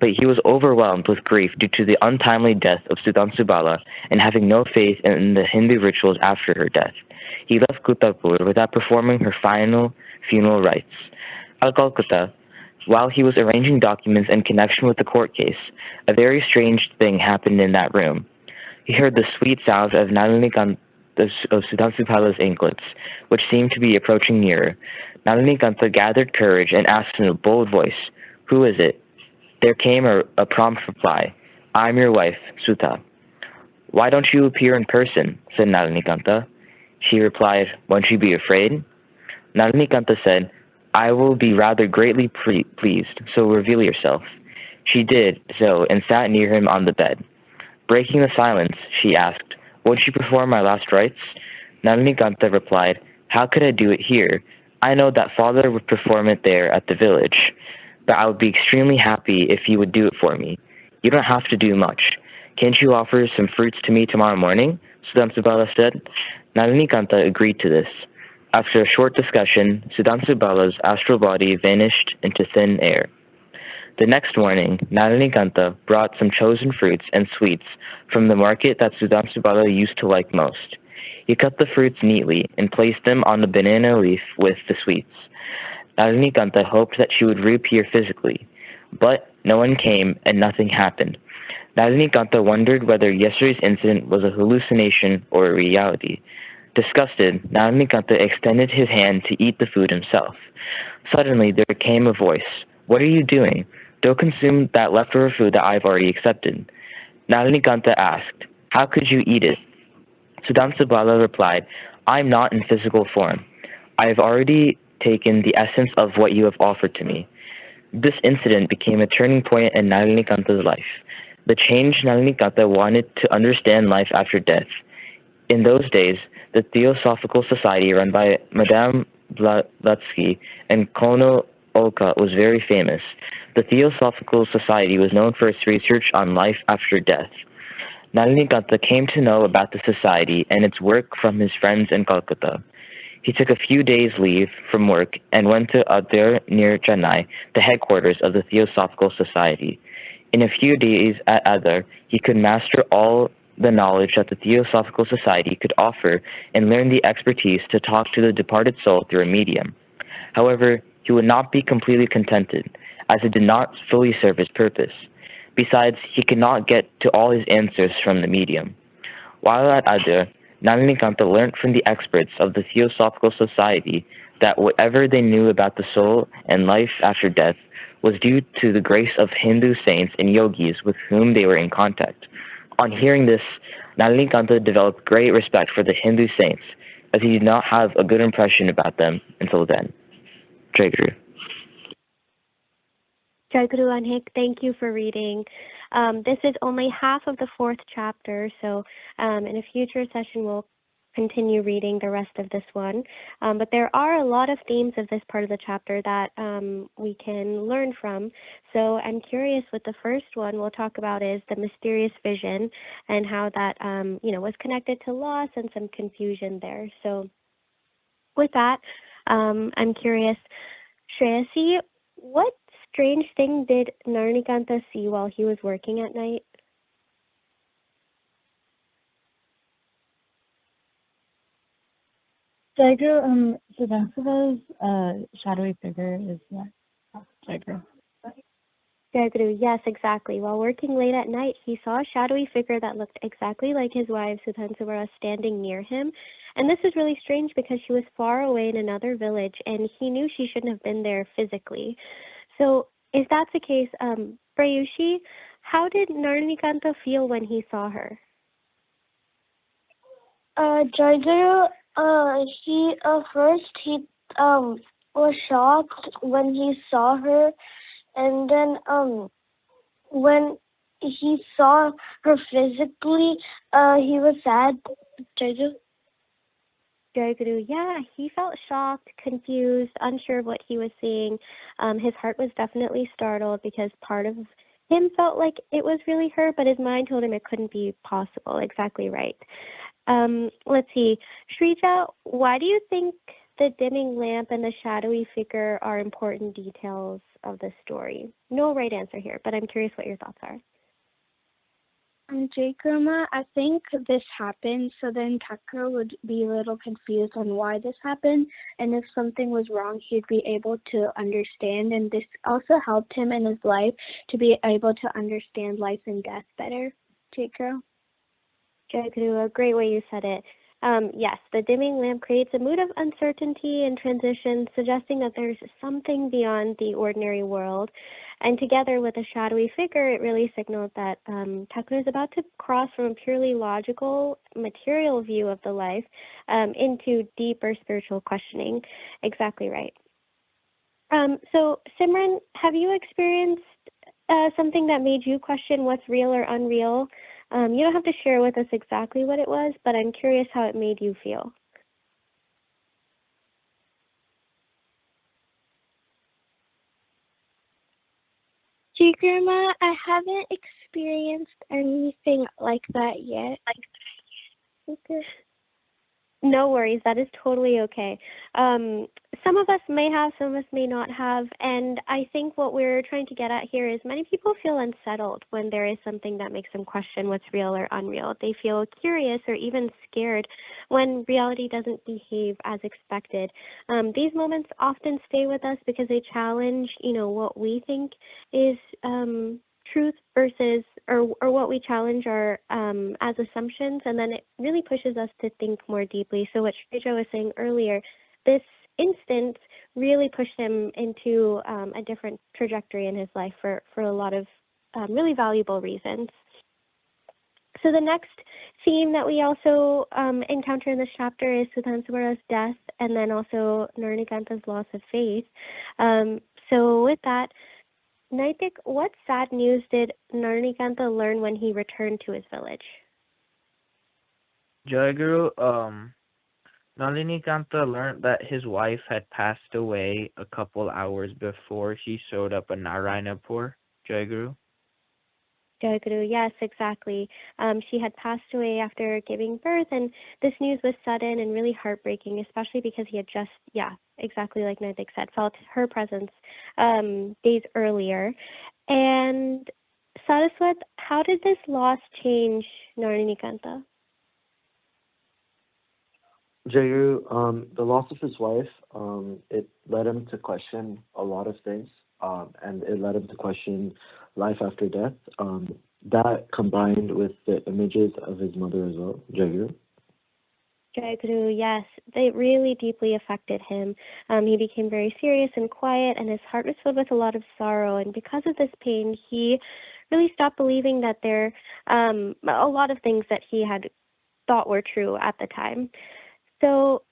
but he was overwhelmed with grief due to the untimely death of Sudhansubala and having no faith in the Hindu rituals after her death. He left Kutapur without performing her final funeral rites. At Calcutta, while he was arranging documents in connection with the court case, a very strange thing happened in that room. He heard the sweet sounds of Sudhansubala's anklets, which seemed to be approaching nearer. Nalinikanta gathered courage and asked in a bold voice, "Who is it?" There came a prompt reply, "I'm your wife, Sutha." "Why don't you appear in person?" said Nalinikanta. She replied, "Won't you be afraid?" Nalinikanta said, "I will be rather greatly pleased, so reveal yourself." She did so and sat near him on the bed. Breaking the silence, she asked, "Won't you perform my last rites?" Nalinikanta replied, "How could I do it here? I know that father would perform it there at the village, but I would be extremely happy if you would do it for me. You don't have to do much. Can't you offer some fruits to me tomorrow morning?" Sudhansubala said. Nalinikanta agreed to this. After a short discussion, Sudhansubala's astral body vanished into thin air. The next morning, Nalinikanta brought some chosen fruits and sweets from the market that Sudhansubala used to like most. He cut the fruits neatly and placed them on the banana leaf with the sweets. Nalinikanta hoped that she would reappear physically, but no one came and nothing happened. Nalinikanta wondered whether yesterday's incident was a hallucination or a reality. Disgusted, Nalinikanta extended his hand to eat the food himself. Suddenly there came a voice, "What are you doing? Don't consume that leftover food that I've already accepted." Nalinikanta asked, "How could you eat it?" Sudhansubala replied, "I'm not in physical form. I have already taken the essence of what you have offered to me." This incident became a turning point in Nalinikanta's life. The change Nalinikanta wanted to understand life after death. In those days, the Theosophical Society run by Madame Blavatsky and Colonel Olka was very famous. The Theosophical Society was known for its research on life after death. Nalinikanta came to know about the society and its work from his friends in Calcutta. He took a few days' leave from work and went to Adir near Chennai, the headquarters of the Theosophical Society. In a few days at Adir, he could master all the knowledge that the Theosophical Society could offer and learn the expertise to talk to the departed soul through a medium. However, he would not be completely contented, as it did not fully serve his purpose. Besides, he could not get to all his answers from the medium. While at Adir, Nalinikanta learned from the experts of the Theosophical Society that whatever they knew about the soul and life after death was due to the grace of Hindu saints and yogis with whom they were in contact. On hearing this, Nalinikanta developed great respect for the Hindu saints, as he did not have a good impression about them until then. Jayaguru. Jayaguru Anhik, thank you for reading. This is only half of the 4th chapter, so in a future session we'll continue reading the rest of this one. But there are a lot of themes of this part of the chapter that we can learn from. So I'm curious what the first one we'll talk about is the mysterious vision and how that was connected to loss and some confusion there. So with that, I'm curious, Shreyasi, what strange thing did Nalinikanta see while he was working at night? Jayaguru, Sudhansubala's shadowy figure is what? Jayaguru. Jayaguru, yes, exactly. While working late at night, he saw a shadowy figure that looked exactly like his wife, Sudhansubala, standing near him. And this is really strange because she was far away in another village, and he knew she shouldn't have been there physically. So if that's the case, Prayushi, how did Nalinikanta feel when he saw her? Jayaguru, he was shocked when he saw her, and then when he saw her physically, he was sad. Jayaguru, yeah, he felt shocked, confused, unsure of what he was seeing. His heart was definitely startled because part of him felt like it was really her, but his mind told him it couldn't be possible. Exactly right. Let's see. Shrija, why do you think the dimming lamp and the shadowy figure are important details of the story? No right answer here, but I'm curious what your thoughts are. Jay Grandma, I think this happened so then Thakur would be a little confused on why this happened, and if something was wrong, he'd be able to understand, and this also helped him in his life to be able to understand life and death better. Jay Girl? Jayaguru, a great way you said it. Yes, the dimming lamp creates a mood of uncertainty and transition, suggesting that there's something beyond the ordinary world. And together with a shadowy figure, it really signaled that Thakur is about to cross from a purely logical, material view of the life into deeper spiritual questioning. Exactly right. So, Simran, have you experienced something that made you question what's real or unreal? You don't have to share with us exactly what it was, but I'm curious how it made you feel. Gee, Grandma, I haven't experienced anything like that yet. Okay. No worries, that is totally okay. Some of us may have, some of us may not have, and I think what we're trying to get at here is many people feel unsettled when there is something that makes them question what's real or unreal. They feel curious or even scared when reality doesn't behave as expected. These moments often stay with us because they challenge, what we think is truth versus or what we challenge are as assumptions, and then it really pushes us to think more deeply. So what Shreja was saying earlier, this instance really pushed him into a different trajectory in his life for a lot of really valuable reasons. So the next theme that we also encounter in this chapter is Sudhansubara's death, and then also Narnikanta's loss of faith. So with that, Naitik, what sad news did Narnikanta learn when he returned to his village? Jayaguru, Nalinikanta learned that his wife had passed away a couple hours before he showed up in Narayanapur. Jayaguru? Jayaguru, yes, exactly. She had passed away after giving birth, and this news was sudden and really heartbreaking, especially because he had just, exactly like Naitik said, felt her presence days earlier. And Saraswat, how did this loss change Narnikanta? Jayaguru, the loss of his wife, it led him to question a lot of things, and it led him to question life after death. That combined with the images of his mother as well. Jayaguru? Jayaguru, yes, they really deeply affected him. He became very serious and quiet, and his heart was filled with a lot of sorrow. And because of this pain, he really stopped believing that there a lot of things that he had thought were true at the time. So,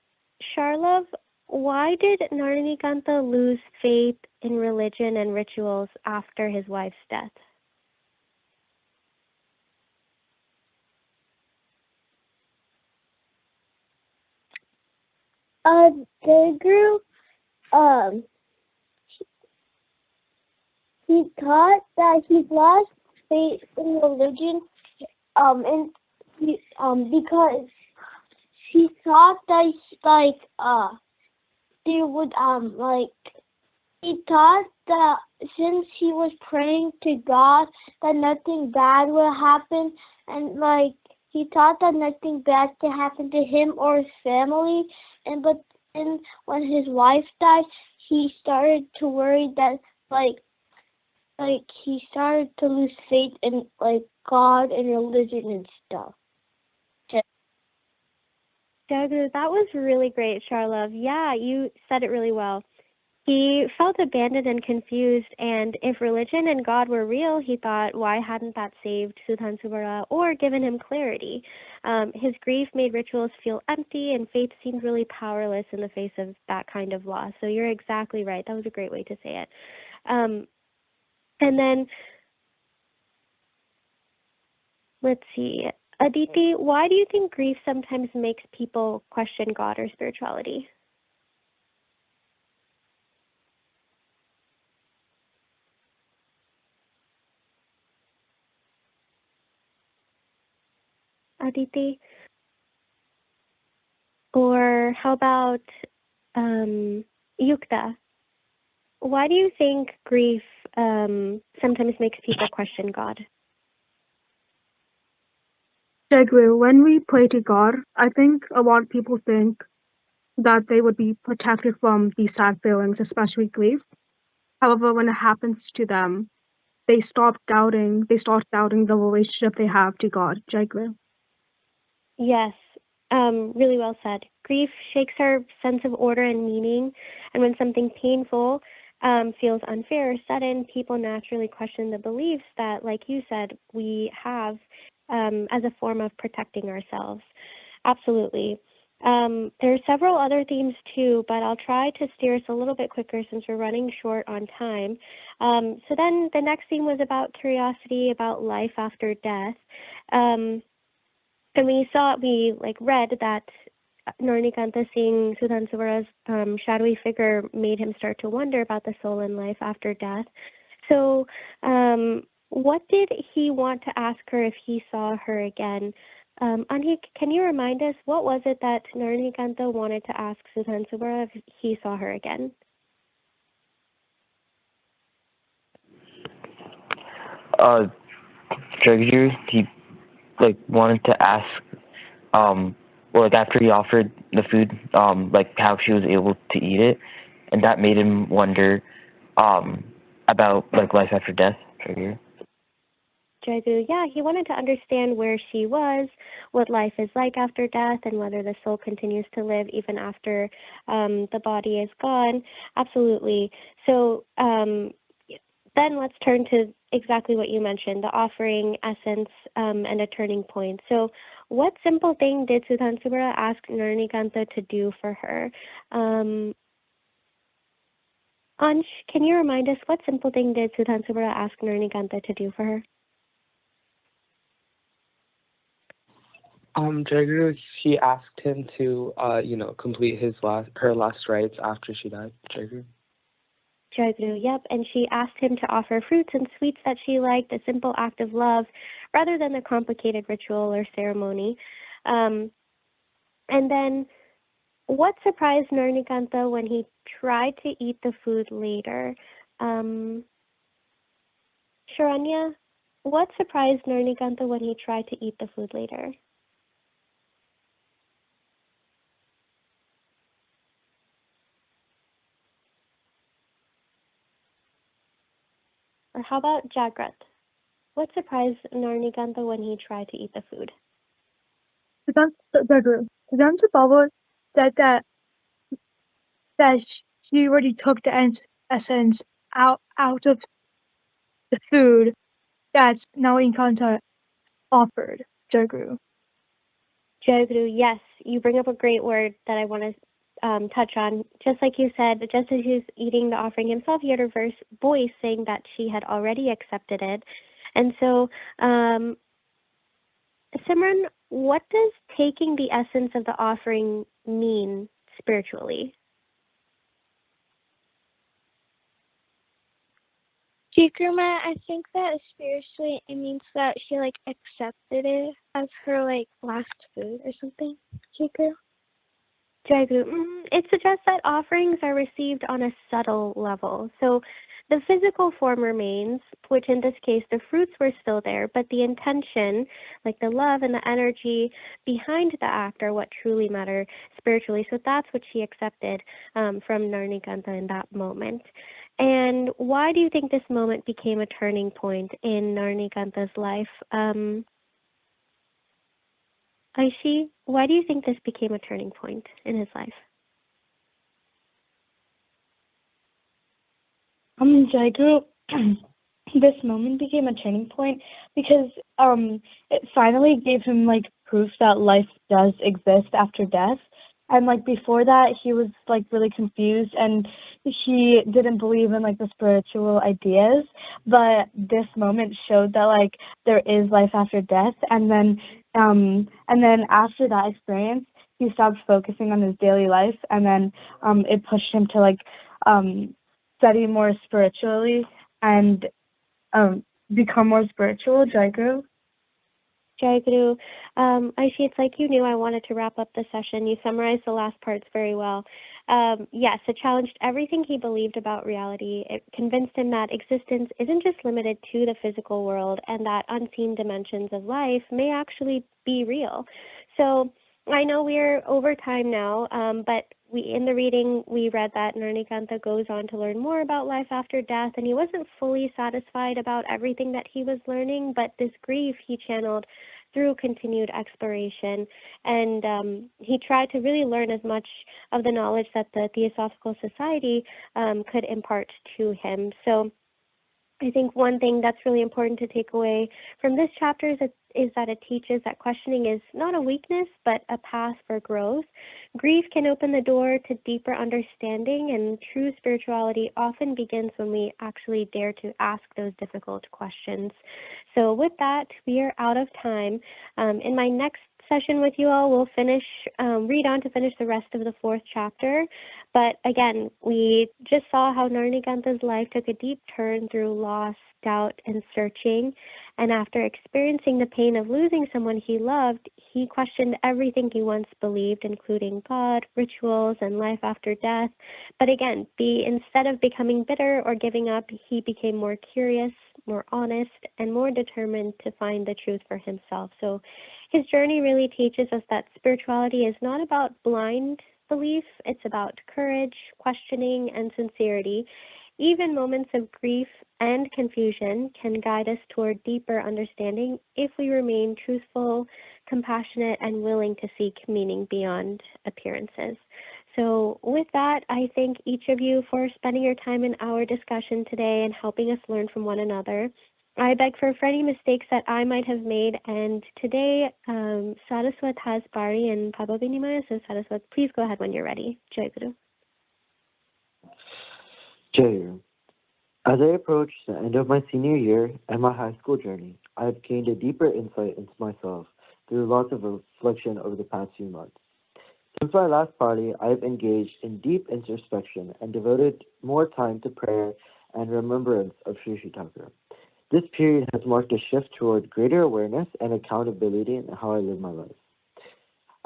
Sharlav, why did Narnikanta lose faith in religion and rituals after his wife's death? Jayaguru, he thought that he lost faith in religion, and he, because he thought that there would he thought that since he was praying to God that nothing bad would happen, and he thought that nothing bad could happen to him or his family, but then when his wife died, he started to worry that he started to lose faith in God and religion and stuff. Jayaguru, that was really great, Sharlav. Yeah, you said it really well. He felt abandoned and confused, and if religion and God were real, he thought, why hadn't that saved Sudhansubara or given him clarity? His grief made rituals feel empty, and faith seemed really powerless in the face of that kind of loss. So you're exactly right. That was a great way to say it. And then, let's see. Aditi, why do you think grief sometimes makes people question God or spirituality? Aditi? Or how about Yukta, why do you think grief sometimes makes people question God? Jayaguru, when we pray to God, I think a lot of people think that they would be protected from these sad feelings, especially grief. However, when it happens to them, they start doubting the relationship they have to God. Jayaguru. Yes, really well said. Grief shakes our sense of order and meaning, and when something painful feels unfair or sudden, people naturally question the beliefs that, like you said, we have as a form of protecting ourselves. Absolutely. There are several other themes too, but I'll try to steer us a little bit quicker since we're running short on time. So then the next theme was about curiosity, about life after death. And we read that Narnikanta seeing Sudhansuvara's shadowy figure made him start to wonder about the soul and life after death. So what did he want to ask her if he saw her again? Anhi, can you remind us, what was it that Narnikanta wanted to ask Sudhansuvara if he saw her again? Jayaguru, he wanted to ask after he offered the food, how she was able to eat it, and that made him wonder about life after death. Jayaguru, yeah, he wanted to understand where she was, what life is like after death, and whether the soul continues to live even after the body is gone. Absolutely. So then let's turn to exactly what you mentioned, the offering, essence, and a turning point. So what simple thing did Sudhansuvara ask Narnikanta to do for her? Ansh, can you remind us, what simple thing did Sudhansuvara ask Narnikanta to do for her? Jayaguru, he asked him to, complete her last rites after she died. Jayaguru. Jayaguru, yep, and she asked him to offer fruits and sweets that she liked, a simple act of love, rather than a complicated ritual or ceremony. And then, what surprised Narnikanta when he tried to eat the food later? Sharanya, what surprised Narnikanta when he tried to eat the food later? Or how about Jagrat? What surprised Narnikanta when he tried to eat the food? Sudhansuvara said that she already took the essence out of the food that's Narnikanta offered. Jayaguru. Jayaguru, yes, you bring up a great word that I want to touch on. Just like you said, just as he was eating the offering himself, he heard her voice saying that she had already accepted it. And so, Simran, what does taking the essence of the offering mean spiritually? Jayaguru, I think that spiritually it means that she accepted it as her last food or something. Jayaguru. It suggests that offerings are received on a subtle level. So the physical form remains, which in this case the fruits were still there, but the intention, like the love and the energy behind the act, are what truly matter spiritually. So that's what she accepted from Narnikanta in that moment. And why do you think this moment became a turning point in Narnikanta's life? Aishi, why do you think this became a turning point in his life? Jayaguru, this moment became a turning point because it finally gave him proof that life does exist after death. And before that, he was really confused and he didn't believe in the spiritual ideas. But this moment showed that there is life after death. And then after that experience, he stopped focusing on his daily life, and then it pushed him to study more spiritually and become more spiritual. Jayaguru. Aishi, it's like you knew I wanted to wrap up the session. You summarized the last parts very well. Yes, it challenged everything he believed about reality. It convinced him that existence isn't just limited to the physical world and that unseen dimensions of life may actually be real. So I know we're over time now, but in the reading, we read that Narnikanta goes on to learn more about life after death, and he wasn't fully satisfied about everything that he was learning, but this grief he channeled through continued exploration, and he tried to really learn as much of the knowledge that the Theosophical Society could impart to him. So I think one thing that's really important to take away from this chapter is that it teaches that questioning is not a weakness, but a path for growth. Grief can open the door to deeper understanding, and true spirituality often begins when we actually dare to ask those difficult questions. So with that, we are out of time. In my next session with you all, we'll read on to finish the rest of the 4th chapter. But again, we just saw how Narnikanta's life took a deep turn through loss, doubt, and searching. And after experiencing the pain of losing someone he loved, he questioned everything he once believed, including God, rituals, and life after death. But again, instead of becoming bitter or giving up, he became more curious, more honest, and more determined to find the truth for himself. So his journey really teaches us that spirituality is not about blind belief, it's about courage, questioning, and sincerity. Even moments of grief and confusion can guide us toward deeper understanding if we remain truthful, compassionate, and willing to seek meaning beyond appearances. So with that, I thank each of you for spending your time in our discussion today and helping us learn from one another. I beg for any mistakes that I might have made, and today Saraswat has Pari and Papa Vinimaya, so Saraswat, please go ahead when you're ready. Jayaguru. Jayaguru. As I approach the end of my senior year and my high school journey, I have gained a deeper insight into myself through lots of reflection over the past few months. Since my last party, I have engaged in deep introspection and devoted more time to prayer and remembrance of Shree Shree Thakur. This period has marked a shift toward greater awareness and accountability in how I live my life.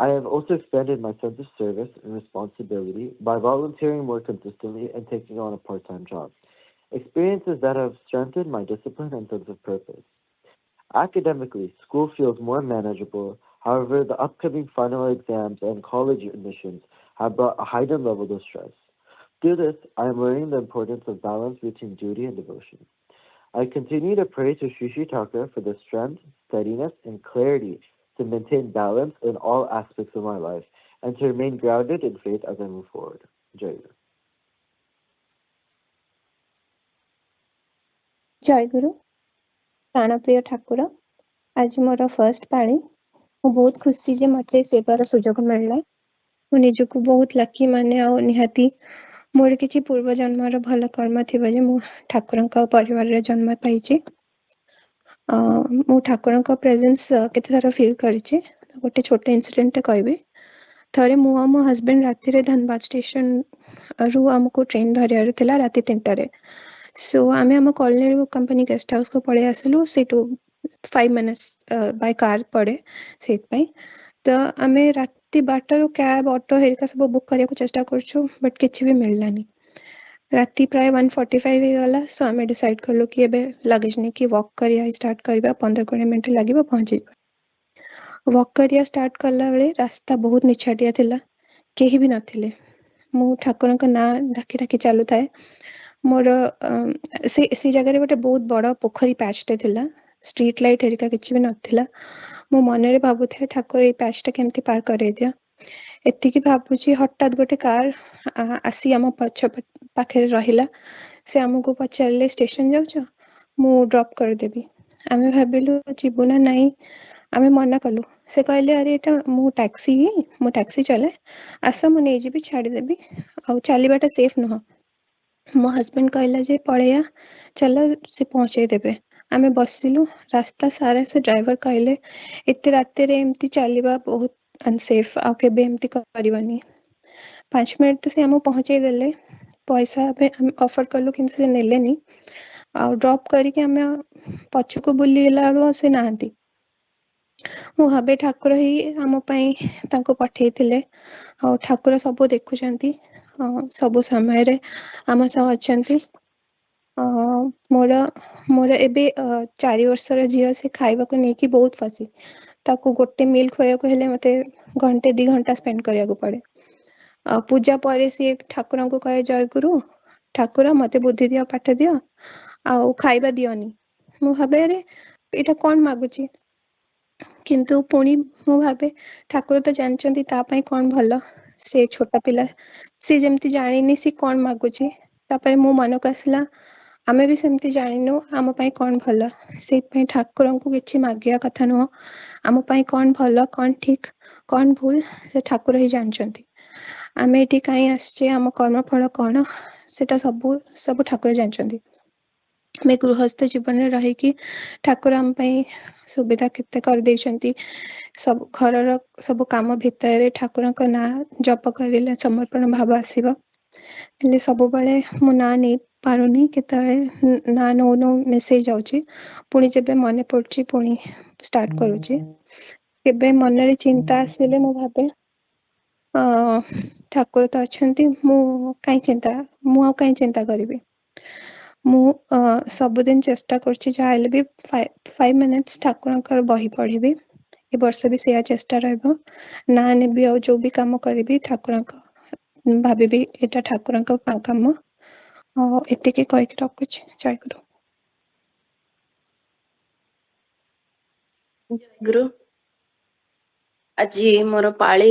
I have also expanded my sense of service and responsibility by volunteering more consistently and taking on a part-time job, experiences that have strengthened my discipline and sense of purpose. Academically, school feels more manageable. However, the upcoming final exams and college admissions have brought a heightened level of stress. Through this, I am learning the importance of balance between duty and devotion. I continue to pray to Shree Shree Thakur for the strength, steadiness, and clarity to maintain balance in all aspects of my life and to remain grounded in faith as I move forward. Jayaguru. ଜୟଗୁରୁ ପ୍ରାଣପ୍ରିୟ ଠାକୁର, ଆଜି ମୋର first ପାଳି। ମୁଁ ବହୁତ ଖୁସି ଯେ ମୋତେ ସେବାର ସୁଯୋଗ ମିଳିଲା। ମୁଁ ନିଜକୁ ବହୁତ ଲକି ମାନେ, ଆଉ ନିହାତି ମୋର କିଛି ପୂର୍ବ ଜନ୍ମର ଭଲ କର୍ମ ଥିବ ଯେ ମୁଁ ଠାକୁରଙ୍କ ପରିବାରରେ ଜନ୍ମ ପାଇଛି। ମୁଁ ଠାକୁରଙ୍କ ପ୍ରେଜେନ୍ସ କେତେଥର ଫିଲ୍ କରିଛି। ଗୋଟେ ଛୋଟ ଇନସିଡେଣ୍ଟଟେ କହିବି। ଥରେ ମୁଁ ଆଉ ମୋ ହଜବେଣ୍ଡ ରାତିରେ ଧନବାଦ ଷ୍ଟେସନରୁ ଆମକୁ ଟ୍ରେନ୍ ଧରିବାର ଥିଲା ରାତି 3ଟାରେ। ସୋ ଆମେ ଆମ କଲୋନୀରୁ କମ୍ପାନୀ ଗେଷ୍ଟ ହାଉସ୍କୁ ପଳେଇ ଆସିଲୁ। ସେଇଠୁ 5 minutes ବାଇ କାର୍ ପଡ଼େ, ସେଇଥିପାଇଁ। ତ ଆମେ ରାତି 12ଟାରୁ କ୍ୟାବ୍, ଅଟୋ ହେରିକା ସବୁ ବୁକ୍ କରିବାକୁ ଚେଷ୍ଟା କରୁଛୁ, ବଟ୍ କିଛି ବି ମିଳିଲାନି। ରାତି ପ୍ରାୟ 1:45 ହେଇଗଲା। ସୋ ଆମେ ଡିସାଇଡ୍ କଲୁ କି ଏବେ ଲଗେଜ୍ ନେଇକି ୱାକ୍ କରିବା ଷ୍ଟାର୍ଟ କରିବା। 15-20 ମିନିଟ୍ ଲାଗିବ, ପହଞ୍ଚିଯିବା। ୱାକ୍ କରିବା ଷ୍ଟାର୍ଟ କଲାବେଳେ ରାସ୍ତା ବହୁତ ନିଛାଟିଆ ଥିଲା, କେହି ବି ନଥିଲେ। ମୁଁ ଠାକୁରଙ୍କ ନାଁ ଡାକି ଡାକି ଚାଲୁଥାଏ। ମୋର ସେ ଜାଗାରେ ଗୋଟେ ବହୁତ ବଡ଼ ପୋଖରୀ ପ୍ୟାଚ୍ଟେ ଥିଲା। ଷ୍ଟ୍ରିଟ୍ ଲାଇଟ୍ ହେରିକା କିଛି ବି ନଥିଲା। ମୁଁ ମନରେ ଭାବୁଥାଏ ଠାକୁର ଏଇ ପ୍ୟାଚ୍ଟା କେମିତି ପାର କରେଇ ଦିଅ। ଏତିକି ଭାବୁଛି, ହଠାତ୍ ଗୋଟେ କାର୍ ଆସି ଆମ ପଛ ପାଖରେ ରହିଲା। ସେ ଆମକୁ ପଚାରିଲେ, ଷ୍ଟେସନ ଯାଉଛ? ମୁଁ ଡ୍ରପ୍ କରିଦେବି। ଆମେ ଭାବିଲୁ ଯିବୁ ନା ନାହିଁ, ଆମେ ମନା କଲୁ। ସେ କହିଲେ, ଆରେ ଏଇଟା ମୁଁ ଟ୍ୟାକ୍ସି ଚଲାଏ, ଆସ ମୁଁ ନେଇଯିବି, ଛାଡ଼ିଦେବି, ଆଉ ଚାଲିବାଟା ସେଫ୍ ନୁହଁ। ମୋ ହଜବେଣ୍ଡ କହିଲା ଯେ ପଳେଇବା, ଚାଲ, ସେ ପହଞ୍ଚେଇ ଦେବେ। ଆମେ ବସିଲୁ। ରାସ୍ତା ସାରା ସେ ଡ୍ରାଇଭର କହିଲେ, ଏତେ ରାତିରେ ଏମିତି ଚାଲିବା ବହୁତ ଅନସେଫ୍, ଆଉ କେବେ ଏମିତି କରିବନି। 5 ମିନିଟ୍ ତ ସେ ଆମକୁ ପହଞ୍ଚେଇ ଦେଲେ। ପଇସା ଆମେ ଅଫର କଲୁ, କିନ୍ତୁ ସେ ନେଲେନି। ଆଉ ଡ୍ରପ୍ କରିକି ଆମେ ପଛକୁ ବୁଲିଲା ବେଳୁ ସେ ନାହାନ୍ତି। ମୁଁ ଭାବେ ଠାକୁର ହିଁ ଆମ ପାଇଁ ତାଙ୍କୁ ପଠେଇଥିଲେ, ଆଉ ଠାକୁର ସବୁ ଦେଖୁଛନ୍ତି। ସବୁ ସମୟରେ ଆମ ସହ ଅଛନ୍ତି। ମୋର ଏବେ 4 ବର୍ଷର ଝିଅ, ସେ ଖାଇବାକୁ ନେଇକି ବହୁତ ଫସି। ତାକୁ ଗୋଟେ ମିଲ୍ ଖୁଆଇବାକୁ ହେଲେ ମତେ ଘଣ୍ଟେ 2 ଘଣ୍ଟା ସ୍ପେଣ୍ଡ କରିବାକୁ ପଡେ। ପୂଜା ପରେ ସିଏ ଠାକୁରଙ୍କୁ କହେ, ଜୟଗୁରୁ ଠାକୁର ମତେ ବୁଦ୍ଧି ଦିଅ, ପାଠ ଦିଅ, ଆଉ ଖାଇବା ଦିଅନି। ମୁଁ ଭାବେ ଆରେ ଏଇଟା କଣ ମାଗୁଛି, କିନ୍ତୁ ପୁଣି ମୁଁ ଭାବେ ଠାକୁର ତ ଜାଣିଛନ୍ତି ତା ପାଇଁ କଣ ଭଲ। ସେ ଛୋଟ ପିଲା, ସେ ଯେମିତି ଜାଣିନି ସେ କଣ ମାଗୁଛି। ତାପରେ ମୋ ମନକୁ ଆସିଲା ଆମେ ବି ସେମିତି ଜାଣିନୁ ଆମ ପାଇଁ କଣ ଭଲ, ସେଇଥିପାଇଁ ଠାକୁରଙ୍କୁ କିଛି ମାଗିବା କଥା ନୁହଁ। ଆମ ପାଇଁ କଣ ଭଲ, କଣ ଠିକ, କଣ ଭୁଲ, ସେ ଠାକୁର ହିଁ ଜାଣିଛନ୍ତି। ଆମେ ଏଠି କାହିଁ ଆସିଛେ, ଆମ କର୍ମଫଳ କଣ, ସେଟା ସବୁ ଠାକୁର ଜାଣିଛନ୍ତି। ଆମେ ଗୃହସ୍ଥ ଜୀବନରେ ରହିକି ଠାକୁର ଆମ ପାଇଁ ସୁବିଧା କେତେ କରିଦେଇଛନ୍ତି। ସବୁ ଘରର ସବୁ କାମ ଭିତରେ ଠାକୁରଙ୍କ ନାଁ ଜପ କରିଲେ ସମର୍ପଣ ଭାବ ଆସିବ। ହେଲେ ସବୁବେଳେ ମୁଁ ନାଁ ନେଇ ପାରୁନି, କେତେବେଳେ ନାଁ ନଉ ମିସ୍ ହେଇଯାଉଛି। ପୁଣି ଯେବେ ମନେ ପଡୁଛି ପୁଣି ଷ୍ଟାର୍ଟ କରୁଛି। କେବେ ମନରେ ଚିନ୍ତା ଆସିଲେ ମୁଁ ଭାବେ ଠାକୁର ତ ଅଛନ୍ତି, ମୁଁ ଆଉ କାହିଁ ଚିନ୍ତା କରିବି। ମୁଁ ସବୁଦିନ ଚେଷ୍ଟା କରୁଛି ଯାହା ହେଲେ ବି 5 minutes ଠାକୁରଙ୍କର ବହି ପଢିବି। ଏ ବର୍ଷ ବି ସେୟା ଚେଷ୍ଟା ରହିବ। ନାଁ ନେବି, ଆଉ ଯୋଉ ବି କାମ କରିବି ଠାକୁରଙ୍କ ଭାବିବି ଏଇଟା ଠାକୁରଙ୍କ କାମ। ଏତିକି କହିକି ରଖୁଛି। ଜୟଗୁରୁ। ଜୟଗୁରୁ। ଆଜି ମୋର ପାଳି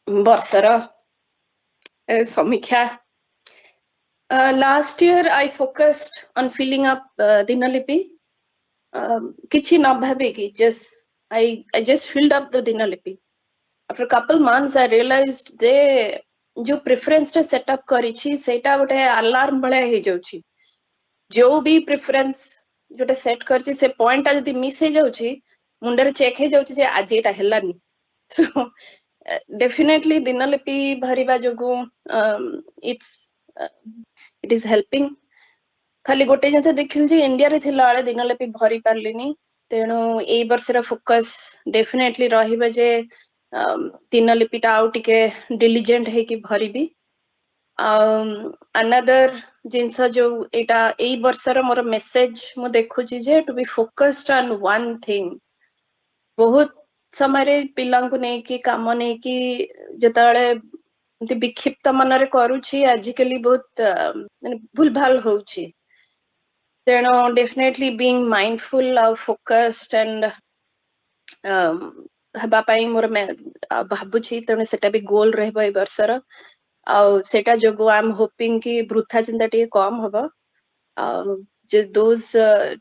ବର୍ଷର ସମୀକ୍ଷା। Last year I focused on filling up dinalipi. Kichi na bhabeki, I just filled up the dinalipi. After a couple months I realized जे जो preference टा set up करिछि सेटा गोटे alarm भले हे जाउछि। जो भी preference जोटे set करछि से point टा जदि miss हे जाउछि, मुंडरे check हे जाउछि जे आज एटा हेलानी। So definitely dinalipi भरिबा जोगु it is helping. खाली गोटे जिनस देखिल जे इंडिया रे थिला वाले दिनलिपि भरि पारलिनी, तेणु एई वर्षर फोकस डेफिनेटली रहिबा जे दिनलिपिटा आउ टिके डिलिजेंट हे कि भरिबी। अनदर जिनस जो एटा एई वर्षर मोर मेसेज मु देखुची जे to be focused on one thing. बहुत समय पिलांकु नै कि काम नै कि जताळे विक्षिप्त मनरे करूची, आजिकली बहुत माने भूल भाल होउची। तेणु डेफिनेटली बीइंग माइंडफुल और फोकस्ड एंड हबा पाई मोर भाबुची। तेणु सेटा भी गोल रहबो ए वर्षर। आ सेटा जोगो आई एम होपिंग कि वृथा चिंता टिके कम हबो। जो those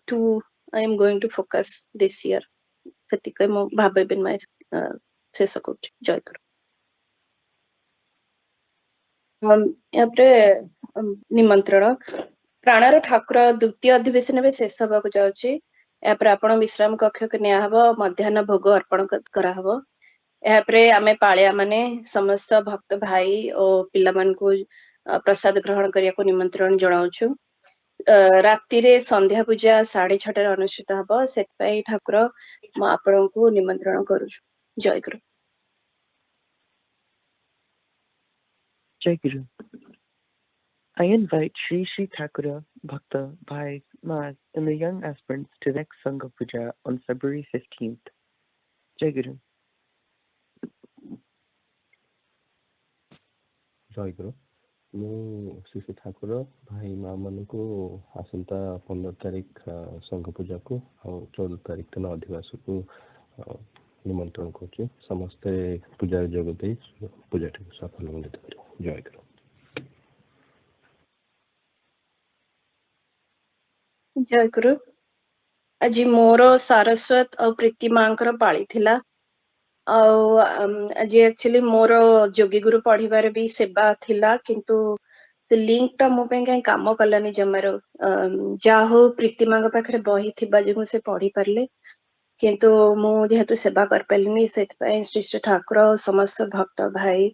two I am going to focus this year. सेतिके मो भाबे बिन माय शेष कोच। जयगुरु। यापरे निमंत्रण प्राणर ठाकुर द्वितीय अधिवेशन में शेष हवाक जाउची। यापरे आपण विश्राम कक्ष के निया हबो, मध्याह्न भोग अर्पण करा हबो। यापरे आमे पाळिया माने समस्त भक्त भाई और पिला मान को प्रसाद ग्रहण करिया को निमंत्रण जणाउछु। रात्रि रे संध्या पूजा 6:30 रे अनुष्ठित हबो। सेत पई ठाकुर म आपण को निमंत्रण करूछु। जय गुरु। Jayaguru. I invite Shree Shree Thakur Bhakta Bhai Maharaj and the young aspirants to the next Sangha Puja on February 15th. Jayaguru. Jayaguru. ମୁଁ ଶ୍ରୀ ଠାକୁର ଭାଇ ମା ମାନଙ୍କୁ ଆସନ୍ତା 15 ତାରିଖ ସଂଘ ପୂଜାକୁ ଆଉ 14 ତାରିଖ ଦିନ ଅଧିବାସକୁ ନିମନ୍ତ୍ରଣ କରୁଛି। ସମସ୍ତେ ପୂଜାରେ ଯୋଗ ଦେଇ ପୂଜାଟିକୁ ସଫଳ ମଣ୍ଡିତ କରିବେ। ଜୟଗୁରୁ। ଜୟଗୁରୁ। ଆଜି ମୋର ସାରସ୍ୱତ ଆଉ ପ୍ରୀତି ମାଙ୍କର ପାଳି ଥିଲା। ଆଜି एक्चुअली मोर जोगी गुरु पढ़िबार भी सेवा थिला, किंतु से लिंक टा मो पे कहीं काम कलानी जमारो। जा हो प्रीति मांग पाखरे बही थिबा जे से पढ़ी पारले, किंतु मु जेहेतु सेवा कर पालिनी सेत पय श्री श्री ठाकुर समस्त भक्त भाई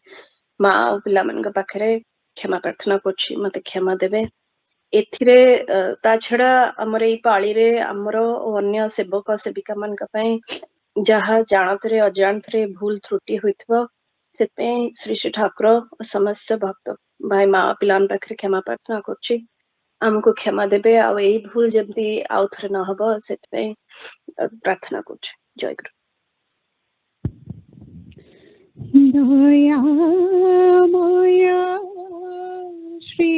माँ और पिला मन पाखरे क्षमा प्रार्थना करछि, मते क्षमा देबे। एथिरे ता छड़ा हमर एई पाळी रे हमर अन्य सेवक सेविका मन का पय जहा जानत रे अजानत रे भूल त्रुटि होइथबो ସେଥିପାଇଁ ଶ୍ରୀ ଶ୍ରୀ ଠାକୁର ସମସ୍ତ ଭକ୍ତ ଭାଇ ମା ପିଲାଙ୍କ ପାଖରେ କ୍ଷମା ପ୍ରାର୍ଥନା କରୁଛି, ଆମକୁ କ୍ଷମା ଦେବେ ଆଉ ଏଇ ଭୁଲ ଯେମିତି ଆଉ ଥରେ ନ ହବ ସେଥିପାଇଁ ପ୍ରାର୍ଥନା କରୁଛି। ଜୟଗୁରୁ। ଦୟାମୟ ଶ୍ରୀ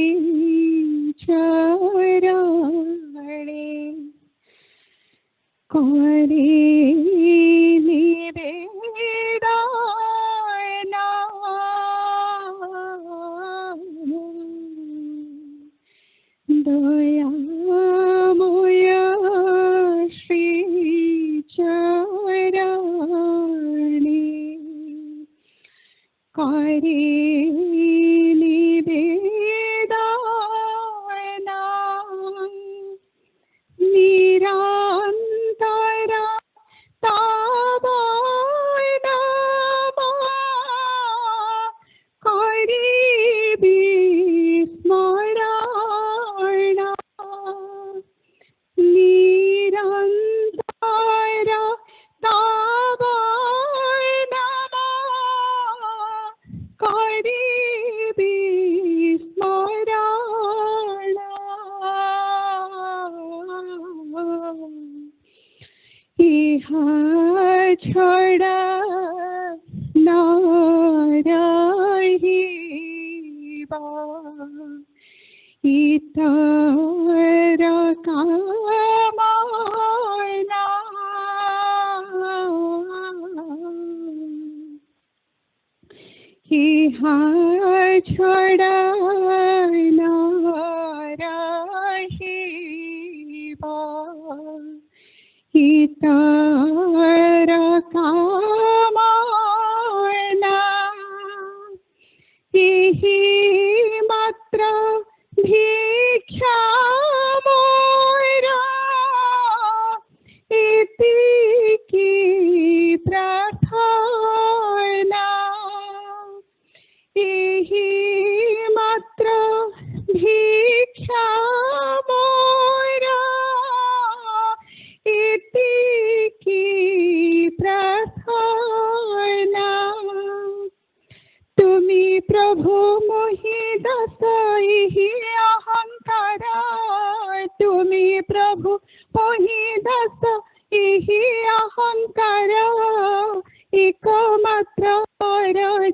ଚରଣେ କରି ନିବେଦନ, ଦୟାମୟ ଶ୍ରୀ ଚରଣେ କରି ନିବେଦନ, ନିରନ୍ତର ତବ ନାମ କରିବି ସ୍ମରଣ, ନିରନ୍ତର ତବ ନାମ କରିବି ସ୍ମରଣ, ଇହା ଛଡ଼ା ନ ରହିବ ଇତର କାମନା, ଇହା ଛଡ଼ା ନ ରହିବ ଇତର କାମନା, ଏହି ମାତ୍ର ଭିକ୍ଷା ମୋର ଏତିକି ପ୍ରାର୍ଥନା, ଏହି ମାତ୍ର ଭିକ୍ଷା ମୋର ଏତିକି ପ୍ରାର୍ଥନା, ତୁମି ପ୍ରଭୁ ମୋହି ଦାସ ଏହି ଅହଙ୍କାର, ତୁମି ପ୍ରଭୁ ମୋହି ଦାସ ଏହି ଅହଙ୍କାର, ଏକମାତ୍ର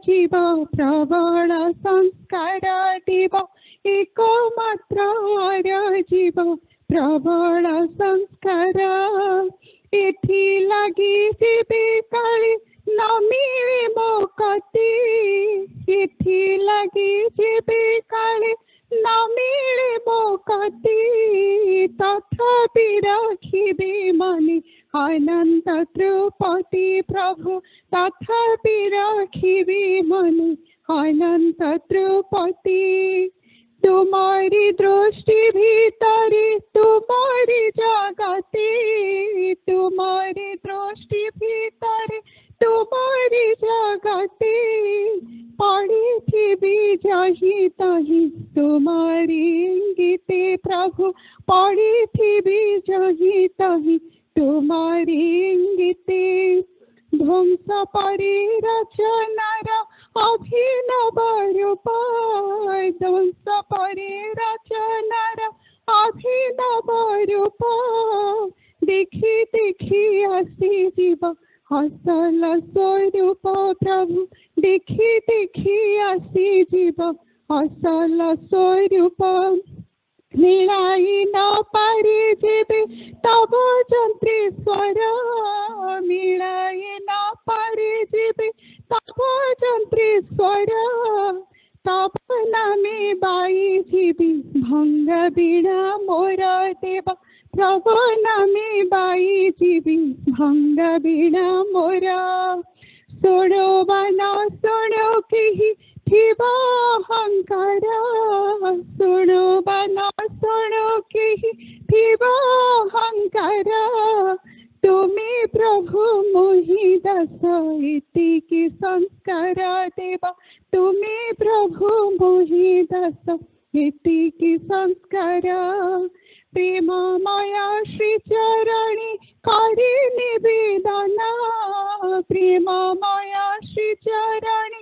ଜୀବ ପ୍ରବଳ ସଂସ୍କାର ଦିବ, ଏକମାତ୍ର ଜୀବ ପ୍ରବଳ ସଂସ୍କାର, ଏଥି ଲାଗି ଯିବି କାଳେ ନ ମିଳେ ମୋ କତି, ଏଥି ଲାଗି ଯିବି କାଳେ ନ ମିଳେ ମୋ କତି, ତଥାପି ରଖିବି ମନେ ଅନନ୍ତ ତ୍ରୁପତି ପ୍ରଭୁ, ତଥାପି ରଖିବି ମନେ ଅନନ୍ତ ତ୍ରୁପତି, ତୁମରି ଦୃଷ୍ଟି ଭିତରେ ତୁମରି ଜଗତେ, ତୁମରି ଦୃଷ୍ଟି ଭିତରେ ତୁମରି ଜଗତେ, ପଡ଼ିଥିବି ଯହିଁ ତହିଁ ତୁମରି ଇଙ୍ଗିତେ ପ୍ରଭୁ, ପଡ଼ିଥିବି ଯହିଁ ତହିଁ ତୁମରି ଇଙ୍ଗିତେ, ଧ୍ୱଂସ ପରି ରଚନାର ଅଭିନବ ରୂପ, ଧ୍ୱଂସ ପରି ରଚନାର ଅଭିନବ ରୂପ, ଦେଖି ଦେଖି ଆସିଯିବ ଅସଲ ସ୍ୱରୂପ ପ୍ରଭୁ, ଦେଖି ଦେଖି ଆସିଯିବ ଅସଲ ସ୍ୱରୂପ, ମିଳାଇ ନ ପାରି ଯେବେ ତବ ଯନ୍ତ୍ରେଶ୍ୱର, ମିଳାଇ ନ ପାରି ଯେବେ ତବ ଯନ୍ତ୍ରେଶ୍ୱର, ତବ ନାମେ ବାଇ ଯିବି ଭଙ୍ଗ ବୀଣା ମୋର ଦେବ, ପ୍ରଭୁ ନାମେ ବାଇ ଯିବି ଭଙ୍ଗ ବୀଣା ମୋର, ଶୁଣୁ ବା ନ ଶୁଣୁ କେହି ଥିବ ଅହଙ୍କାର, ଶୁଣୁ ବା ନ ଶୁଣୁ କେହି ଥିବ ଅହଙ୍କାର, ତୁମେ ପ୍ରଭୁ ମୋହି ଦାସ ଏତିକି ସଂସ୍କାର ଦେବ, ତୁମେ ପ୍ରଭୁ ମୋହି ଦାସ ଏତିକି ସଂସ୍କାର, ପ୍ରେମମୟ ଶ୍ରୀ ଚରଣୀ କରି ନିବେଦନ, ପ୍ରେମମୟ ଶ୍ରୀ ଚରଣୀ